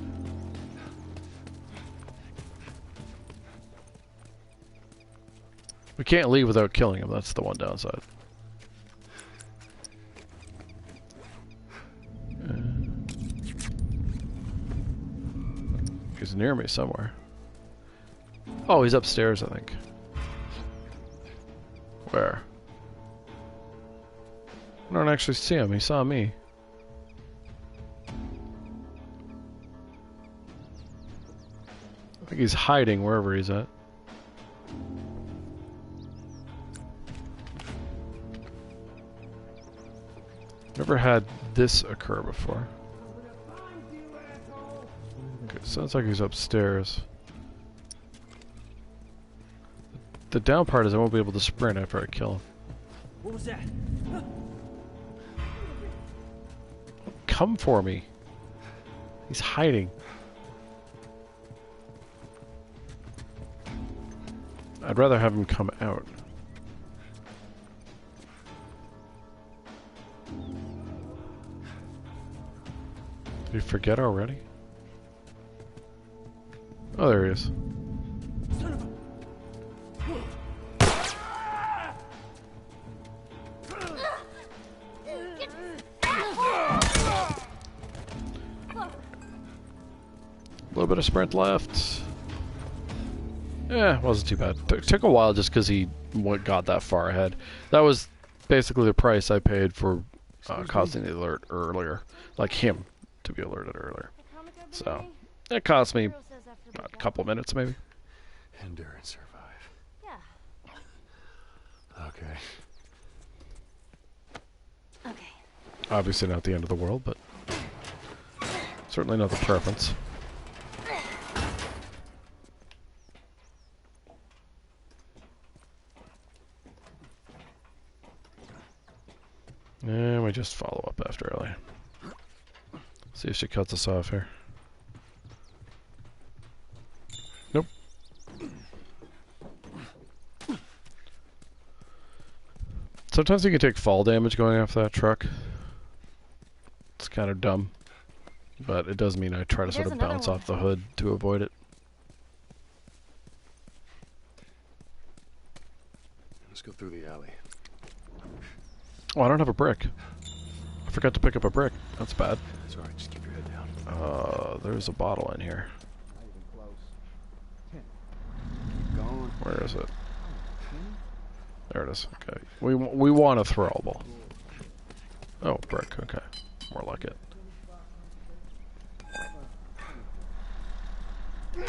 We can't leave without killing him. That's the one downside. He's near me somewhere. Oh, he's upstairs, I think. Where? I don't actually see him. He saw me. I think he's hiding wherever he's at. Never had this occur before. Okay, sounds like he's upstairs. The down part is I won't be able to sprint after I kill him. What was that? Come for me. He's hiding. I'd rather have him come out. Did he forget already? Oh, there he is. A little bit of sprint left. Yeah, wasn't too bad. Took a while just because he got that far ahead. That was basically the price I paid for causing the alert earlier. Like him to be alerted earlier. So, it cost me a couple minutes maybe. Endure and survive. Yeah. Okay. Okay. Obviously not the end of the world, but certainly not the preference. And we just follow up after Ellie. See if she cuts us off here. Nope. Sometimes you can take fall damage going after that truck. It's kind of dumb. But it does mean I try to sort of bounce off the hood to avoid it. Let's go through the alley. Oh, I don't have a brick. I forgot to pick up a brick. That's bad. It's alright, just keep your head down. There's a bottle in here. Where is it? There it is. Okay. We want a throwable. Oh, brick. Okay. More like it.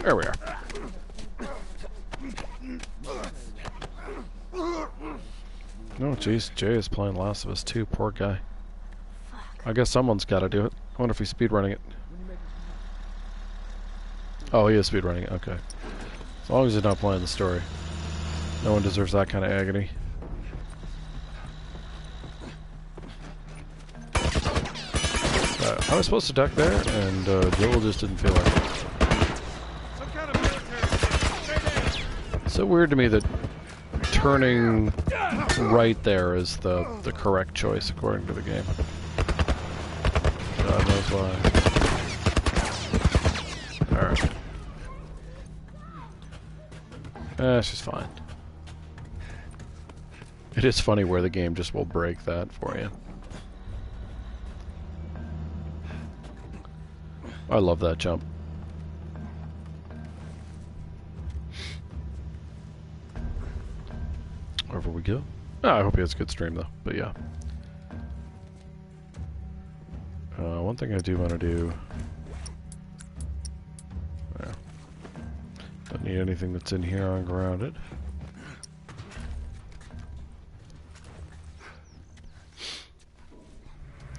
There we are. Oh, jeez. Jay is playing Last of Us 2. Poor guy. I guess someone's got to do it. I wonder if he's speedrunning it. Oh, he is speedrunning it. Okay. As long as he's not playing the story. No one deserves that kind of agony. I was supposed to duck there, and Joel just didn't feel like it. Some kind of military. It's so weird to me that turning right there is the correct choice according to the game. God knows why. Alright. She's fine. It is funny where the game just will break that for you. I love that jump. Over we go. Oh, I hope he has a good stream though, but yeah. One thing I do want to do... Yeah. Don't need anything that's in here ungrounded.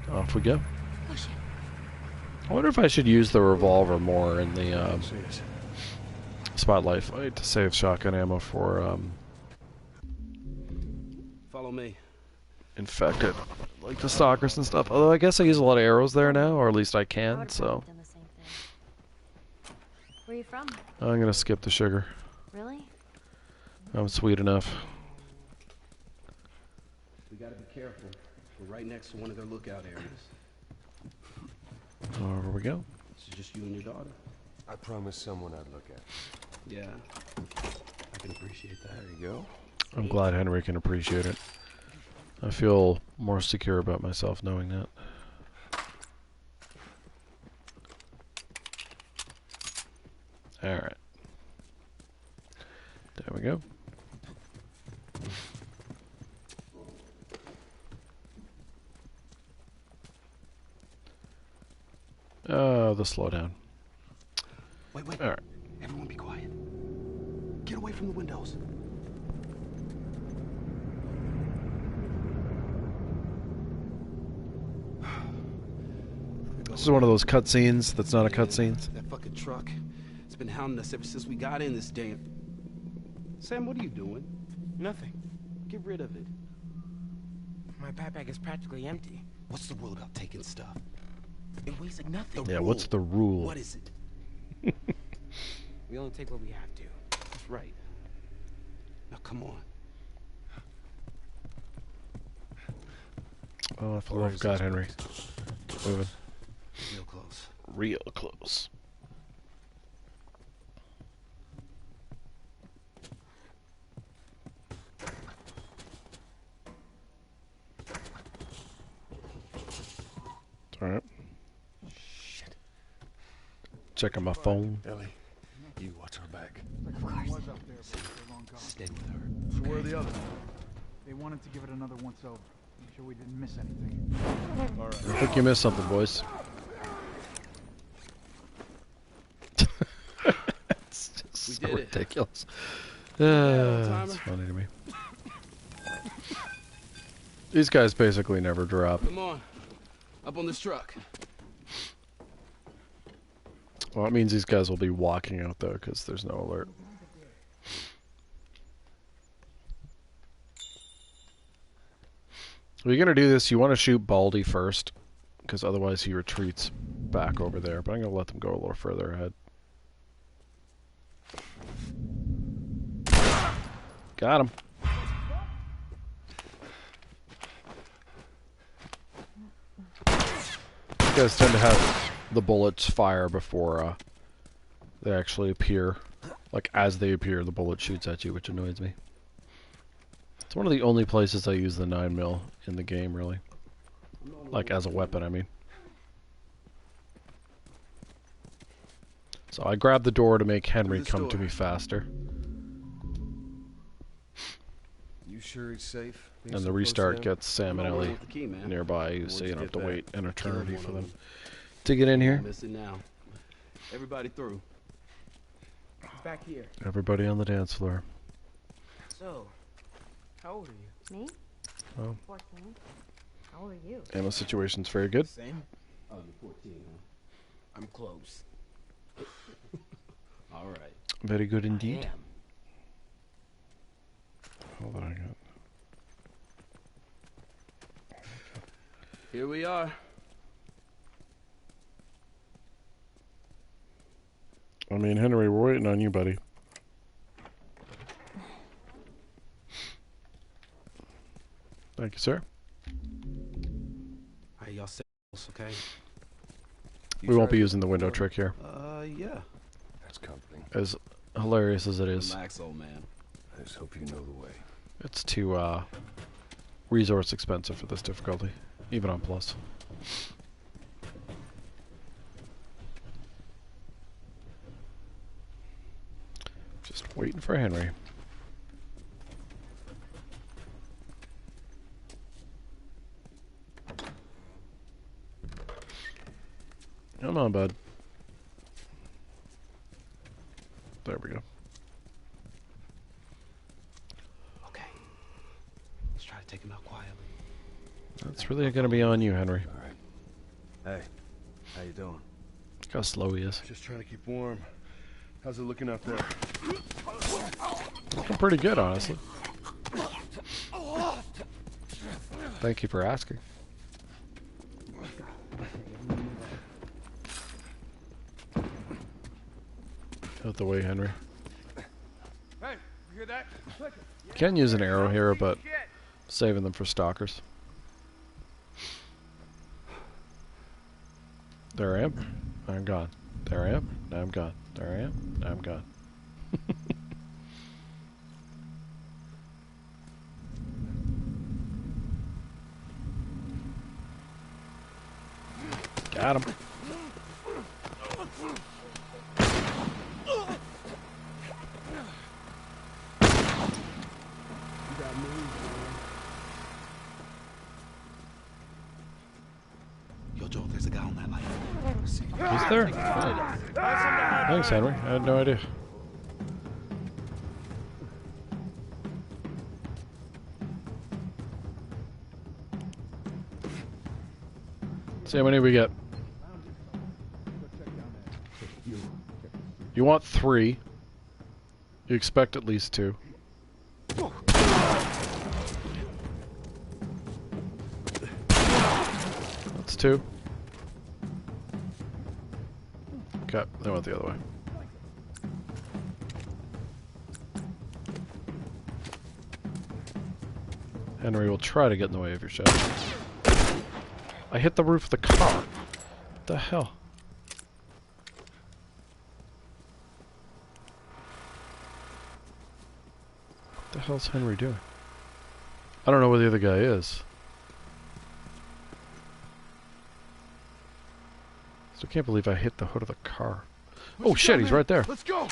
Off we go. I wonder if I should use the revolver more in the spotlight fight to save shotgun ammo for Follow me. infected, like the stalkers and stuff. Although I guess I use a lot of arrows there now, or at least I can. So Where are you from? I'm gonna skip the sugar. Really? I'm sweet enough. We gotta be careful. We're right next to one of their lookout areas. Over we go. This is just you and your daughter. I promised someone I'd look at. Yeah. I can appreciate that. There you go. I'm glad Henry can appreciate it. I feel more secure about myself knowing that. Alright. There we go. Oh, the slowdown. Wait. Alright. Everyone be quiet. Get away from the windows. This is one of those cutscenes that's not a cutscene. That fucking truck. It's been hounding us ever since we got in this damn... Sam, what are you doing? Nothing. Get rid of it. My backpack is practically empty. What's the rule about taking stuff? It weighs like nothing. Yeah, what's the rule? What is it? We only take what we have to. That's right. Now come on. Oh, for the love of God, Henry. Moving. Real close. Real close. Alright. Shit. Checking my phone. Ellie, you watch our back. Of course. Was up there, but they're long gone. Stay with her. So where are the others? They wanted to give it another once over. Make sure we didn't miss anything. All right. I think you missed something, boys. It's just We so did it. ridiculous. old-timer. It's funny to me. These guys basically never drop. Come on. Up on this truck. Well, it means these guys will be walking out though, because there's no alert. If you're gonna do this, you want to shoot Baldy first, because otherwise he retreats back over there. But I'm gonna let them go a little further ahead. Got him. These guys tend to have the bullets fire before they actually appear. Like, as they appear, the bullet shoots at you, which annoys me. It's one of the only places I use the 9mm in the game, really. Like, as a weapon, I mean. So I grab the door to make Henry come to me faster. You sure it's safe? And the restart gets Sam and Ellie With the key, man. nearby, so you don't have to get that, wait an eternity one for of them them. to get in here. Miss it now. Everybody through. Back here. Everybody on the dance floor. So, how old are you? Me? Oh. 14. How old are you? Ammo situation's very good. Same. Oh, you're 14, huh? I'm close. All right. Very good indeed. Damn. All that I got. Here we are. I mean, Henry, we're waiting on you, buddy. Thank you, sir. All right, y'all say okay? We won't be using the window trick here. Yeah. That's comforting. As hilarious as it is, Relax, old man. I just hope you know the way. it's too resource expensive for this difficulty, even on plus. Just waiting for Henry. Come on, bud. There we go. Okay. Let's try to take him out quietly. That's really going to be on you, Henry. All right. Hey, how you doing? Look how slow he is. Just trying to keep warm. How's it looking out there? Looking pretty good, honestly. Thank you for asking. Out the way, Henry. Hey, you hear that? Can use an arrow here, but saving them for stalkers. There I am. I'm gone. There I am. Now I'm gone. There I am. Now I'm gone. Got him. Yo, Joel, there's a guy on that light. Is there? Thanks, Henry. I had no idea. See how many we get. You want 3. You expect at least 2. That's 2. Okay, they went the other way. Henry will try to get in the way of your shot. I hit the roof of the car. What the hell? What the hell's Henry doing? I don't know where the other guy is. So I can't believe I hit the hood of the car. Oh shit, he's right there. Let's go.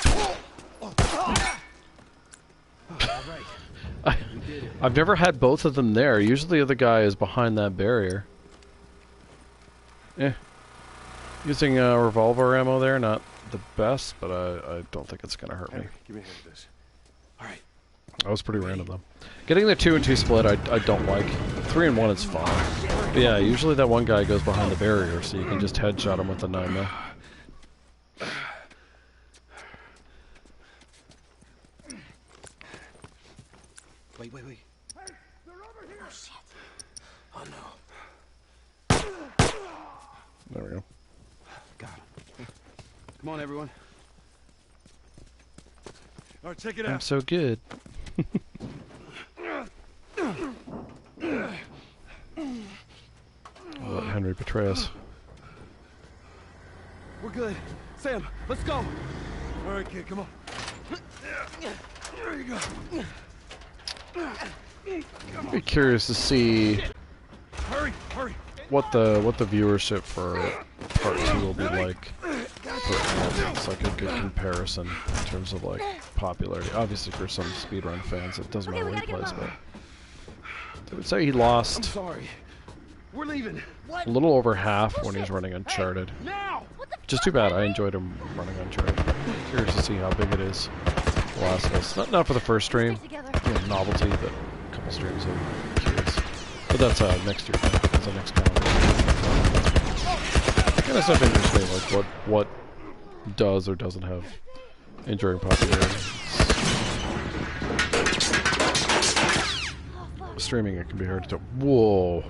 I've never had both of them there. Usually the other guy is behind that barrier. Eh. Using revolver ammo there, not the best, but I don't think it's going to hurt me. Give me a hand of this. Alright. That was pretty random, though. Getting the 2 and 2 split, I don't like. 3 and 1 is fine. But yeah, usually that one guy goes behind the barrier, so you can just headshot him with the 9mm. Wait. Hey, they're over here. Oh shit. Oh no. There we go. Got him. Come on, everyone. All right, check it I'm out. so good. I'll let Henry betray us. We're good. Sam, let's go. All right, kid, come on. There you go. I'd be curious to see Hurry. what the viewership for part 2 will be like. It's like a good comparison in terms of like popularity. Obviously, for some speedrun fans, it doesn't matter where he plays, but I would say he I'm lost sorry. We're leaving. a little over half when he was running Uncharted. Now. Just too bad. I enjoyed him running Uncharted. Curious to see how big it is. The Last of Us. Not for the first stream. Novelty, but a couple streams. I'm curious. But that's next year. That's the next calendar. Kind of stuff interests me, like what does or doesn't have enduring popularity. Streaming it can be hard to tell. Whoa!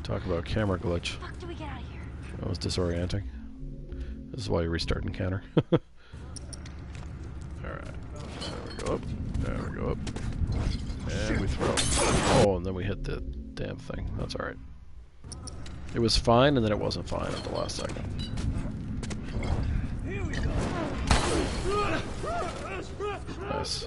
Talk about camera glitch. Fuck, do we get out of here? That was disorienting. This is why you restart encounter. Alright. There we go up. There we go up. And we throw. Oh, and then we hit the damn thing. That's alright. It was fine, and then it wasn't fine at the last second. Nice.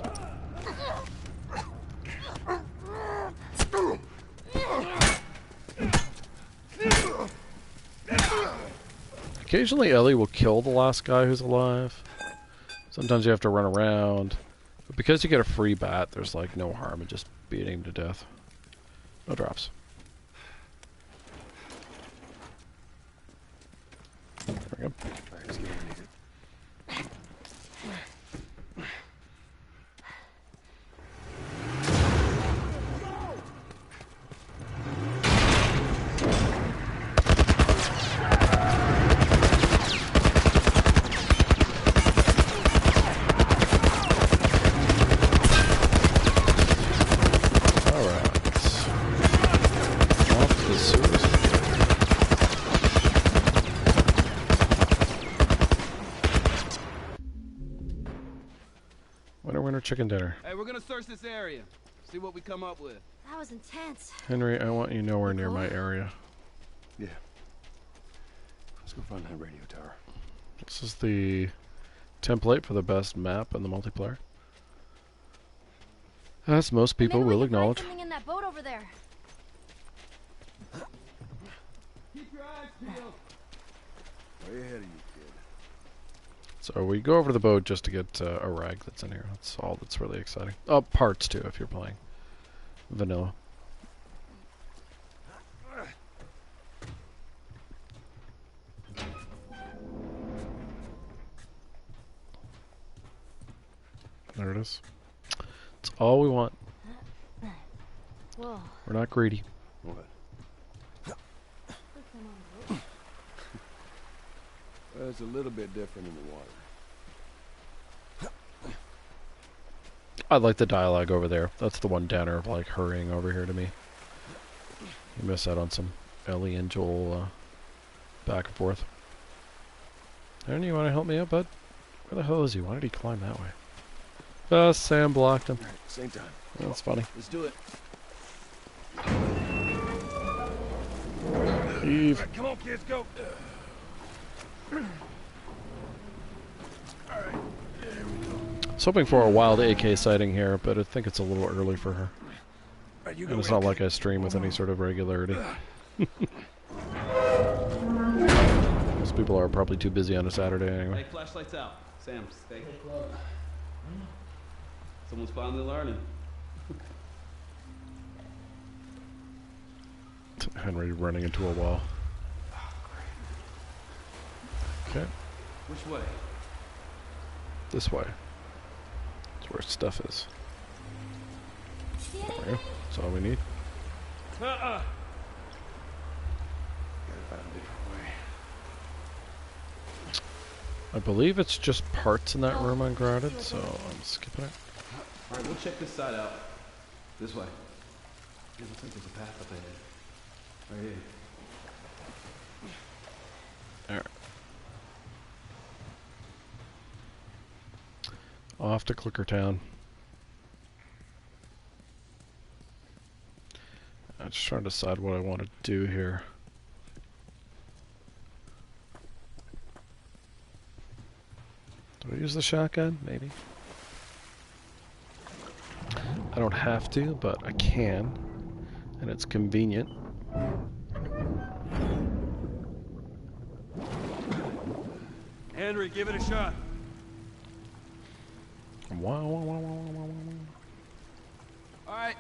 Occasionally Ellie will kill the last guy who's alive. Sometimes you have to run around. But because you get a free bat, there's like no harm in just beating him to death. No drops. There we go. Let's get ready. Chicken dinner. Hey, we're gonna search this area. See what we come up with. That was intense. Henry, I want you nowhere near my area. Yeah. Let's go find that radio tower. This is the template for the best map in the multiplayer. As most people Maybe we will can find acknowledge. something in that boat over there. Keep your eyes peeled. Way ahead of you, kid. So we go over to the boat just to get a rag that's in here. That's all that's really exciting. Oh, parts too if you're playing vanilla. There it is. It's all we want. Whoa. We're not greedy. What? Well, it's a little bit different in the water. I like the dialogue over there. That's the one Danner like hurrying over here to me. You miss out on some Ellie and Joel back and forth. Aaron, you want to help me up, bud? Where the hell is he? Why did he climb that way? Sam blocked him. All right, same time. That's funny. Let's do it. Eve. Right, come on, kids, go. I was hoping for a wild AK sighting here, but I think it's a little early for her. Right, you And go it's in. not like I stream with any sort of regularity. Most people are probably too busy on a Saturday anyway. Hey, flashlights out. Sam, stay. Someone's finally learning. Henry running into a wall. Okay, Which way? this way. That's where stuff is. See There we anything? go. That's all we need. Gotta find a different way. I believe it's just parts in that room ungrounded, so I'm skipping it. Alright, we'll check this side out. This way. It looks like there's a path up ahead. Right here. Alright. Off to Clickertown. I'm just trying to decide what I want to do here. Do I use the shotgun? Maybe. I don't have to, but I can. And it's convenient. Henry, give it a shot. Wow, wow, wow, wow, wow, wow, wow. All right.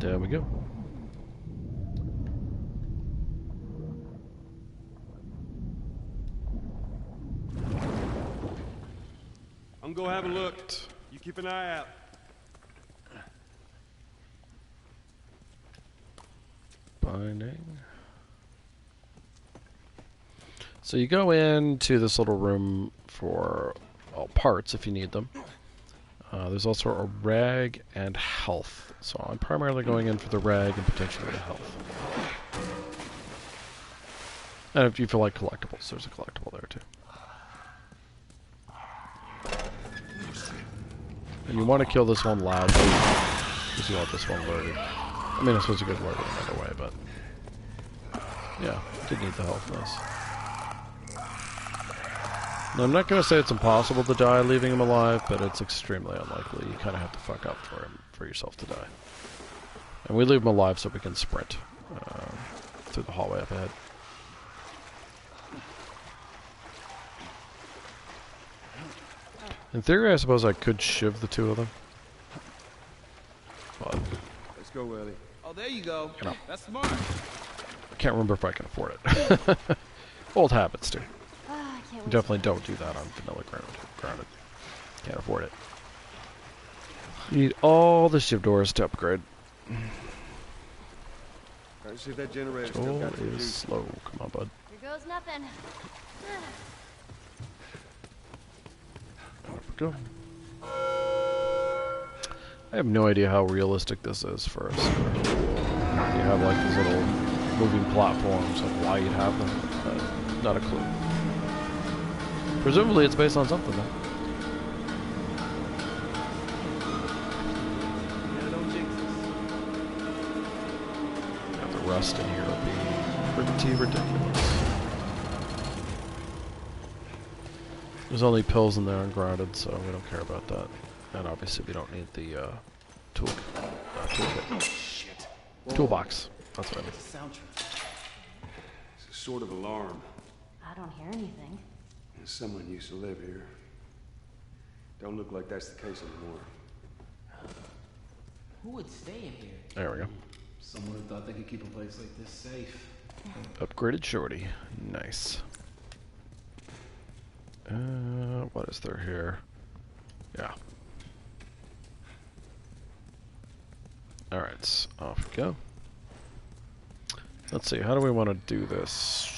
There we go. I'm gonna have a look. You keep an eye out. Binding. So you go into this little room for parts if you need them. There's also a rag and health. So I'm primarily going in for the rag and potentially the health. And if you feel like collectibles, there's a collectible there too. And you want to kill this one loudly, because you want this one loaded. I mean, I suppose you could load it another way, but... yeah, did need the health nice. Now, I'm not going to say it's impossible to die leaving him alive, but it's extremely unlikely. You kind of have to fuck up for yourself to die. And we leave him alive so we can sprint through the hallway up ahead. In theory, I suppose I could shiv the two of them. But Let's go, Willie. Oh, there you go. You know. That's smart. I can't remember if I can afford it. Old habits, too. I can't wait. Definitely don't do that on vanilla grounded. Can't afford it. You need all the shiv doors to upgrade. All right, see if that generator still Joel got the is juice. slow. Come on, bud. Here goes nothing. There we go. I have no idea how realistic this is for a sewer. You have like these little moving platforms, like why you'd have them. Not a clue. Presumably it's based on something though. Yeah, don't jinx us. Have the rust in here would be pretty ridiculous. There's only pills in there ungrounded, so we don't care about that. And obviously we don't need the toolkit. Shit. Toolbox. That's what I mean. It's a soundtrack. It's a sort of alarm. I don't hear anything. Someone used to live here. Don't look like that's the case anymore. Who would stay in here? There we go. Someone who thought they could keep a place like this safe. Upgraded shorty. Nice. What is there here? Yeah. Alright, off we go. Let's see, how do we want to do this?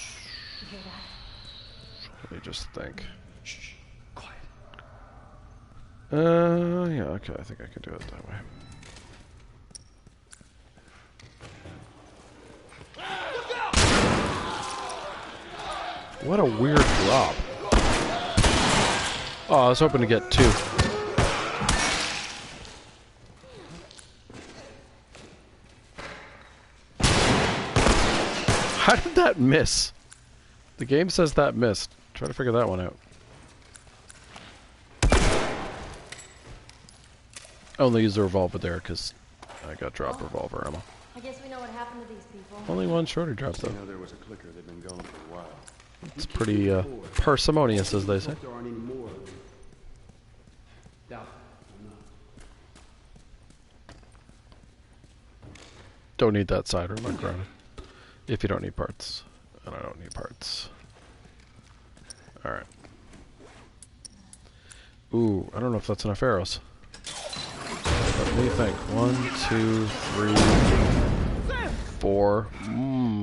Let me just think. Shh. Quiet. Yeah, okay, I think I can do it that way. What a weird drop. Oh, I was hoping to get 2. How did that miss? The game says that missed. Try to figure that one out. I only used the revolver there because I got dropped revolver ammo. I guess we know what happened to these people. Only one shorty drop though. You know there was a clicker. They've been going for a while. It's pretty parsimonious, as they say. There aren't any more. Doubt. Don't need that side room, like Ronan. If you don't need parts. And I don't need parts. Alright. Ooh, I don't know if that's enough arrows. Let me think. 1, 2, 3, 4.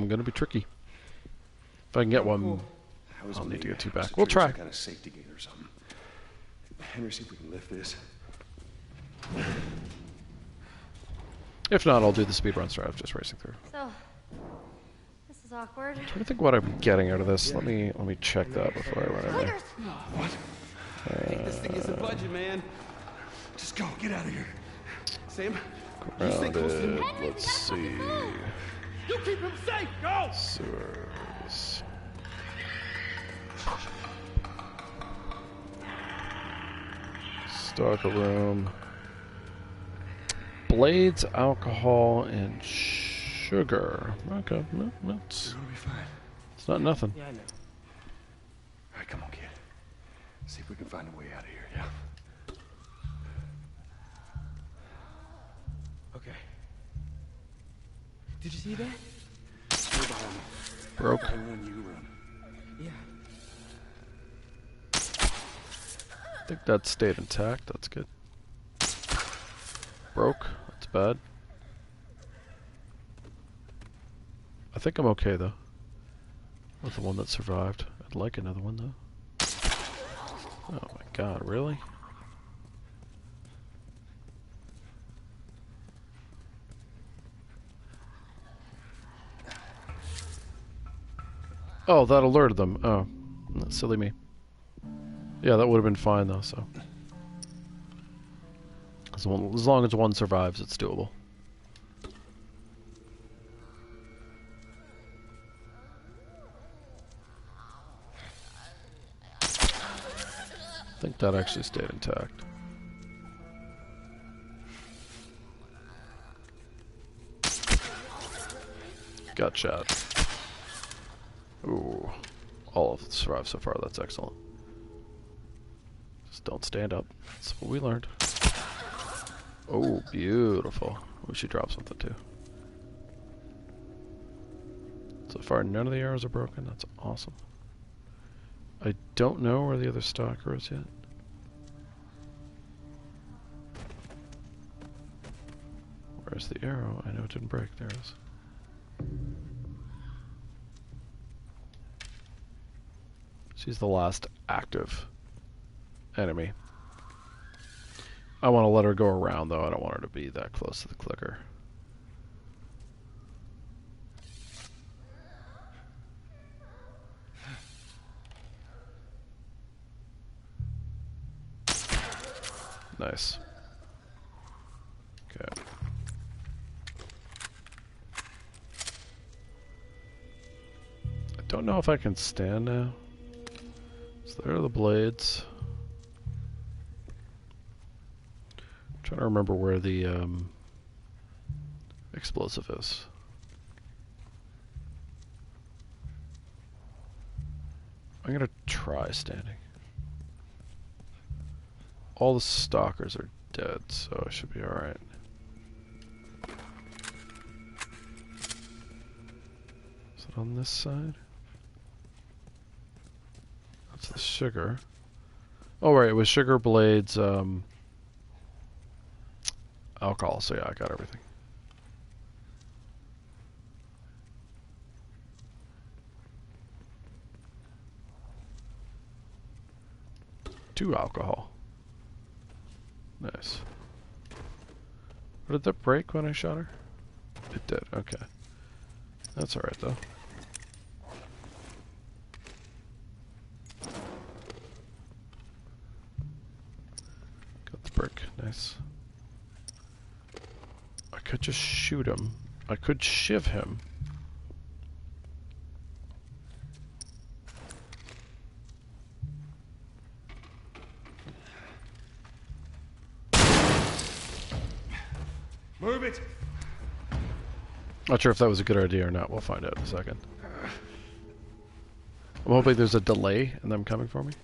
Gonna be tricky. If I can get one, I'll need to get 2 back. We'll try. Some kind of safety gate or something. Henry, see if we can lift this. If not, I'll do the speedrun strat, just racing through. So, this is awkward. I'm trying to think what I'm getting out of this. Let me check that before I run in there. What? Hey, this thing isn't budget, man. Just go. Get out of here. Sam, you stay close to him. Let's see. You keep him safe. Go. Sewers. Stalker room. Blades, alcohol, and sugar. Okay, well, it's We're gonna be fine. it's not nothing. Yeah, I know. All right, come on, kid. See if we can find a way out of here. Yeah. Okay. Did you see that? Stay behind me. Broke. I run, you run. Yeah. I think that stayed intact. That's good. Broke. That's bad. I think I'm okay though. With the one that survived. I'd like another one though. Oh my god, really? Oh, that alerted them. Oh, that's silly me. Yeah, that would have been fine though, so. As long as one survives, it's doable. I think that actually stayed intact. Got shot. Ooh. All of them survived so far, that's excellent. Just don't stand up. That's what we learned. Oh, beautiful. We should drop something too. So far, none of the arrows are broken. That's awesome. I don't know where the other stalker is yet. Where's the arrow? I know it didn't break. There it is. She's the last active enemy. I want to let her go around, though. I don't want her to be that close to the clicker. Nice. Okay. I don't know if I can stand now. So there are the blades. I'm trying to remember where the explosive is. I'm gonna try standing. All the stalkers are dead, so I should be alright. Is it on this side? That's the sugar. Oh right, it was sugar, blades, alcohol, so yeah, I got everything. 2 alcohol. Nice. Did that break when I shot her? It did, okay. That's alright though. Got the brick, nice. I could just shoot him. I could shiv him. Move it! Not sure if that was a good idea or not. We'll find out in a second. I'm hoping there's a delay in them coming for me.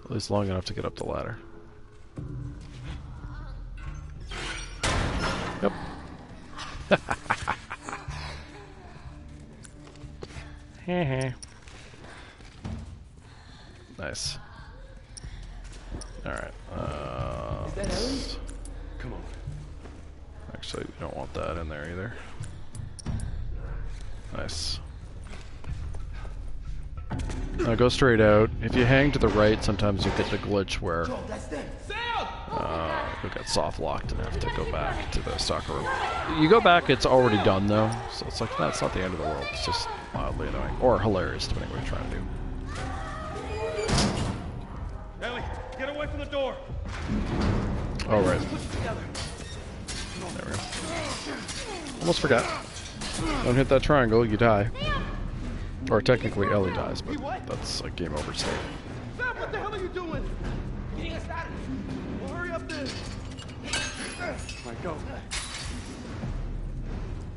At least long enough to get up the ladder. Yep. Nice. Alright. Is that Ellie? Come on. Actually, we don't want that in there either. Nice. Now go straight out. If you hang to the right, sometimes you get the glitch where you'll get soft locked and have to go back to the soccer room. You go back, it's already done though, so it's like that's not the end of the world. It's just mildly annoying or hilarious, depending what you're trying to do. Ellie, get away from the door. All right. There we go. Almost forgot. Don't hit that triangle, you die. Or technically Ellie dies, but that's a game over state. Sam, what the hell are you doing? Getting us out of here. Well, hurry up then. Right, go.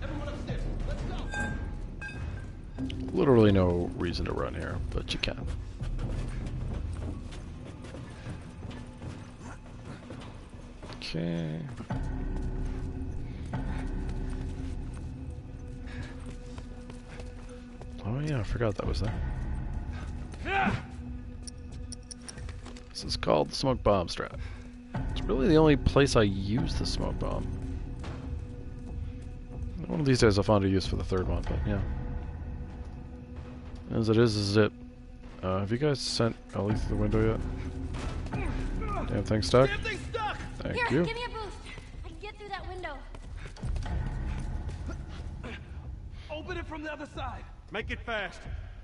Everyone upstairs. Let's go. Literally no reason to run here, but you can. Okay. Oh yeah, I forgot that was there. This is called the smoke bomb strat. It's really the only place I use the smoke bomb. One of these days I'll find a use for the third one, but yeah. As it is it. Have you guys sent Ellie through the window yet? Damn thing stuck? Damn thing stuck! Thank Here, you. give me a boost. I can get through that window. Open it from the other side. Make it fast.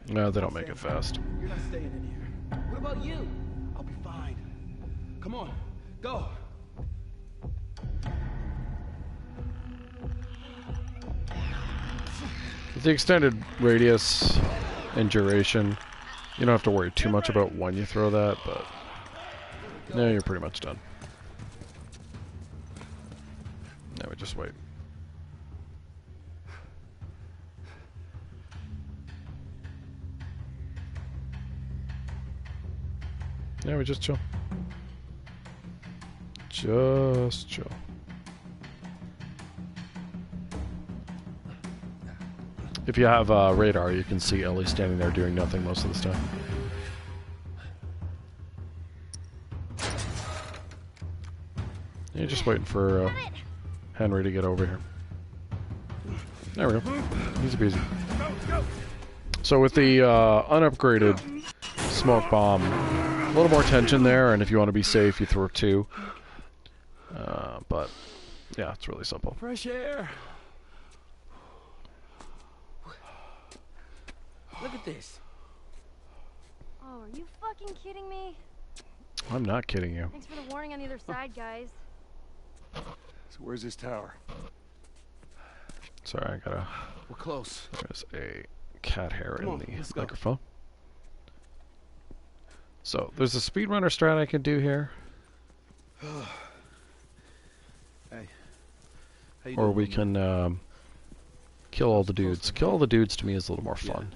No, they don't make it fast. You're not staying in here. What about you? I'll be fine. Come on, go. With the extended radius and duration, you don't have to worry too much about when you throw that, but yeah, you're pretty much done. Now we just wait. Yeah, we just chill. Just chill. If you have radar, you can see Ellie standing there doing nothing most of the time. You're just waiting for Henry to get over here. There we go. Easy peasy. So with the unupgraded smoke bomb, a little more tension there, and if you want to be safe, you throw 2. But yeah, it's really simple. Fresh air. Look at this. Oh, are you fucking kidding me? I'm not kidding you. Thanks for the warning on the other side, guys. So where's this tower? Sorry, I gotta... We're close. There's a cat hair in the let's go. microphone. So, there's a speedrunner strat I can do here. Hey. How you Or doing, we man? can kill all the dudes. Kill all the dudes to me is a little more fun.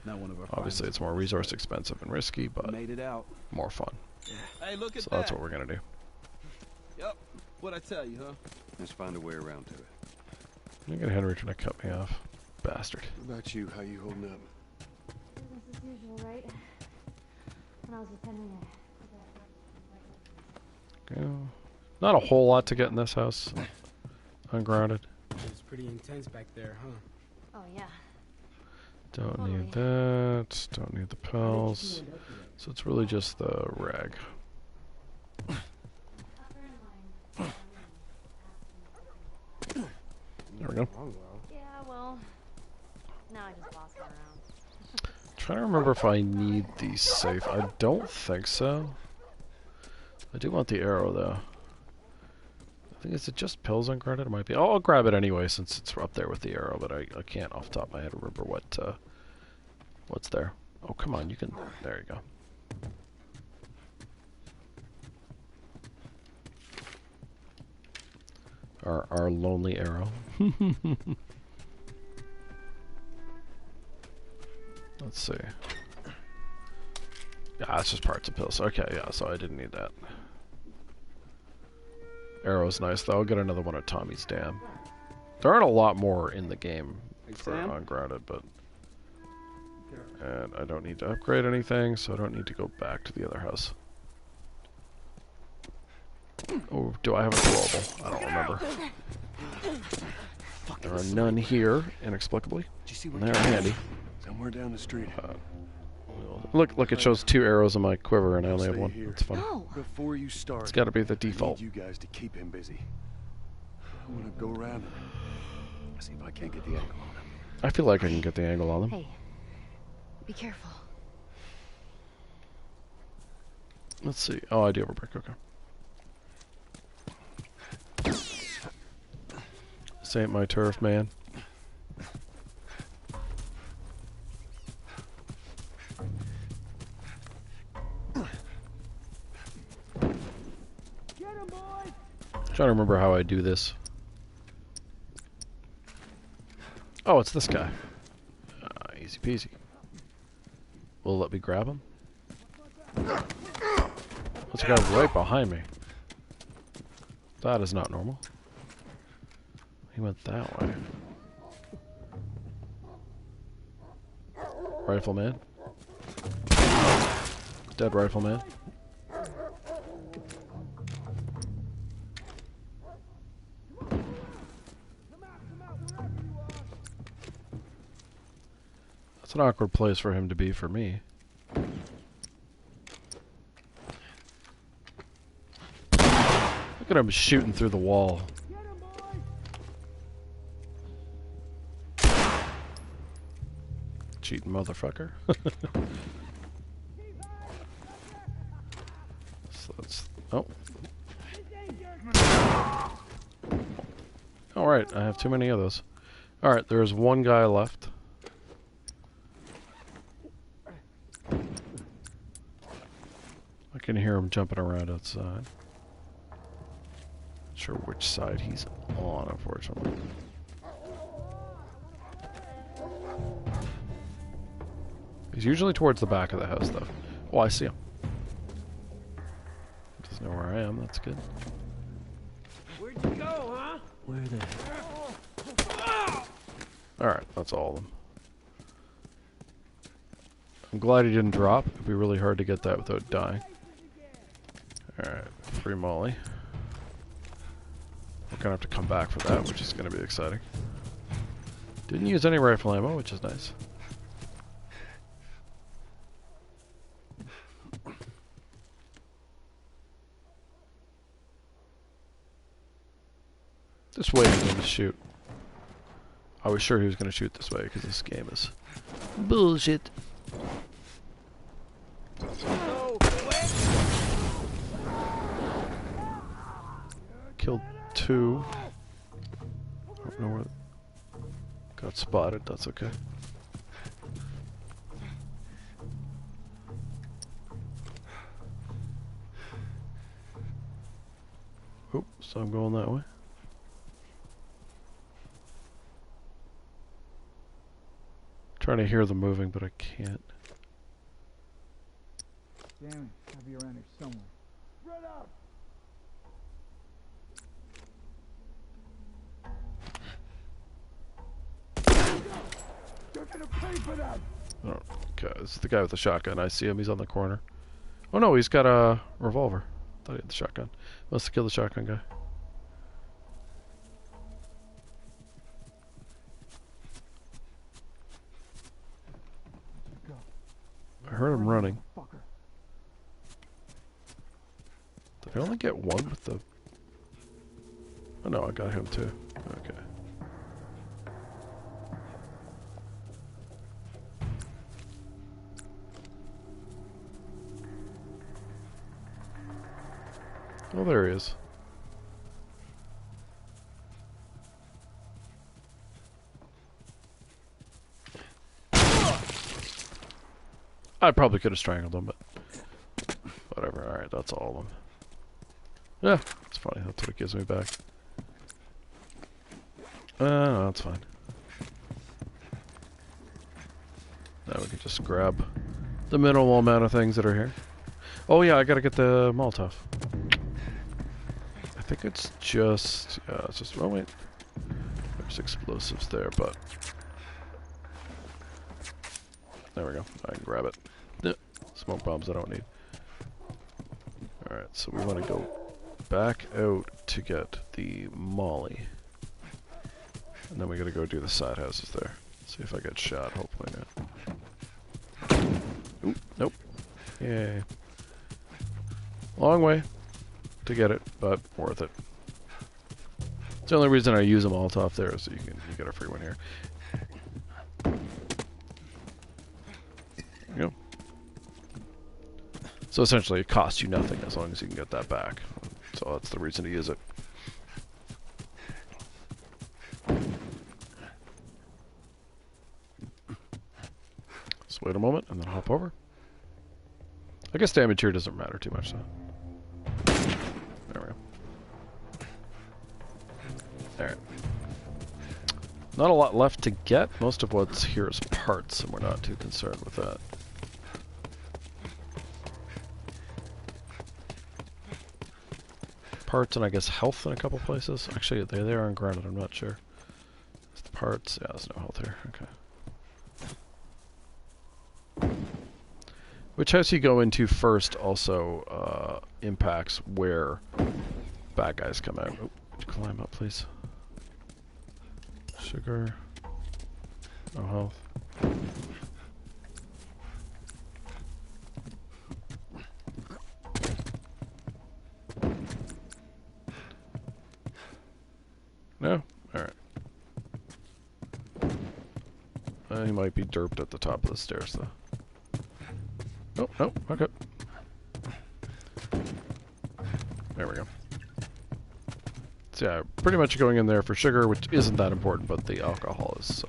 Not one of our Obviously, it's more resource expensive and risky, but made it out. more fun. Hey, look at So that. that's what we're gonna do. Yep. What'd I tell you, huh? Let's find a way around to it. Look at Henry trying to cut me off. Bastard. What about you? How you holding up? Business as usual, right? When I was with Henry, Not a whole lot to get in this house. Ungrounded. It's pretty intense back there, huh? Oh, yeah. Don't need that. Don't need the pills. So it's really just the rag. There we go. Yeah, well, now I just lost my round. Trying to remember if I need the safe. I don't think so. I do want the arrow though. I think, is it just pills unguarded? It might be. I'll grab it anyway since it's up there with the arrow, but I can't off the top of my head remember what's there. Oh, come on, you can. There you go. Our lonely arrow. Let's see. Yeah, it's just parts of pills. Okay, yeah, so I didn't need that. Arrow's nice, though. I'll get another one at Tommy's Dam. There aren't a lot more in the game for Ungrounded, but... And I don't need to upgrade anything, so I don't need to go back to the other house. Oh, do I have a throwable? I don't remember. There are none here, inexplicably. They're handy. Somewhere down the street. Look, it shows 2 arrows in my quiver, and I only have 1. That's funny. No. Before you start, It's got to be the default. I need you guys to keep him busy. I want to go around and see if I can't get the angle on him. I feel like I can get the angle on them. Hey, be careful. Let's see. Oh, I do have a brick. Okay. This ain't my turf, man. Trying to remember how I do this. Oh, it's this guy. Easy peasy. Will it let me grab him? There's a guy right behind me. That is not normal. He went that way. Rifleman. Dead rifleman. It's an awkward place for him to be for me. Look at him shooting through the wall. Cheating motherfucker. So that's... Oh. Alright, I have too many of those. Alright, there's one guy left. I can hear him jumping around outside. Not sure which side he's on, unfortunately. He's usually towards the back of the house, though. Oh, I see him. Doesn't know where I am. That's good. Where'd you go, huh? Where the... Alright, that's all of them. I'm glad he didn't drop. It'd be really hard to get that without dying. Alright, free Molly. We're gonna have to come back for that, which is gonna be exciting. Didn't use any rifle ammo, which is nice. Just waiting for him to shoot. I was sure he was going to shoot this way because this game is bullshit. Killed 2. I don't know where. Got spotted. That's okay. Oop, so I'm going that way. Trying to hear them moving, but I can't. Damn it, I'll be around here somewhere. Spread out. You're gonna pay for that. Oh, okay, this is the guy with the shotgun. I see him. He's on the corner. Oh no, he's got a revolver. I thought he had the shotgun. Must have killed the shotgun guy. heard him running. Did I only get one with the... Oh no, I got him too. Okay. Oh, there he is. I probably could have strangled him, but whatever. Alright, that's all of them. Yeah, it's funny. That's what it gives me back. No, that's fine. Now we can just grab the minimal amount of things that are here. Oh yeah, I gotta get the Molotov. I think it's just... it's just... Oh wait. There's explosives there, but... There we go. I can grab it. Smoke bombs I don't need. Alright, so we want to go back out to get the molly. And then we gotta go do the side houses there. See if I get shot, hopefully not. Oop, nope. Yay. Long way to get it, but worth it. The only reason I use a Molotov there is so you get a free one here. There you go. So essentially it costs you nothing as long as you can get that back. So that's the reason to use it. Just wait a moment and then hop over. I guess damage here doesn't matter too much though. There we go. Alright. Not a lot left to get. Most of what's here is parts, and we're not too concerned with that. Parts and I guess health in a couple places. Actually, they're there on grounded, I'm not sure. It's the parts. Yeah, there's no health here. Okay. Which house you go into first also impacts where bad guys come out. Oh, would you climb up, please? Sugar. No health. No? Alright. He might be derped at the top of the stairs, though. Oh, no, okay. There we go. So yeah, pretty much going in there for sugar, which isn't that important, but the alcohol is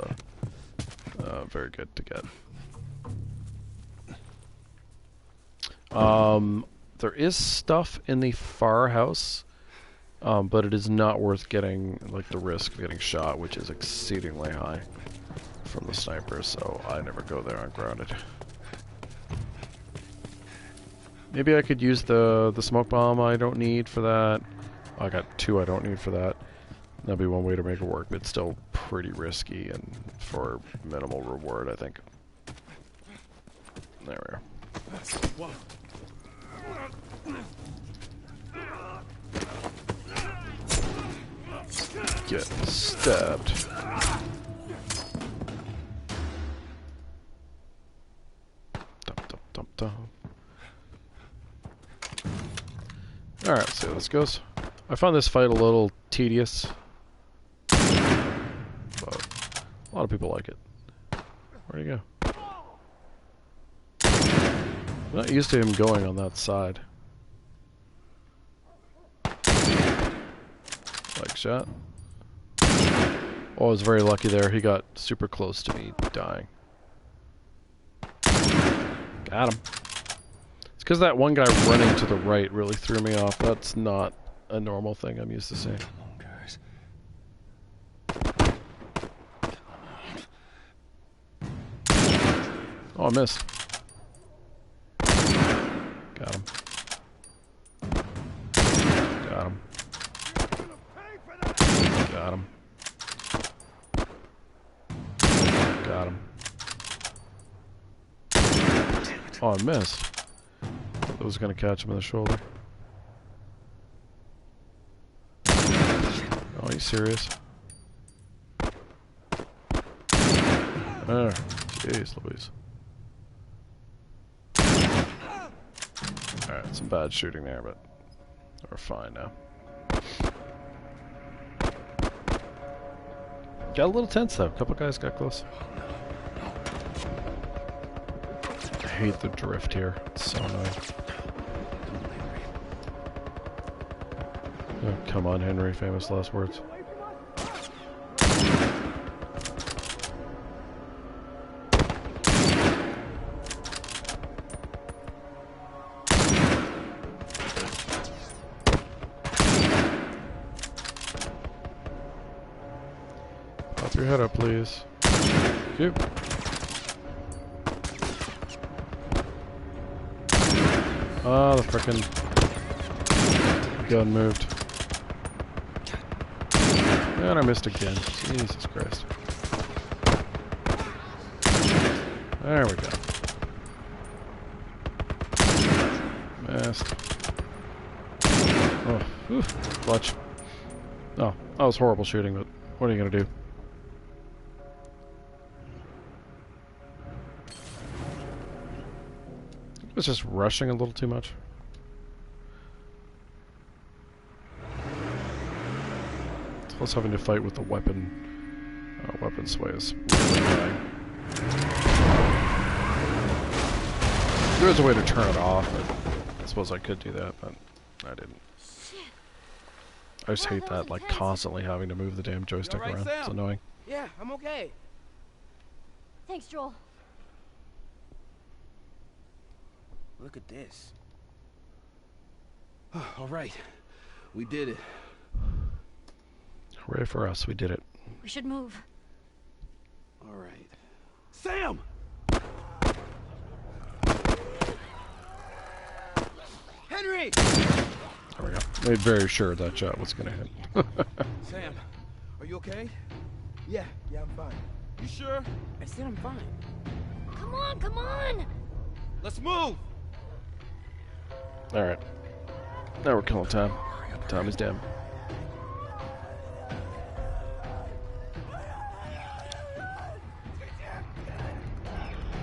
very good to get. There is stuff in the far house, but it is not worth getting, like, the risk of getting shot, which is exceedingly high from the sniper, so I never go there ungrounded. Maybe I could use the smoke bomb I don't need for that. Oh, I got 2 I don't need for that. That'd be one way to make it work, but it's still pretty risky and for minimal reward, I think. There we are. Get stabbed. Dump, dump, dump, dump. Alright, let's see how this goes. I found this fight a little tedious, but a lot of people like it. Where'd he go? I'm not used to him going on that side. Like shot. Oh, I was very lucky there. He got super close to me dying. Got him. It's because that one guy running to the right really threw me off. That's not a normal thing I'm used to seeing. Come on, guys. Oh, I missed. Got him. Got him. Got him. Got him. Oh, I missed. I was gonna catch him in the shoulder. Oh, are you serious? Oh, jeez, Louise. Alright, some bad shooting there, but we're fine now. Got a little tense though. A couple guys got close. I hate the drift here. It's so annoying. Oh, come on, Henry. Famous last words. Pop your head up, please. Thank you. Ah, the frickin' gun moved. And I missed again. Jesus Christ. There we go. Missed. Oh, whew, clutch. Oh, that was horrible shooting, but what are you gonna do? I was just rushing a little too much. Plus having to fight with the weapon sway is really annoying. There is a way to turn it off, but I suppose I could do that, but I didn't. I just hate that, like, constantly having to move the damn joystick around. It's annoying. Yeah, I'm okay. Thanks, Joel. Look at this. All right, we did it. Hooray for us, we did it. We should move. All right. Sam! Henry! There we go. Made very sure that shot was gonna hit. Sam, are you okay? Yeah, I'm fine. You sure? I said I'm fine. Come on, come on! Let's move! Alright. Now we're killing time. Time is down.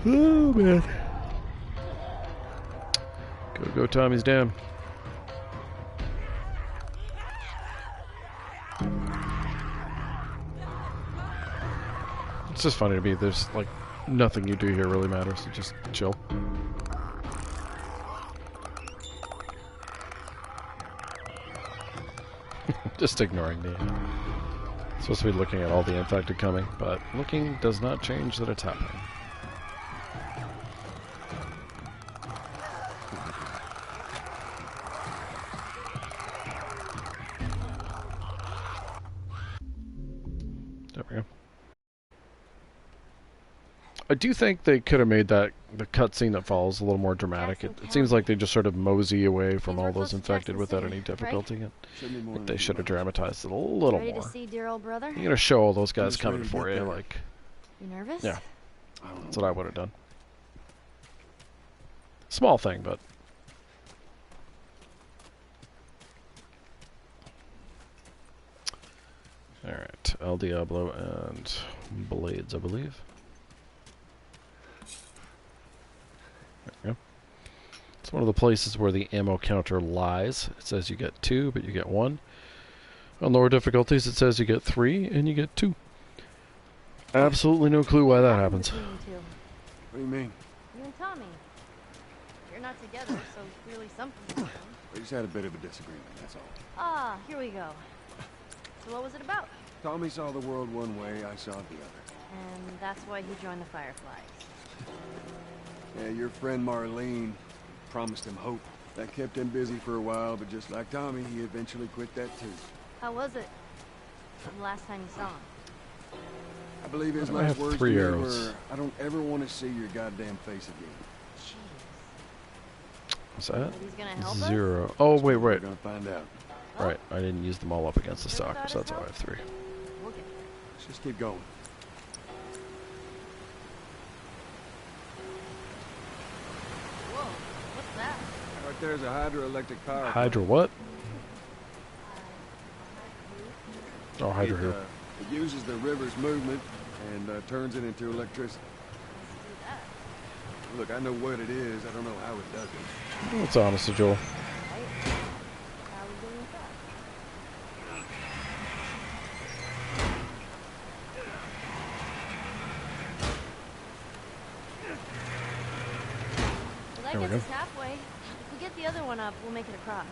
Oh man. Go, Tommy's down. It's just funny to me, there's like nothing you do here really matters, so just chill. Just ignoring me. Supposed to be looking at all the infected coming, but looking does not change that it's happening. There we go. I do think they could have made the cutscene that follows a little more dramatic. It seems like they just sort of mosey away from all those infected without any difficulty. But they should have dramatized it a little Ready more. to see dear old brother? You're gonna show all those guys coming for you, like. You nervous? Yeah, that's what I would have done. Small thing, but. All right, El Diablo and Blades, I believe. There we go. It's one of the places where the ammo counter lies. It says you get 2, but you get 1. On lower difficulties, it says you get 3, and you get 2. Absolutely no clue why that happens. What do you mean? You and Tommy. You're not together, so clearly something's going on. We just had a bit of a disagreement, that's all. Ah, here we go. So what was it about? Tommy saw the world one way, I saw it the other. And that's why he joined the Fireflies. Yeah, your friend Marlene promised him hope. That kept him busy for a while, but just like Tommy, he eventually quit that too. How was it? The last time you saw him? I believe his I last have words to 3 me arrows. were, I don't ever want to see your goddamn face again. What's that? He's gonna help us? 0. Oh, wait. We're gonna find out. Right, I didn't use them all up against the stalkers, that's why I have 3. We'll get there. Let's just keep going. Whoa, what's that? Right there's a hydroelectric power. Hydra what? Oh, Hydra here. It uses the river's movement and turns it into electricity. Look, I know what it is. I don't know how it does it. That's honest to Joel. Well, that gets us halfway. If we get the other one up, we'll make it across.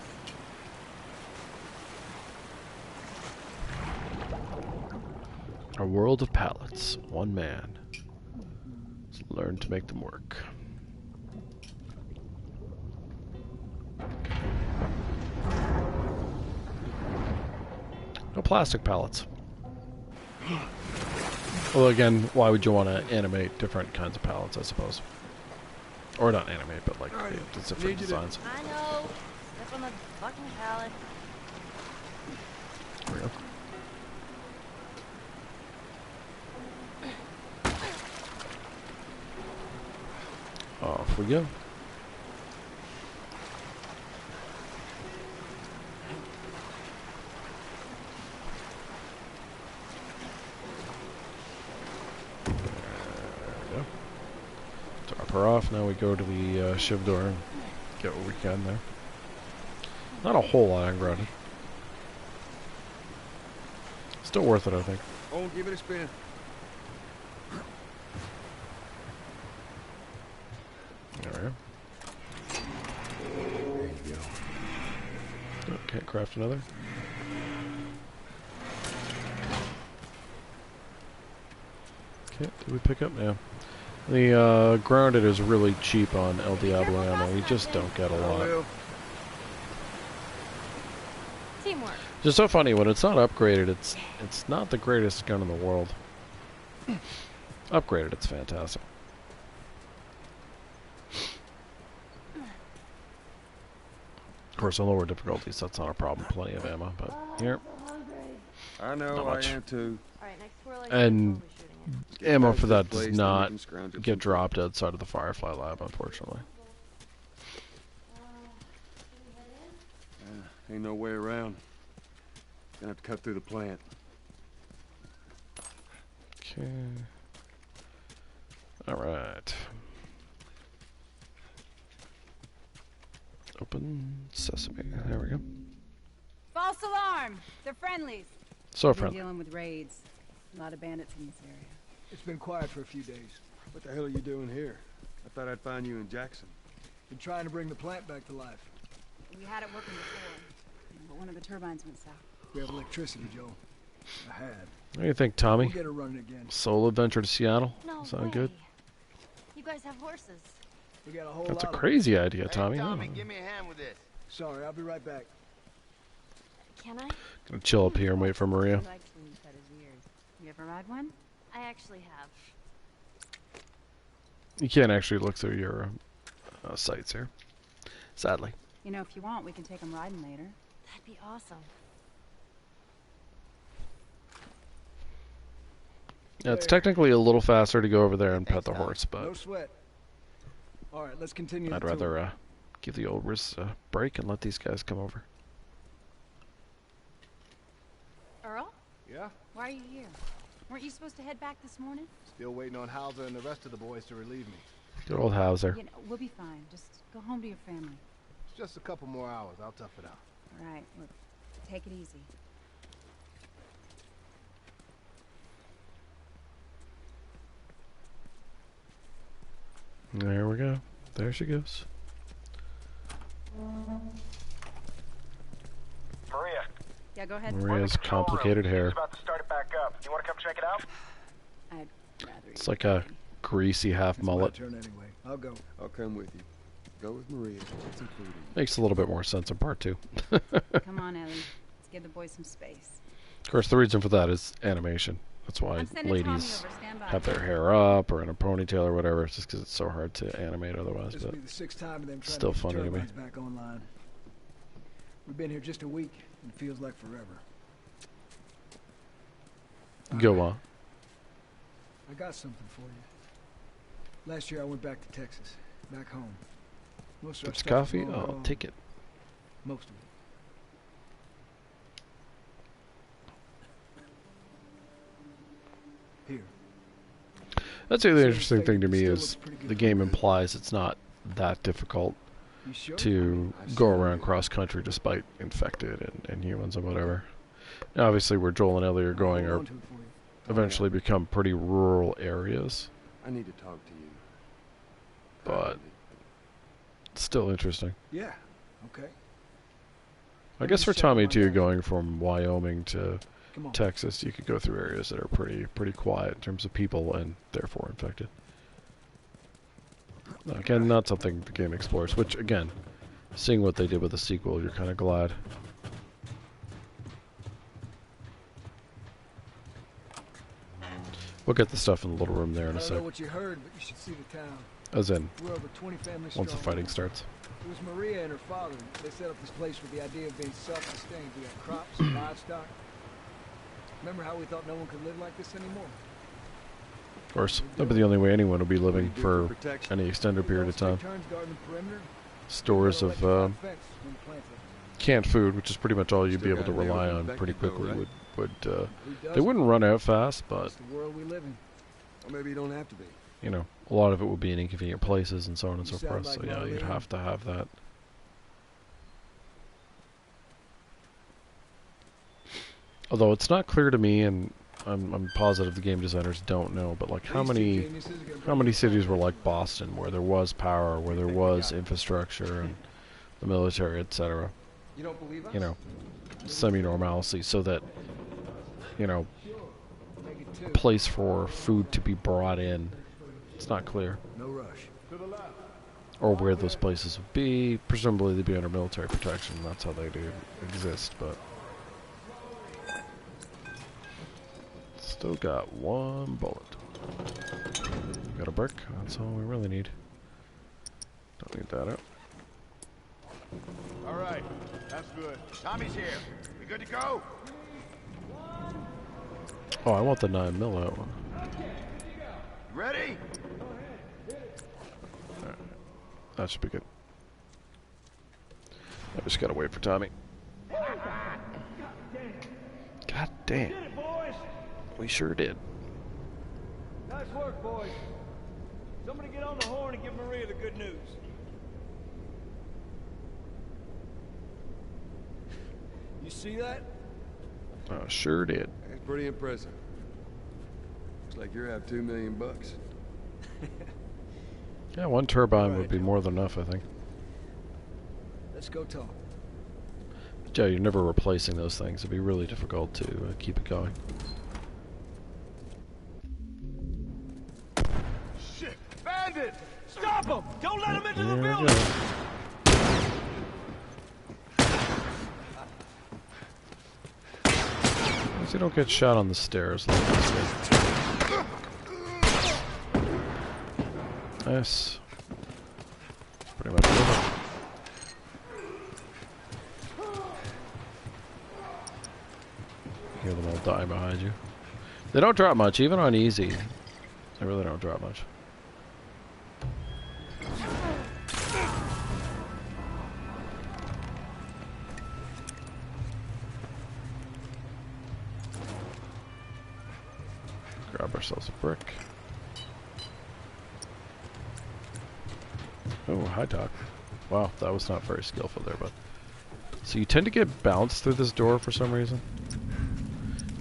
A world of pallets. One man. Let's learn to make them work. No plastic pallets. Well, again, why would you want to animate different kinds of pallets, I suppose? Or not animate, but like the different designs. I know. Step on the fucking pallet. There we go. Off we go. Drop her off. Now we go to the shiv door and get what we can there. Not a whole lot on grounded. Still worth it, I think. Oh, give it a spin. There we go. There you go. Oh, can't craft another. Okay, did we pick up? Yeah. The grounded is really cheap on El Diablo ammo. We just don't get a lot. Teamwork. Just so funny when it's not upgraded. It's not the greatest gun in the world. Upgraded, it's fantastic. Of course, on lower difficulties, that's not a problem. Plenty of ammo, but here, I know, not much. I am too. And ammo for that does Place, then we not can scrounge up get some- dropped outside of the Firefly lab, unfortunately. Ain't no way around. Gonna have to cut through the plant. Okay. All right. Open sesame. There we go. False alarm! They're friendlies. So We're friendly. dealing with raids. A lot of bandits in this area. It's been quiet for a few days. What the hell are you doing here? I thought I'd find you in Jackson. Been trying to bring the plant back to life. We had it working before, but one of the turbines went south. We have electricity, Joe. I had. What do you think, Tommy? We'll get her running again. Solo adventure to Seattle? No Sound way. good? You guys have horses. We got a whole That's a lot of crazy idea, Tommy. Tommy, Oh. give me a hand with this. Sorry, I'll be right back. Can I? Gonna chill up here and wait for Maria. He likes when you cut his ears. You ever ride one? I actually have. You can't actually look through your sites here, sadly. You know, if you want, we can take him riding later. That'd be awesome. Yeah, it's technically a little faster to go over there and pet the Tom. horse, No but sweat. All right, let's continue. I'd the tour. rather give the old wrist a break and let these guys come over. Earl? Yeah? Why are you here? Weren't you supposed to head back this morning? Still waiting on Hauser and the rest of the boys to relieve me. Good old Hauser. You know, we'll be fine. Just go home to your family. It's just a couple more hours. I'll tough it out. All right, look, take it easy. There we go. There she goes. Maria. Yeah, go ahead. Maria's complicated hair. About to start it back up. You want to come check it out? I'd rather It's like a greasy half It's mullet. my turn anyway. I'll go. I'll come with you. Go with Maria. It's included. Makes a little bit more sense in part 2. Come on, Ellie. Let's give the boys some space. Of course, the reason for that is animation. That's why I'm sending Tommy ladies over. Stand by. have their hair up or in a ponytail or whatever. It's just because it's so hard to animate otherwise. This will But be the 6th time of them trying still to get funny to me. turbines back online. We've been here just a week, and it feels like forever. Go on. I got something for you. Last year I went back to Texas, back home. Most of our Cups of stuff coffee? was all I'll gone. take it. Most of it. Here. That's the interesting thing to me is the game implies it's not that difficult to go around cross country despite infected and humans and whatever. Now, obviously, where Joel and Ellie are going are eventually become pretty rural areas. I need to talk to you. But it's still interesting. Yeah. Okay. I guess for Tommy too, going from Wyoming to Texas, you could go through areas that are pretty quiet in terms of people and therefore infected. Again, not something the game explores, which again, seeing what they did with the sequel, you're kind of glad. We'll get the stuff in the little room there in a sec. I don't know what you heard, but you should see the town. As in, We're over 20 families once the strong. fighting starts. It was Maria and her father. They set up this place with the idea of being self-sustained. We had crops and livestock. Remember how we thought no one could live like this anymore? Of course, that'd be the only way anyone would be living for any extended period of time. Stores of canned food, which is pretty much all you'd be able to rely on pretty quickly, they wouldn't run out fast, but it's the world we live in. Or maybe you don't have to be. You know, a lot of it would be in inconvenient places and so on and so forth. So yeah, you'd have to have that. Although it's not clear to me, and I'm positive the game designers don't know, but like how many cities were like Boston, where there was power, where there was infrastructure and the military, etc. You know, semi-normalcy, so that, you know, a place for food to be brought in, it's not clear. No rush. Or where those places would be. Presumably they'd be under military protection. That's how they do exist, but still got one bullet. Got a brick. That's all we really need. Don't need that out. All right, that's good. Tommy's here. We good to go? Oh, I want the 9mm out one. Ready? Right. That should be good. I just gotta wait for Tommy. God damn. We sure did. Nice work, boys. Somebody get on the horn and give Maria the good news. You see that? Sure did. It's pretty impressive. Looks like you're out $2 million. Yeah, one turbine would be more than enough, I think. Let's go talk. Joe, you're never replacing those things. It'd be really difficult to keep it going. Shit! Bandit! Stop him! Don't let him into the Here we building! go. So you don't get shot on the stairs like this way. Nice. Pretty much it. Hear them all die behind you. They don't drop much, even on easy. They really don't drop much. Grab ourselves a brick. Oh, hi, Doc. Wow, that was not very skillful there, but... So you tend to get bounced through this door for some reason.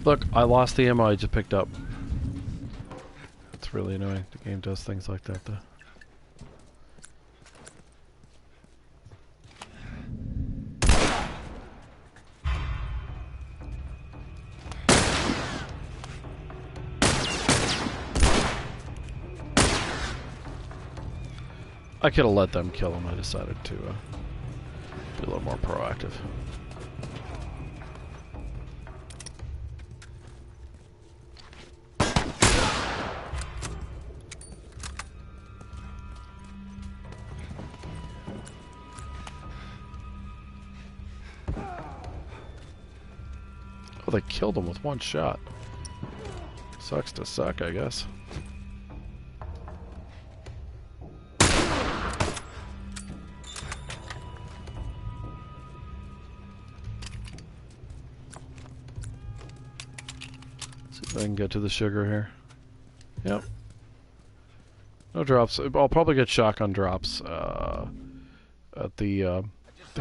Look, I lost the ammo I just picked up. It's really annoying. The game does things like that, though. I could have let them kill him. I decided to be a little more proactive. Oh, they killed him with one shot. Sucks to suck, I guess. See if I can get to the sugar here. Yep. No drops. I'll probably get shotgun drops at the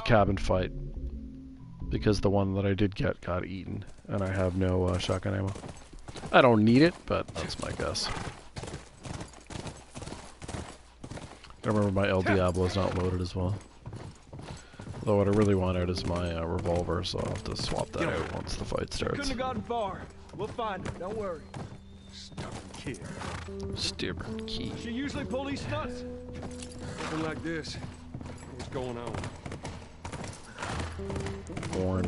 cabin fight, because the one that I did get got eaten, and I have no shotgun ammo. I don't need it, but that's my guess. I remember my El Diablo is not loaded as well. Though what I really want out is my revolver, so I'll have to swap that out once the fight starts. Couldn't have gotten far. We'll find her. Don't worry. Stubborn kid. Stubborn kid. She usually pull these stunts. Something like this. What's going on? Born.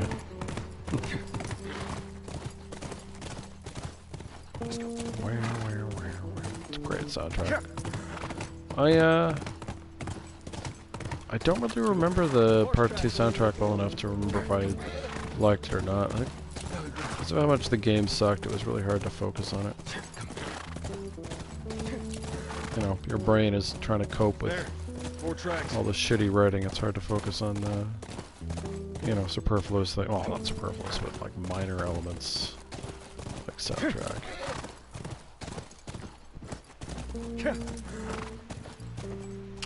It's a great soundtrack. I don't really remember the Part 2 soundtrack well enough to remember if I liked it or not. I think because of how much the game sucked, it was really hard to focus on it. You know, your brain is trying to cope with all the shitty writing. It's hard to focus on you know, superfluous things. Well, not superfluous, but like minor elements, like soundtrack.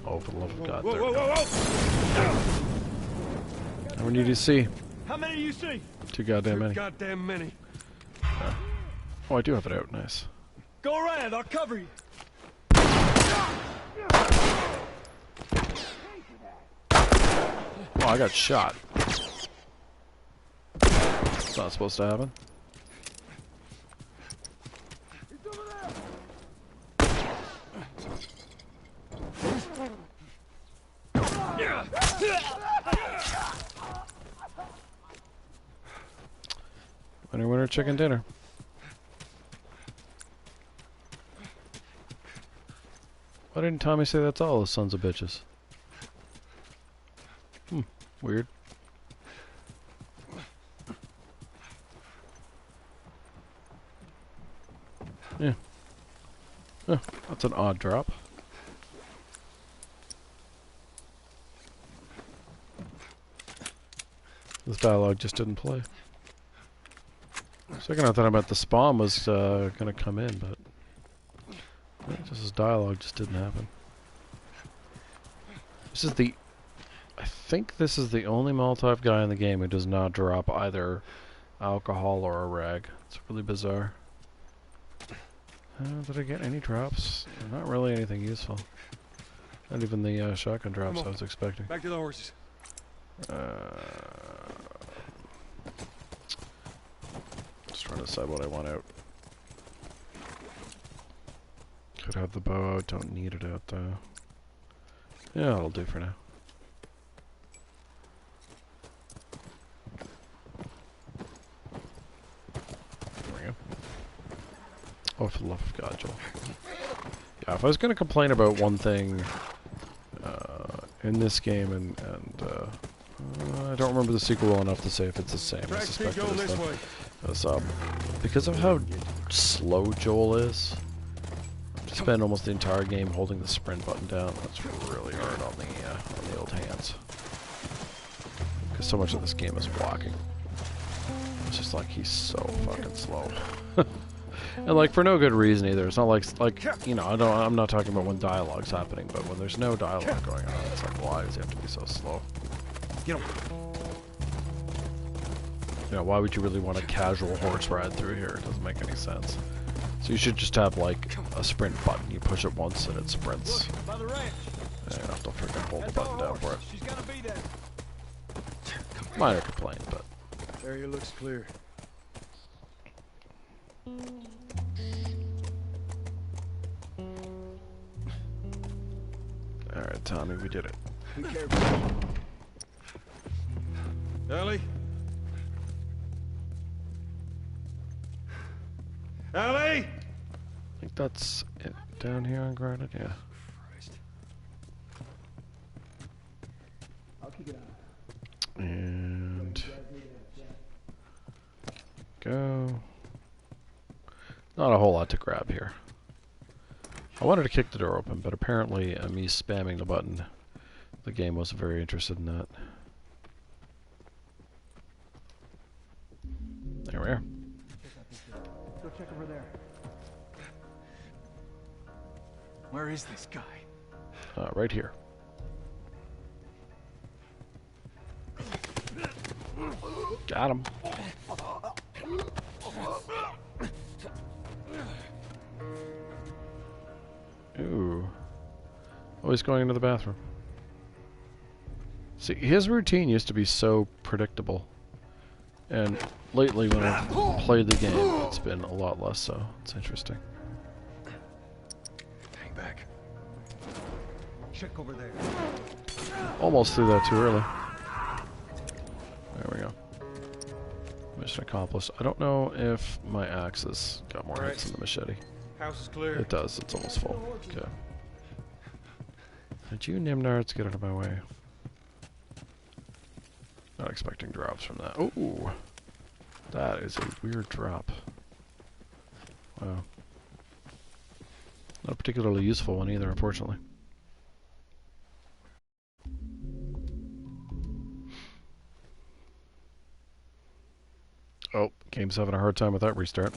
Oh, for the love of God! There. How many do you see? How many do you see? Too goddamn many. Goddamn many. Oh, I do have it out. Nice. Go around. I'll cover you. Oh, I got shot. It's not supposed to happen. Winner, winner, chicken dinner. Why didn't Tommy say that's all, the sons of bitches? Weird. Yeah. Oh, that's an odd drop. This dialogue just didn't play. Second I thought about the spawn was gonna come in, but just this dialogue just didn't happen. This is the... I think this is the only Molotov guy in the game who does not drop either alcohol or a rag. It's really bizarre. Did I get any drops? Not really anything useful. Not even the shotgun drops I was expecting. Back to the horses. Just trying to decide what I want out. Could have the bow out, don't need it out though. Yeah, that'll do for now. There we go. Oh, for the love of God, Joel. Yeah, if I was going to complain about one thing in this game, and I don't remember the sequel well enough to say if it's the same. I suspect it is though. Because of how slow Joel is, to spend almost the entire game holding the sprint button down, that's really hard on the old hands. Because so much of this game is walking. It's just like he's so fucking slow. And like for no good reason either. It's not like you know, I'm not talking about when dialogue's happening, but when there's no dialogue going on, it's like, why does he have to be so slow? Get him. You know, why would you really want a casual horse ride through here? It doesn't make any sense. So you should just have like a sprint button. You push it once and it sprints. By the ranch. Yeah, you don't have to freaking hold the button down for it. She's gonna be there. Minor complaint, but Area looks clear. alright, Tommy, we did it. Be careful. Ellie? Ellie? I think that's it down here on Granite, yeah. I'll keep it on. And go. Not a whole lot to grab here. I wanted to kick the door open, but apparently me spamming the button, the game wasn't very interested in that. There we are. Let's go check over there. Where is this guy? Right here. Got him. Ooh. Always going into the bathroom. See, his routine used to be so predictable. And lately when I've played the game, it's been a lot less so. It's interesting. Hang back. Check over there. Almost threw that too early. There we go. Mission accomplished. I don't know if my axe has got more hits than the machete. House is clear. It does. It's almost full. Okay. Did you Nimnards get out of my way? Not expecting drops from that. Ooh. That is a weird drop. Wow. Not a particularly useful one either, unfortunately. Oh, game's having a hard time with that restart.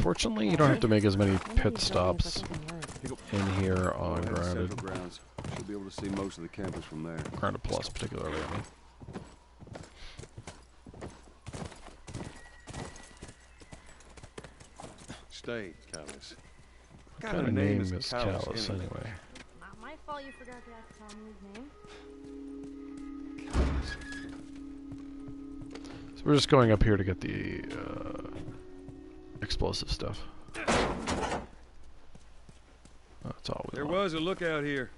Fortunately, you don't have to make as many pit stops in here on Grounded. Grounds. Should be able to see most of the campus from there. Grounded Plus, particularly, I mean. Stay, Callus. What kind of name is Callus, anyway? Not my fault you forgot to ask Tommy his name. So we're just going up here to get the explosive stuff. That's all we There want. was a lookout here.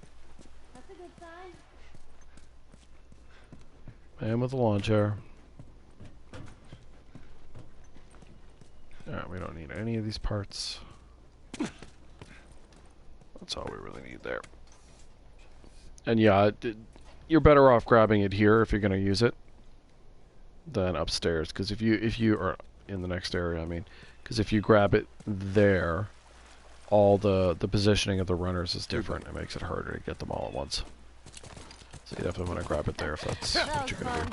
That's a good sign. Man with a lawn chair. Alright, we don't need any of these parts. That's all we really need there. And yeah, you're better off grabbing it here if you're going to use it than upstairs. Because if you are in the next area, I mean, because if you grab it there, all the positioning of the runners is different. It makes it harder to get them all at once. So you definitely want to grab it there if that's what you're going to do.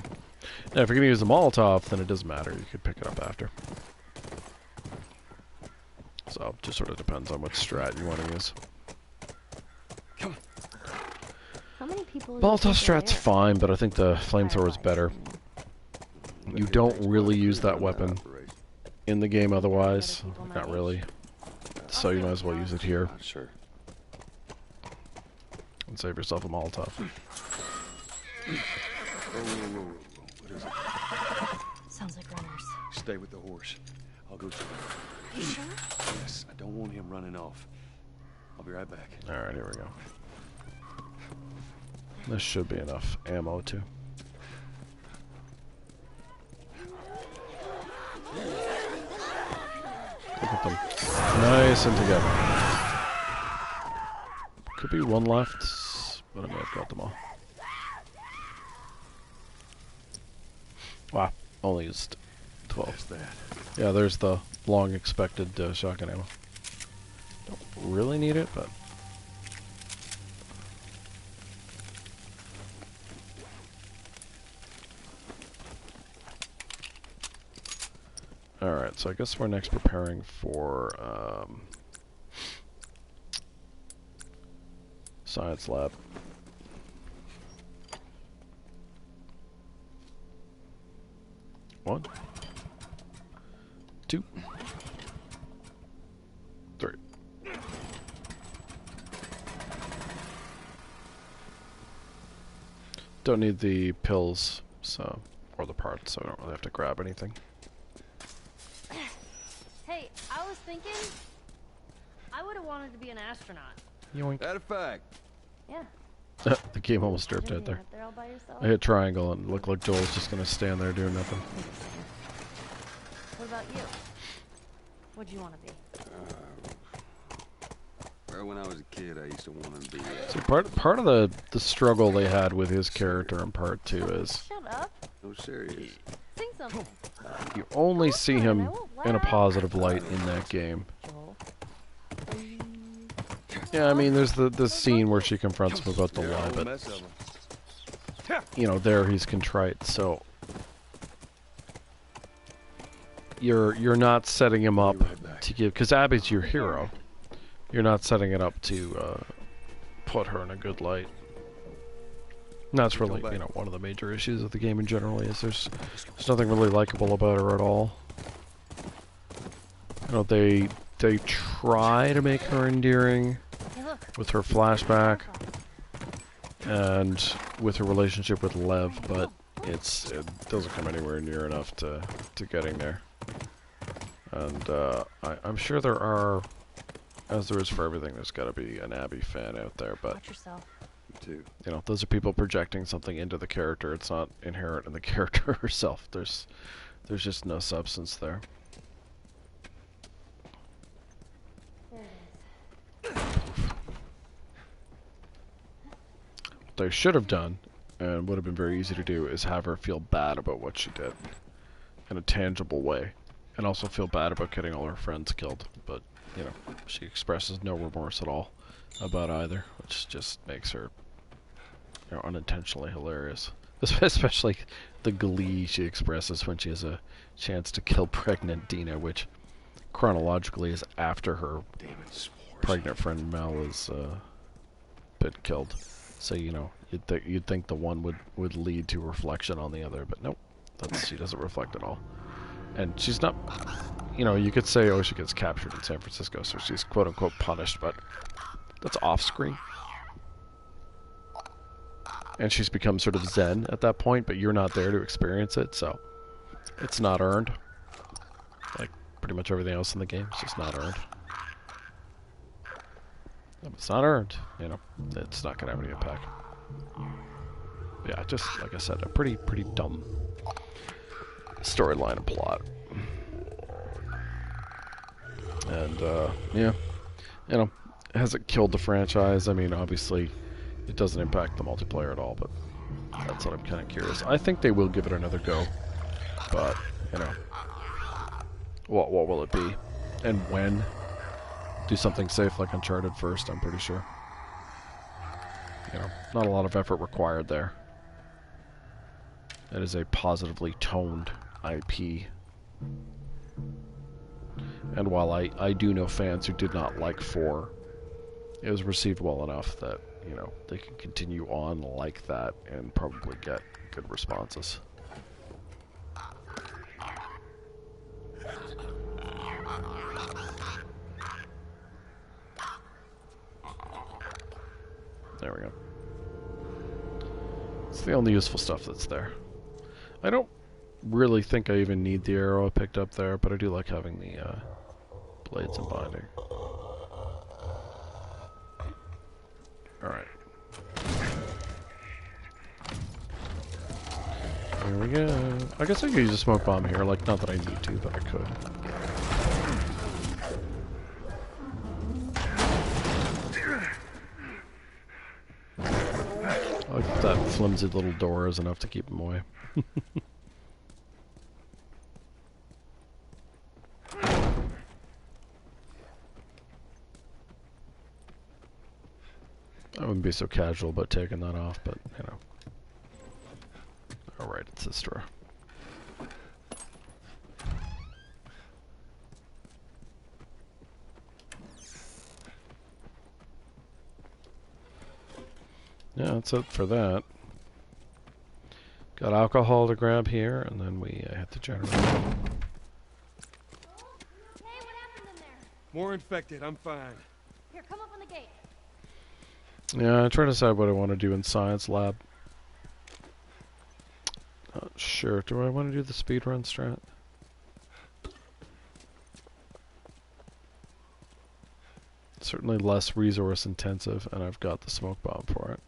Now, if you're going to use the Molotov, then it doesn't matter. You could pick it up after. So it just sort of depends on what strat you want to use. How many people? Molotov strat's fine, but I think the flamethrower is better. You don't really use that weapon in the game otherwise. Not really. So you might as well use it here. Sure. And save yourself a Molotov. Whoa. What is it? Sounds like runners. Stay with the horse. I'll go see him. You sure? Yes, I don't want him running off. I'll be right back. Alright, here we go. This should be enough ammo too. Look at them. Nice and together. Could be one left, but I may have got them all. Wow, only used 12. Yeah, there's the long expected shotgun ammo. Don't really need it, but... Alright, so I guess we're next preparing for science lab. One, two, three. Don't need the pills, so, or the parts, so I don't really have to grab anything. Hey, I was thinking, I would have wanted to be an astronaut. Yoink. That a fact. Yeah. The game almost derped out there. Up there all by yourself? I hit triangle and it looked like Joel's just gonna stand there doing nothing. What about you? What'd you want to be? Well, when I was a kid, I used to want to be... So part of the struggle they had with his character in part 2 is... Shut up. No, serious. Sing something. You only see him in a positive light in that game. Yeah, I mean, there's the scene where she confronts him about the lie, but... You know, there he's contrite, so... you're not setting him up to give, because Abby's your hero. You're not setting it up to put her in a good light. And that's really, you know, one of the major issues of the game in general is there's nothing really likable about her at all. You know, they try to make her endearing with her flashback and with her relationship with Lev, but it doesn't come anywhere near enough to getting there. And I'm sure there are, as there is for everything, there's got to be an Abby fan out there, but Watch yourself. Too. You know, those are people projecting something into the character. It's not inherent in the character herself. There's just no substance there. What they should have done, and would have been very easy to do, is have her feel bad about what she did in a tangible way, and also feel bad about getting all her friends killed. But, you know, she expresses no remorse at all about either, which just makes her, you know, unintentionally hilarious. Especially the glee she expresses when she has a chance to kill pregnant Dina, which chronologically is after her pregnant friend Mel is been killed. So, you know, you'd think the one would lead to reflection on the other, but nope, she doesn't reflect at all. And she's not, you know, you could say, oh, she gets captured in San Francisco, so she's quote-unquote punished, but that's off-screen. And she's become sort of zen at that point, but you're not there to experience it, so it's not earned. Like pretty much everything else in the game, it's just not earned. If it's not earned, you know, it's not going to have any impact. Yeah, just like I said, a pretty dumb storyline and plot. And yeah, you know, has it killed the franchise? I mean, obviously it doesn't impact the multiplayer at all, but that's what I'm kind of curious. I think they will give it another go, but, you know, what will it be? And when? Do something safe like Uncharted first, I'm pretty sure. You know, not a lot of effort required there. It is a positively toned IP. And while I do know fans who did not like 4, it was received well enough that, you know, they can continue on like that and probably get good responses. There we go. It's the only useful stuff that's there. I don't really think I even need the arrow I picked up there, but I do like having the blades and binding. Alright. Here we go. I guess I could use a smoke bomb here, like, not that I need to, but I could. I like that flimsy little door is enough to keep him away. I wouldn't be so casual about taking that off, but, you know. Alright, it's this drawer. Yeah, that's it for that. Got alcohol to grab here, and then we hit the generator. Hey, what happened in there? More infected, I'm fine. Here, come up on the gate. Yeah, I try to decide what I want to do in science lab. Not sure. Do I want to do the speedrun strat? Certainly less resource intensive, and I've got the smoke bomb for it.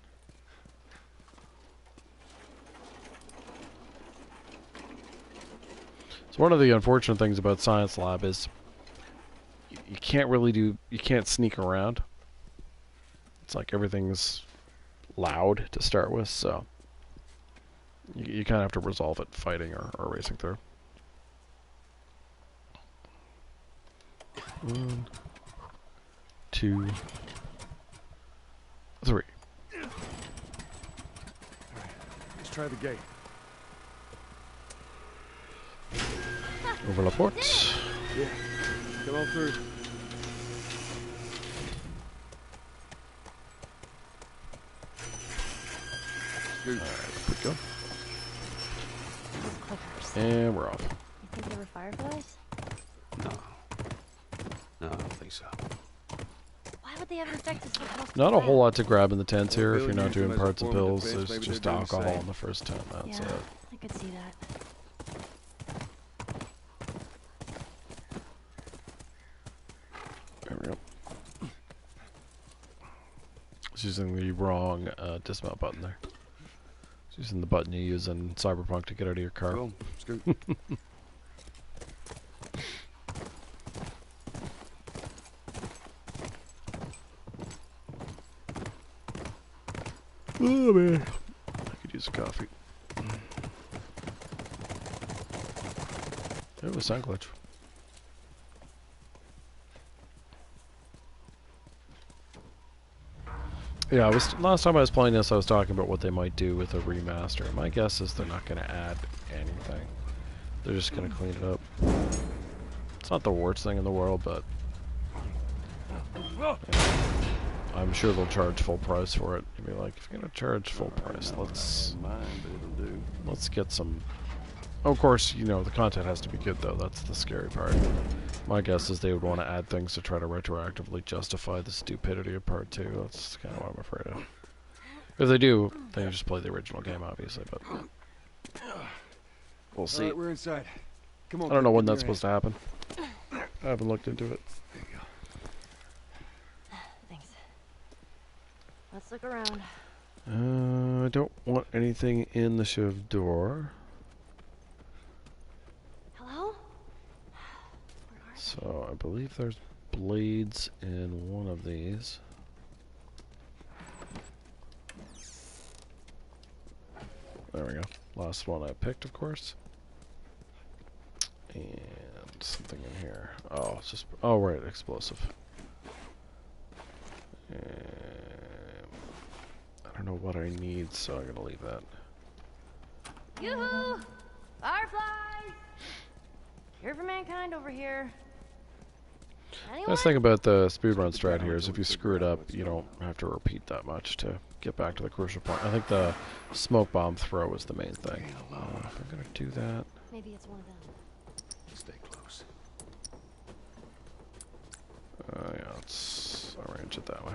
So one of the unfortunate things about science lab is you can't really you can't sneak around. It's like everything's loud to start with, so you kind of have to resolve it fighting or racing through. 1, 2, 3. Let's try the gate. Over la porte. Yeah, come on through. Alright, we go. Clickers. And we're off. You think they were fireflies? No. No, I don't think so. Why would they have infected so close to Not the a whole lab? lot to grab in the tents here if you're not Use them doing as a parts and form of pills. defense. There's Maybe just they're doing the alcohol same. in the first tent. That's Yeah, it. I could see that. There we go. I was using the wrong dismount button there. I was using the button you use in Cyberpunk to get out of your car. Cool. Scoot. Oh man, I could use a coffee. It was sound glitch. Yeah, last time I was playing this, I was talking about what they might do with a remaster. My guess is they're not going to add anything. They're just going to clean it up. It's not the worst thing in the world, but yeah, I'm sure they'll charge full price for it. You'll be like, if you're going to charge full price, let's get some. Oh, of course, you know the content has to be good though. That's the scary part. My guess is they would want to add things to try to retroactively justify the stupidity of part 2. That's kind of what I'm afraid of. If they do, then you just play the original game, obviously, but we'll see. Alright, we're inside. Come on. I don't know kid, when give that's me your supposed to happen. I haven't looked into it. There you go. Thanks. Let's look around. I don't want anything in the shiv door. Hello? So I believe there's blades in one of these. There we go. Last one I picked, of course. And something in here. Oh, it's just... Oh, right, explosive. And I don't know what I need, so I'm gonna leave that. Yoo-hoo! Fireflies! Here for mankind over here. Anyone? Nice thing about the speedrun strat here is if you screw it up, you don't have to repeat that much to get back to the crucial point. I think the smoke bomb throw is the main thing. If I'm gonna do that... Maybe it's one of them. Stay close. Yeah, let's arrange it that way.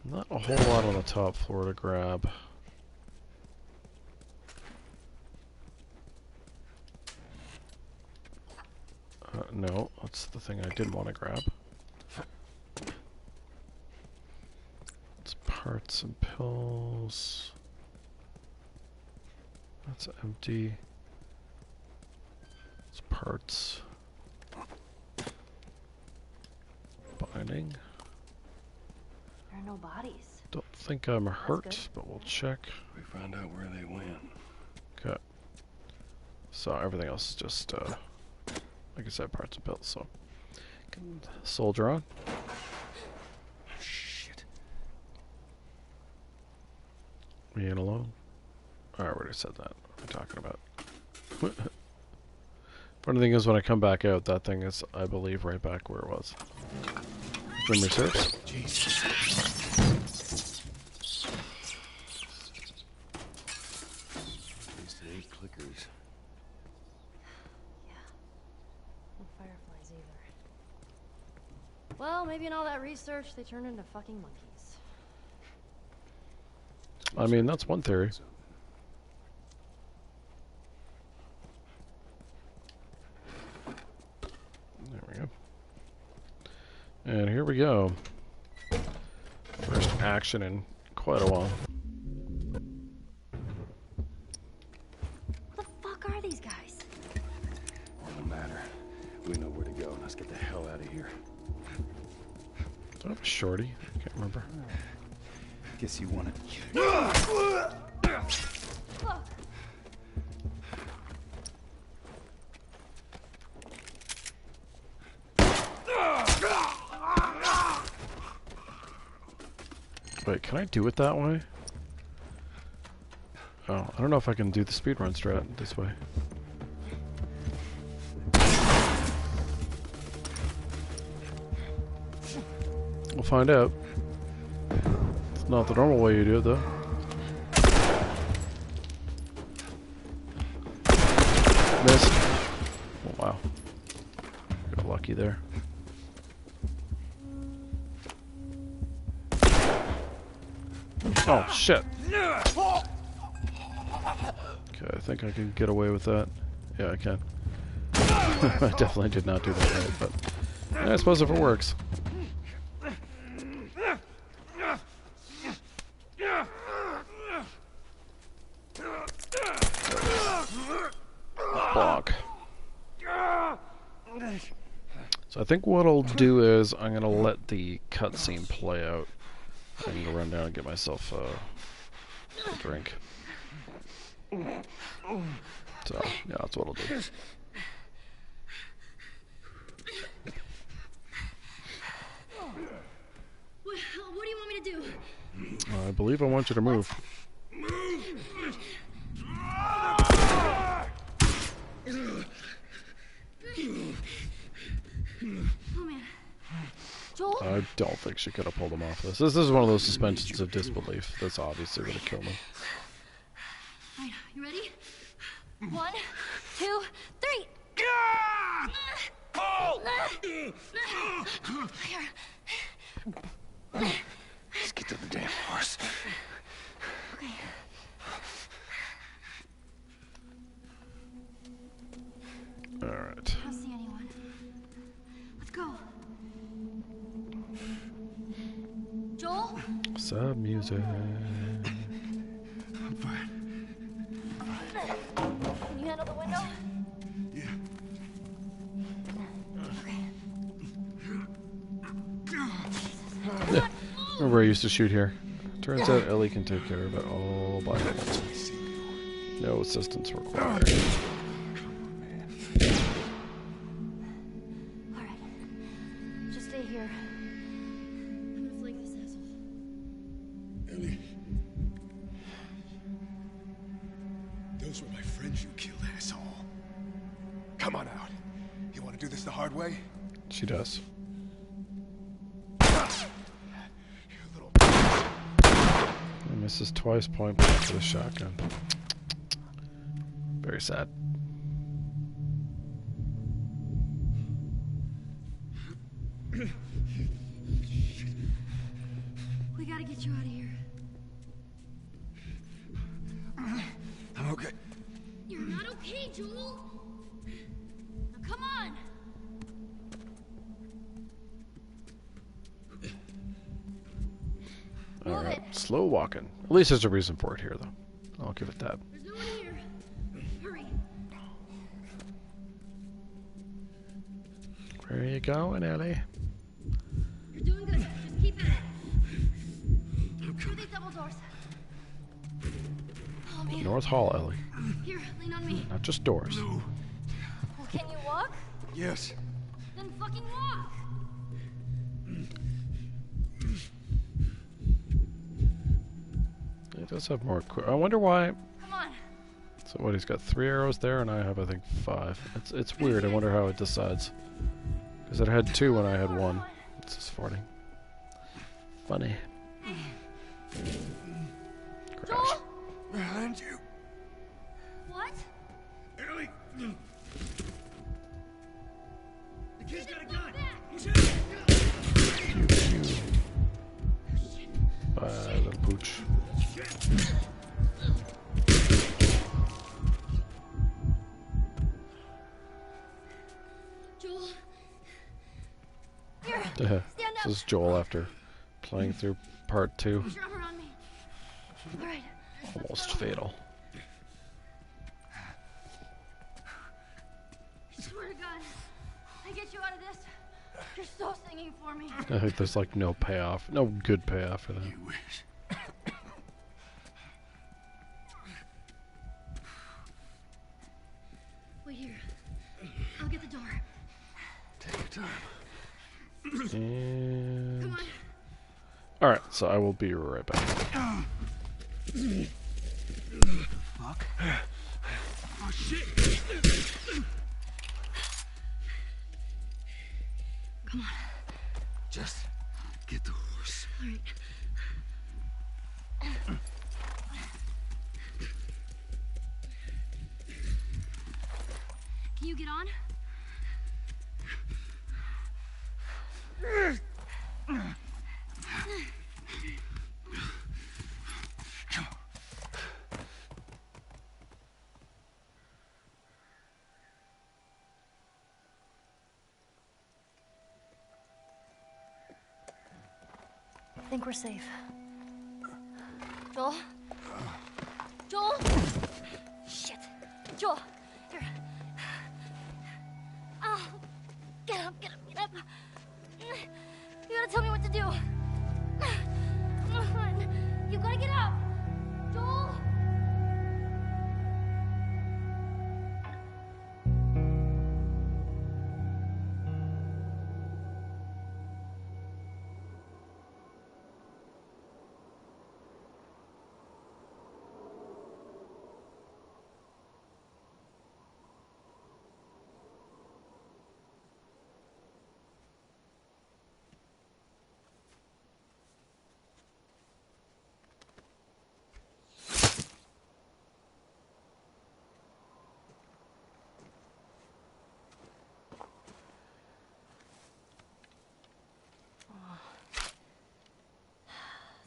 Not a whole lot on the top floor to grab. No, that's the thing I didn't want to grab. It's parts and pills. That's empty. It's parts. Binding. There are no bodies. Don't think I'm hurt, good. but we'll check. We found out where they went. Okay. So everything else is just, like I said, parts and pills, so. Can soldier on. Shit. Being alone. I already said that. What are we talking about? Funny thing is, when I come back out, that thing is, I believe, right back where it was. Memory serves. Jesus. These 8 clickers. Yeah. No fireflies either. Well, maybe in all that research, they turned into fucking monkeys. I mean, that's one theory. There we go. And here we go. First action in quite a while. What the fuck are these guys? Doesn't matter. We know where to go. Let's get the hell out of here. Do I have a shorty? I can't remember. Guess you want it. Wait, can I do it that way? Oh, I don't know if I can do the speedrun strat this way. We'll find out. It's not the normal way you do it, though. Missed. Oh, wow. Got lucky there. Oh, shit. Okay, I think I can get away with that. Yeah, I can. I definitely did not do that right, but yeah, I suppose if it works. Block. So I think what I'll do is I'm gonna let the cutscene play out. I can go run down and get myself a drink. So yeah, that's what I'll do. What do you want me to do? I believe I want you to move. Oh man. Joel? I don't think she could have pulled him off this. This is one of those suspensions of disbelief that's obviously going to kill me. Alright, you ready? 1, 2, 3. Here. Let's get to the damn horse. Okay. Alright. I don't see anyone. Let's go. Joel? Sad music. I'm fine. Can you handle the window? Yeah. Yeah. Remember I used to shoot here. Turns out Ellie can take care of it all by herself. No assistance required. Alright. Just stay here. I'm gonna flank this asshole. Ellie. Those were my friends you killed, asshole. Come on out. You want to do this the hard way? She does. I misses twice point blank with a shotgun. Very sad. We gotta get you out of here. I'm okay. You're not okay, Joel. Now come on. Alright, slow walking. At least there's a reason for it here, though. I'll give it that. There's no one here. Hurry. Where are you going, Ellie? You're doing good. Just keep at it. Through these double doors. Oh man. North Hall, Ellie. Here, lean on me. Not just doors. Well, can you walk? Yes. Then fucking walk. He does have more. I wonder why. Come on. So what? He's got 3 arrows there, and I have, I think, 5. It's weird. I wonder how it decides. Because it had 2 when I had 1. It's just farting. Funny. Crash. Joel? Behind you. What? Ellie. The kid's got a gun. Pew pew. Bye, little pooch. Joel. Here. This is Joel after playing through part 2. Put your arm around me. All right. Almost fatal. I swear to God, I get you out of this. You're so singing for me. I think there's like no payoff, no good payoff for that. You wish. Wait here. I'll get the door. Take your time. And Come on. all right, so I will be right back. Doc? Oh, shit! Come on. Just get the horse. All right. Can you get on? I think we're safe. Joel? Joel? Shit. Joel, here. Oh, get up, get up, get up. You gotta tell me what to do. Come on. You gotta get up. Joel?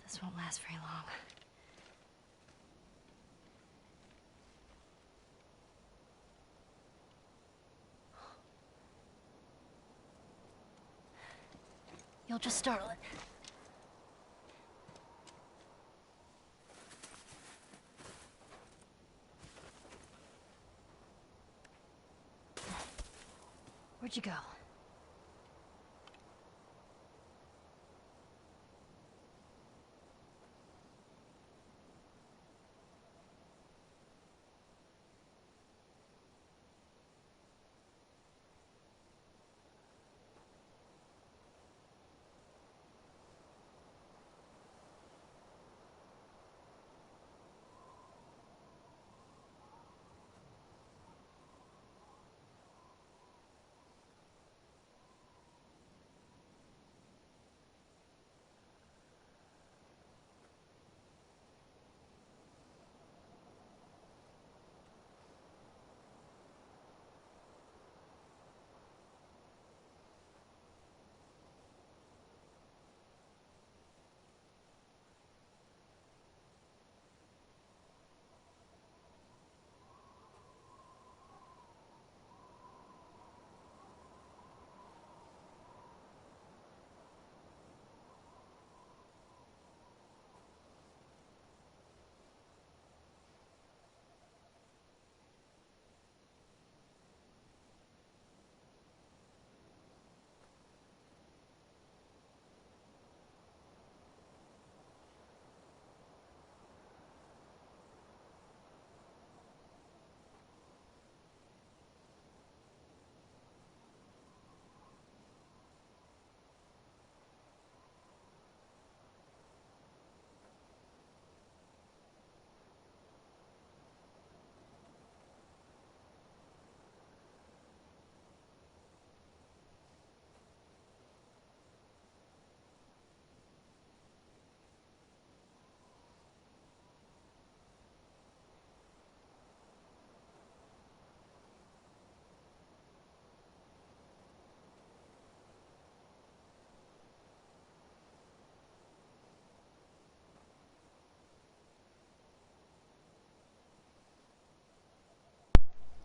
This won't last very long. You'll just startle it. Where'd you go?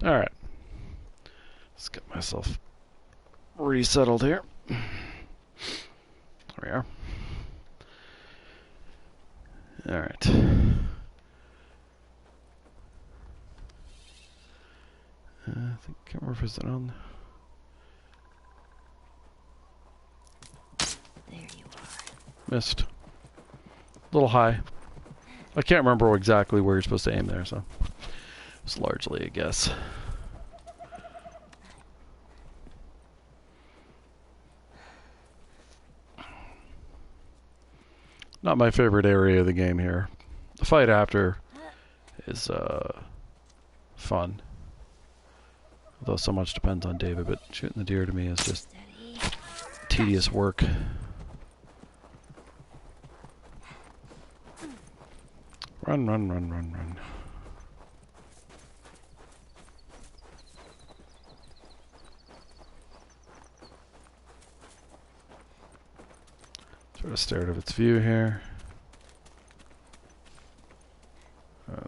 Alright. Let's get myself resettled here. There we are. Alright. I think, can't remember if it's on. There you are. Missed. A little high. I can't remember exactly where you're supposed to aim there, so it's largely a guess. Not my favorite area of the game here. The fight after is fun. Although so much depends on David, but shooting the deer to me is just tedious work. Run, run, run, run, run. Sort of stare at its view here.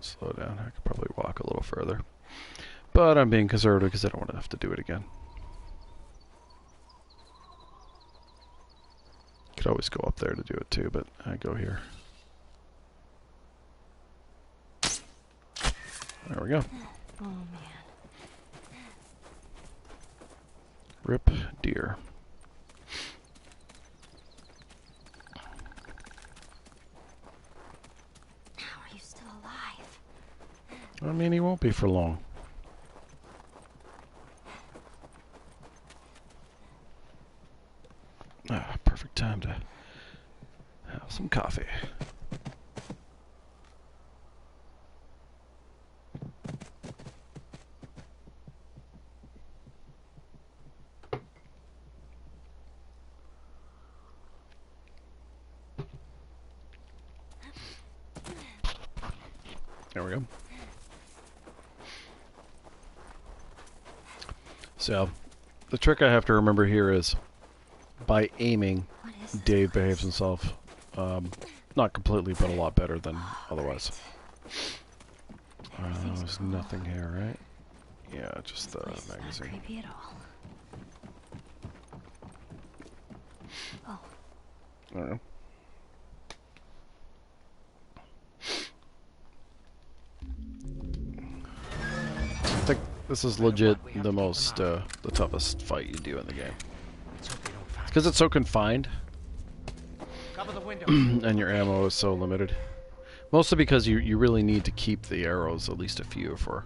Slow down. I could probably walk a little further. But I'm being conservative because I don't want to have to do it again. Could always go up there to do it too, but I go here. There we go. Oh, man. Rip deer. How are you still alive? I mean, he won't be for long. Ah, perfect time to have some coffee. There we go. So, the trick I have to remember here is, by aiming, Dave behaves himself, not completely, but a lot better than otherwise. There's nothing here, right? Yeah, just the magazine. Not creepy at all. Oh. I don't know. I think this is legit the most, the toughest fight you do in the game. Because it's so confined, and your ammo is so limited. Mostly because you really need to keep the arrows, at least a few, for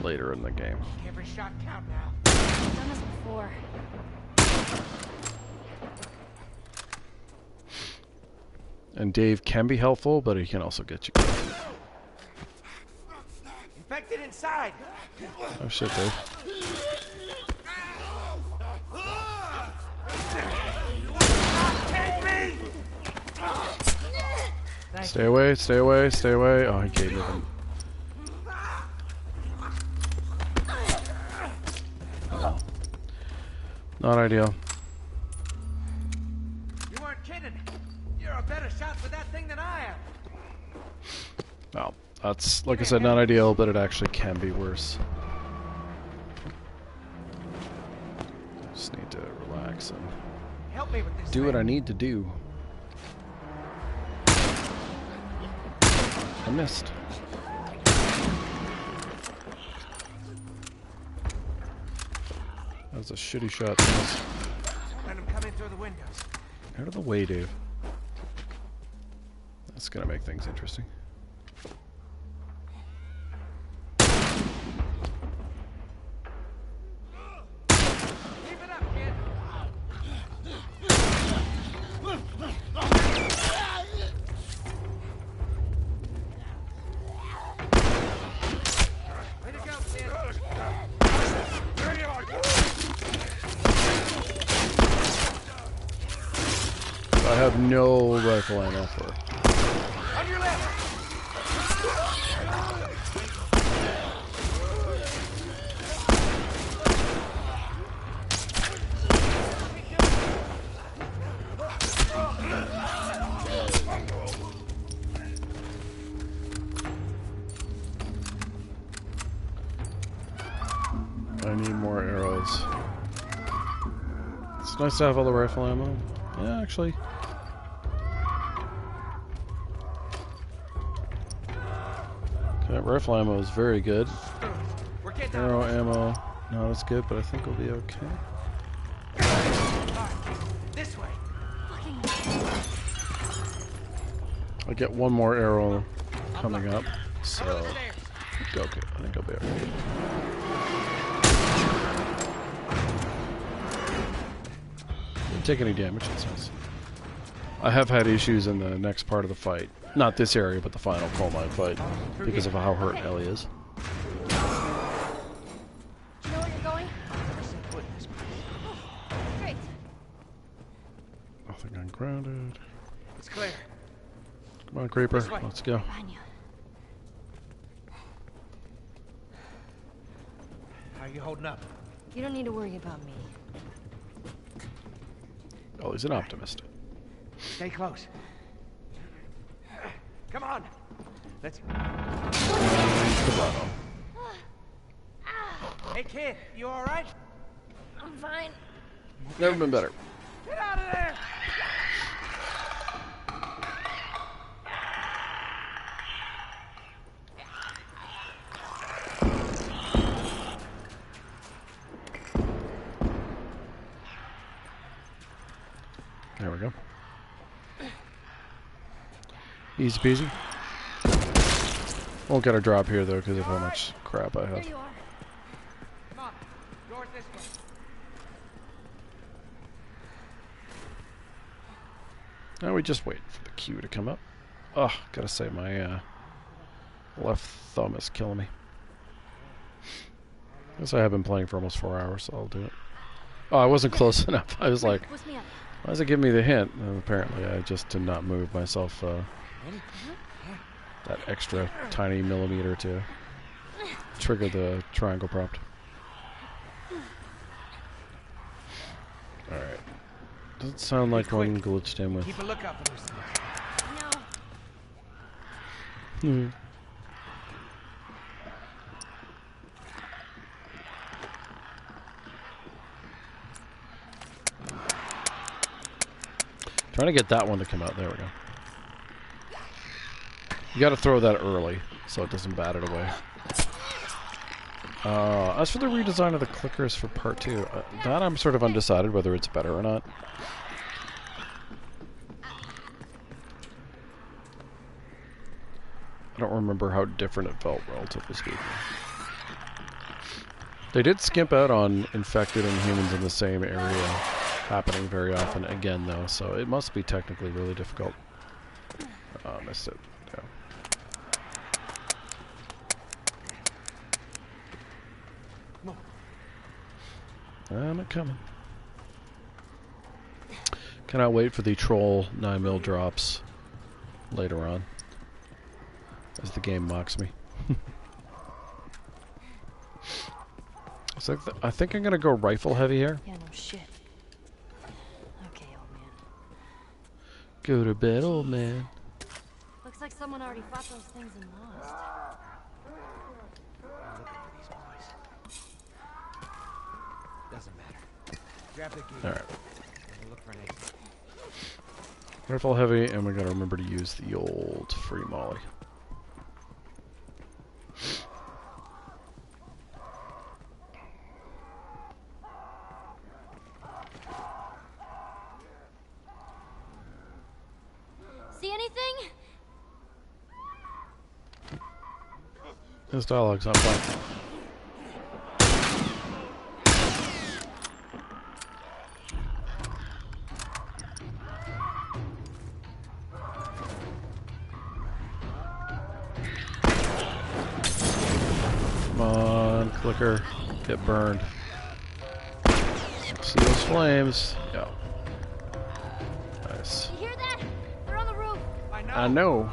later in the game. Every shot count now. I've done this before. And Dave can be helpful, but he can also get you killed. Infected inside. Oh shit, Dave. Stay away, stay away, stay away. Oh, he gave me them. Oh. Not ideal. You weren't kidding. You're a better shot with that thing than I am. No, that's, like I said, not ideal, but it actually can be worse. Just need to relax and Help me with this do what I need to do. I missed. That was a shitty shot. Let him come in through the windows. Out of the way, Dave. That's gonna make things interesting. Keep it up, kid. Way to go, kid. I have no rifle ammo for it. On your left. I need more arrows. It's nice to have all the rifle ammo. Yeah, actually. Okay, rifle ammo is very good. Arrow ammo, not as good, but I think we'll be okay. This way. I'll get one more arrow coming up, so okay, I think I'll be okay. Didn't take any damage, that's nice. I have had issues in the next part of the fight Not this area, but the final coal mine fight, because of how hurt Ellie is. Do you know where you're going? Great. Nothing ungrounded. It's clear. Come on, Creeper. Let's go. Behind you. How are you holding up? You don't need to worry about me. Oh, he's an optimist. Stay close. Come on. Let's. Vibrato. Hey, kid. You all right? I'm fine. Never been better. Get out of there! There we go. Easy peasy. Won't get a drop here though because of how much crap I have. There you are. Come on. Doors this way. Now we just wait for the queue to come up. Oh, gotta say my left thumb is killing me. Guess I have been playing for almost 4 hours, so I'll do it. Oh, I wasn't close enough. I was like, why does it give me the hint? And apparently I just did not move myself that extra tiny millimeter to trigger the triangle prompt. Alright. Doesn't sound like one glitched in with. Keep a lookout for those things. Hmm. Trying to get that one to come out. There we go. You got to throw that early so it doesn't bat it away. As for the redesign of the clickers for part 2, that I'm sort of undecided whether it's better or not. I don't remember how different it felt, relatively speaking. They did skimp out on infected and humans in the same area happening very often again, though, so it must be technically really difficult. Missed it. Yeah. I'm coming. Cannot wait for the troll 9mm drops later on, as the game mocks me. So I think I'm gonna go rifle heavy here. Yeah, no shit. Okay, old man. Go to bed, old man. Looks like someone already fought those things and lost. Doesn't matter. Grab the key. All right. We'll look for an exit. Rifle heavy, and we gotta remember to use the old free molly. See anything? This dialogue's not fun. Come on, clicker. Get burned. See those flames? Yeah. Nice. You hear that? They're on the roof. I know.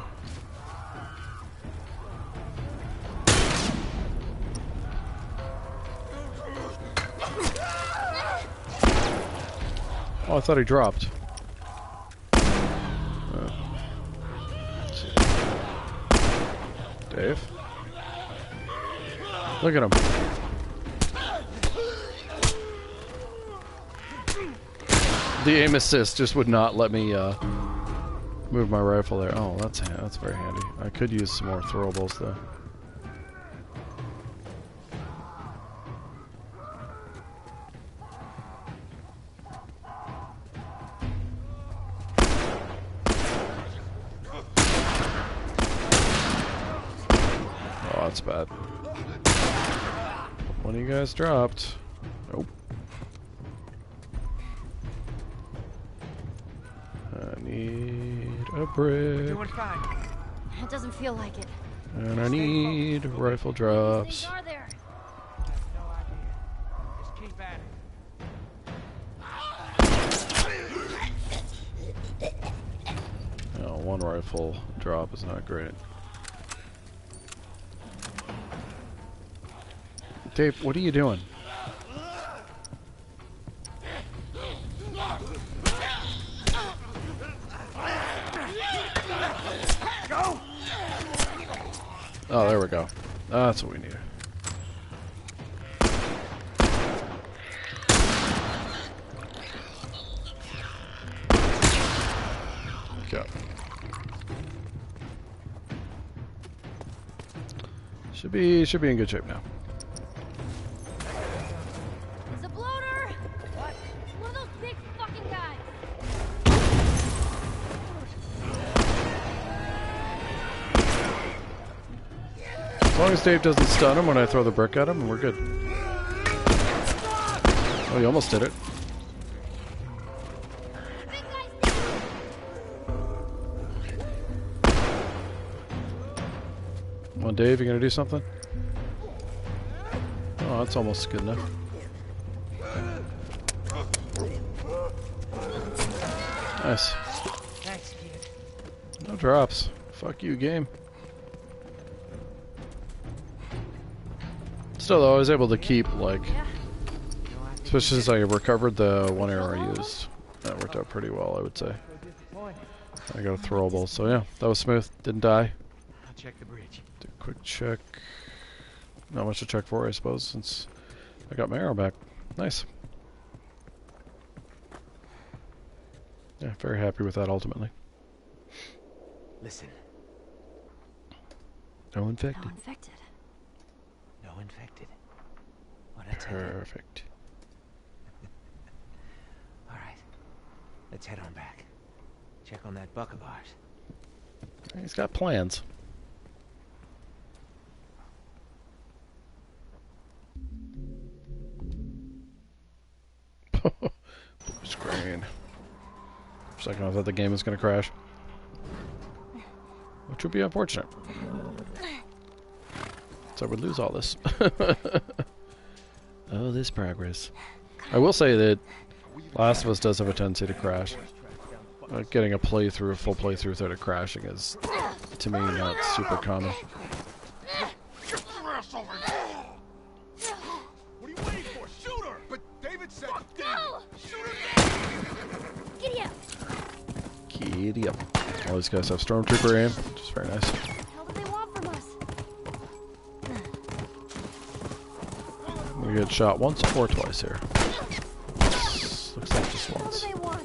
Oh, I thought he dropped. Dave? Look at him. The aim assist just would not let me move my rifle there. Oh, that's very handy. I could use some more throwables though. Oh, that's bad. One of you guys dropped. Nope. I need a brick. Doing fine. It doesn't feel like it. And I need rifle drops. Things are there. No idea. Just keep at it. Oh, one rifle drop is not great. Dave, what are you doing? Go! Oh, there we go. That's what we need. Go. Should be in good shape now. It's a bloater! What? One of those big fucking guys. As long as Dave doesn't stun him when I throw the brick at him, we're good. Oh, you almost did it. Come on, Dave, you gonna do something? Oh, that's almost good enough. Nice. Thanks, kid. No drops. Fuck you, game. Still, though, I was able to keep, like, especially since I recovered the one arrow I used. That worked out pretty well, I would say. I got a throwable, so yeah, that was smooth. Didn't die. I'll check the bridge. Do a quick check. Not much to check for, I suppose, since I got my arrow back. Nice. Yeah, very happy with that ultimately. Listen. No infected. No infected. No infected. What I tell you? Perfect. All right. Let's head on back. Check on that buck of ours. He's got plans. Blue screen. For a second I thought the game was going to crash. Which would be unfortunate. So I would lose all this. Oh, this progress. I will say that Last of Us does have a tendency to crash. Getting a playthrough, a full playthrough without it crashing is, to me, not super common. What are you waiting for? Shoot her! But David said... Go! Shoot her! Giddy up! Giddy up. All these guys have Stormtrooper aim, which is very nice. What the hell do they want from us? We get shot once or twice here. Looks like just What once. do they want?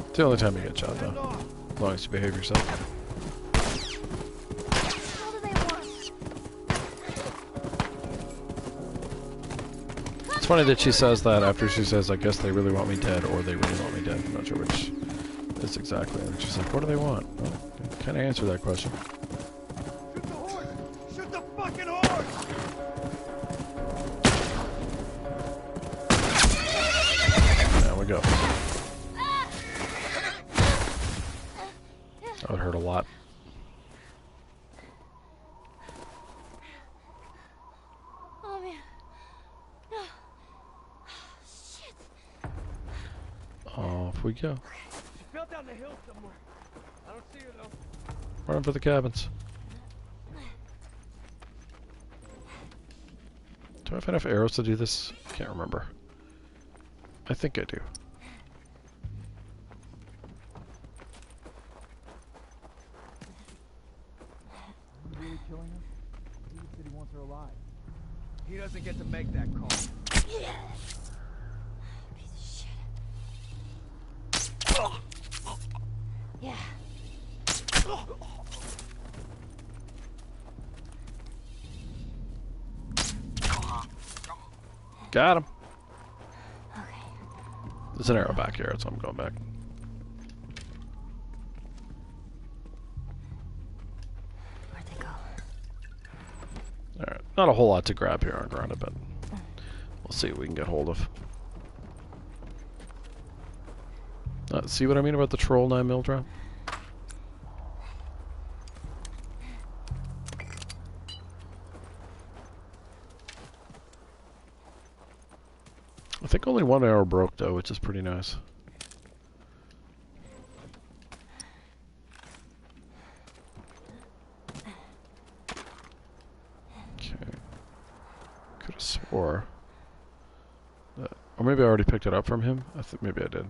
It's the only time you get shot, though. As long as you behave yourself. What do they want? It's funny that she says that after she says, I guess they really want me dead, or they really want me dead. I'm not sure which is exactly. And she's like, what do they want? Well, I kind of answer that question. Shoot the horse! Shoot the fucking horse! There we go. That would hurt a lot. Oh man. No. Shit. Off we go. She fell down the hill somewhere. I don't see her though. Running for the cabins. Do I have enough arrows to do this? Can't remember. I think I do. Really killing her? He said he wants her alive. He doesn't get to make that call. Piece of shit. Yeah. Got him. Okay. There's an arrow back here, so I'm going back. Where'd they go? Alright. Not a whole lot to grab here on ground, but see what we can get hold of. See what I mean about the troll 9mm drop? I think only one arrow broke though, which is pretty nice. Okay. Could have swore that, or maybe I already picked it up from him. I think maybe I did.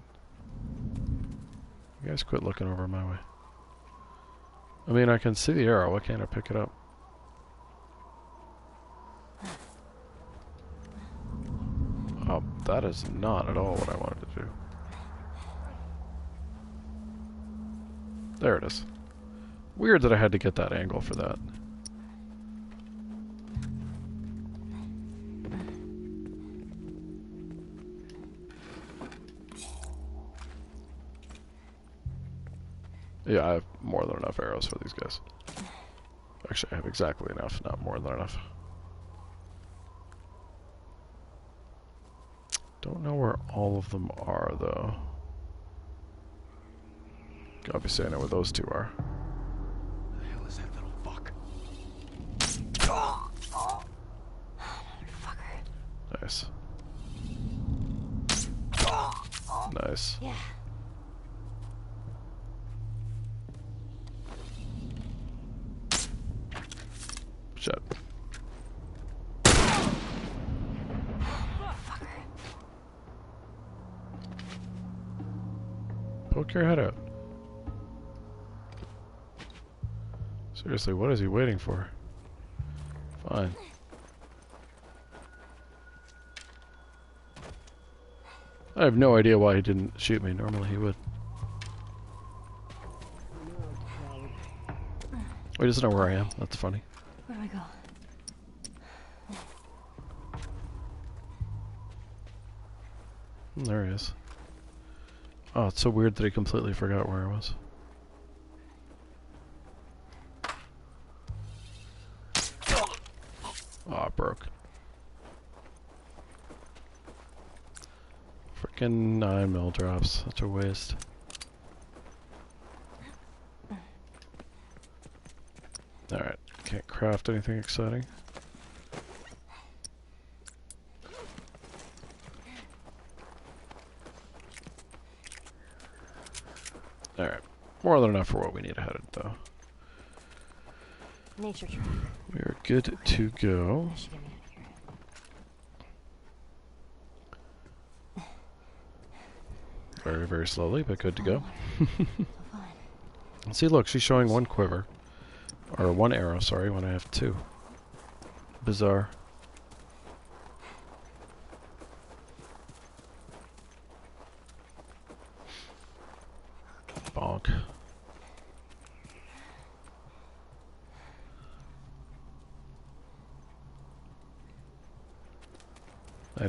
You guys quit looking over my way. I mean, I can see the arrow. Why can't I pick it up? Oh, that is not at all what I wanted to do. There it is. Weird that I had to get that angle for that. Yeah, I have more than enough arrows for these guys. Actually, I have exactly enough, not more than enough. Don't know where all of them are, though. Obviously, I know where those two are. Where the hell is that little fuck? Nice. Nice. Yeah. Shit. Poke your head out. Seriously, what is he waiting for? Fine. I have no idea why he didn't shoot me. Normally he would. Oh, he doesn't know where I am. That's funny. Where do I go? There he is. Oh, it's so weird that he completely forgot where I was. Oh, it broke. Frickin' 9mm drops. Such a waste. Alright, can't craft anything exciting. Alright, more than enough for what we need ahead though. Nature track. We are good to go. Very, very slowly, but good to go. See, look, she's showing one quiver. Or one arrow, sorry, when I have two. Bizarre. Bonk.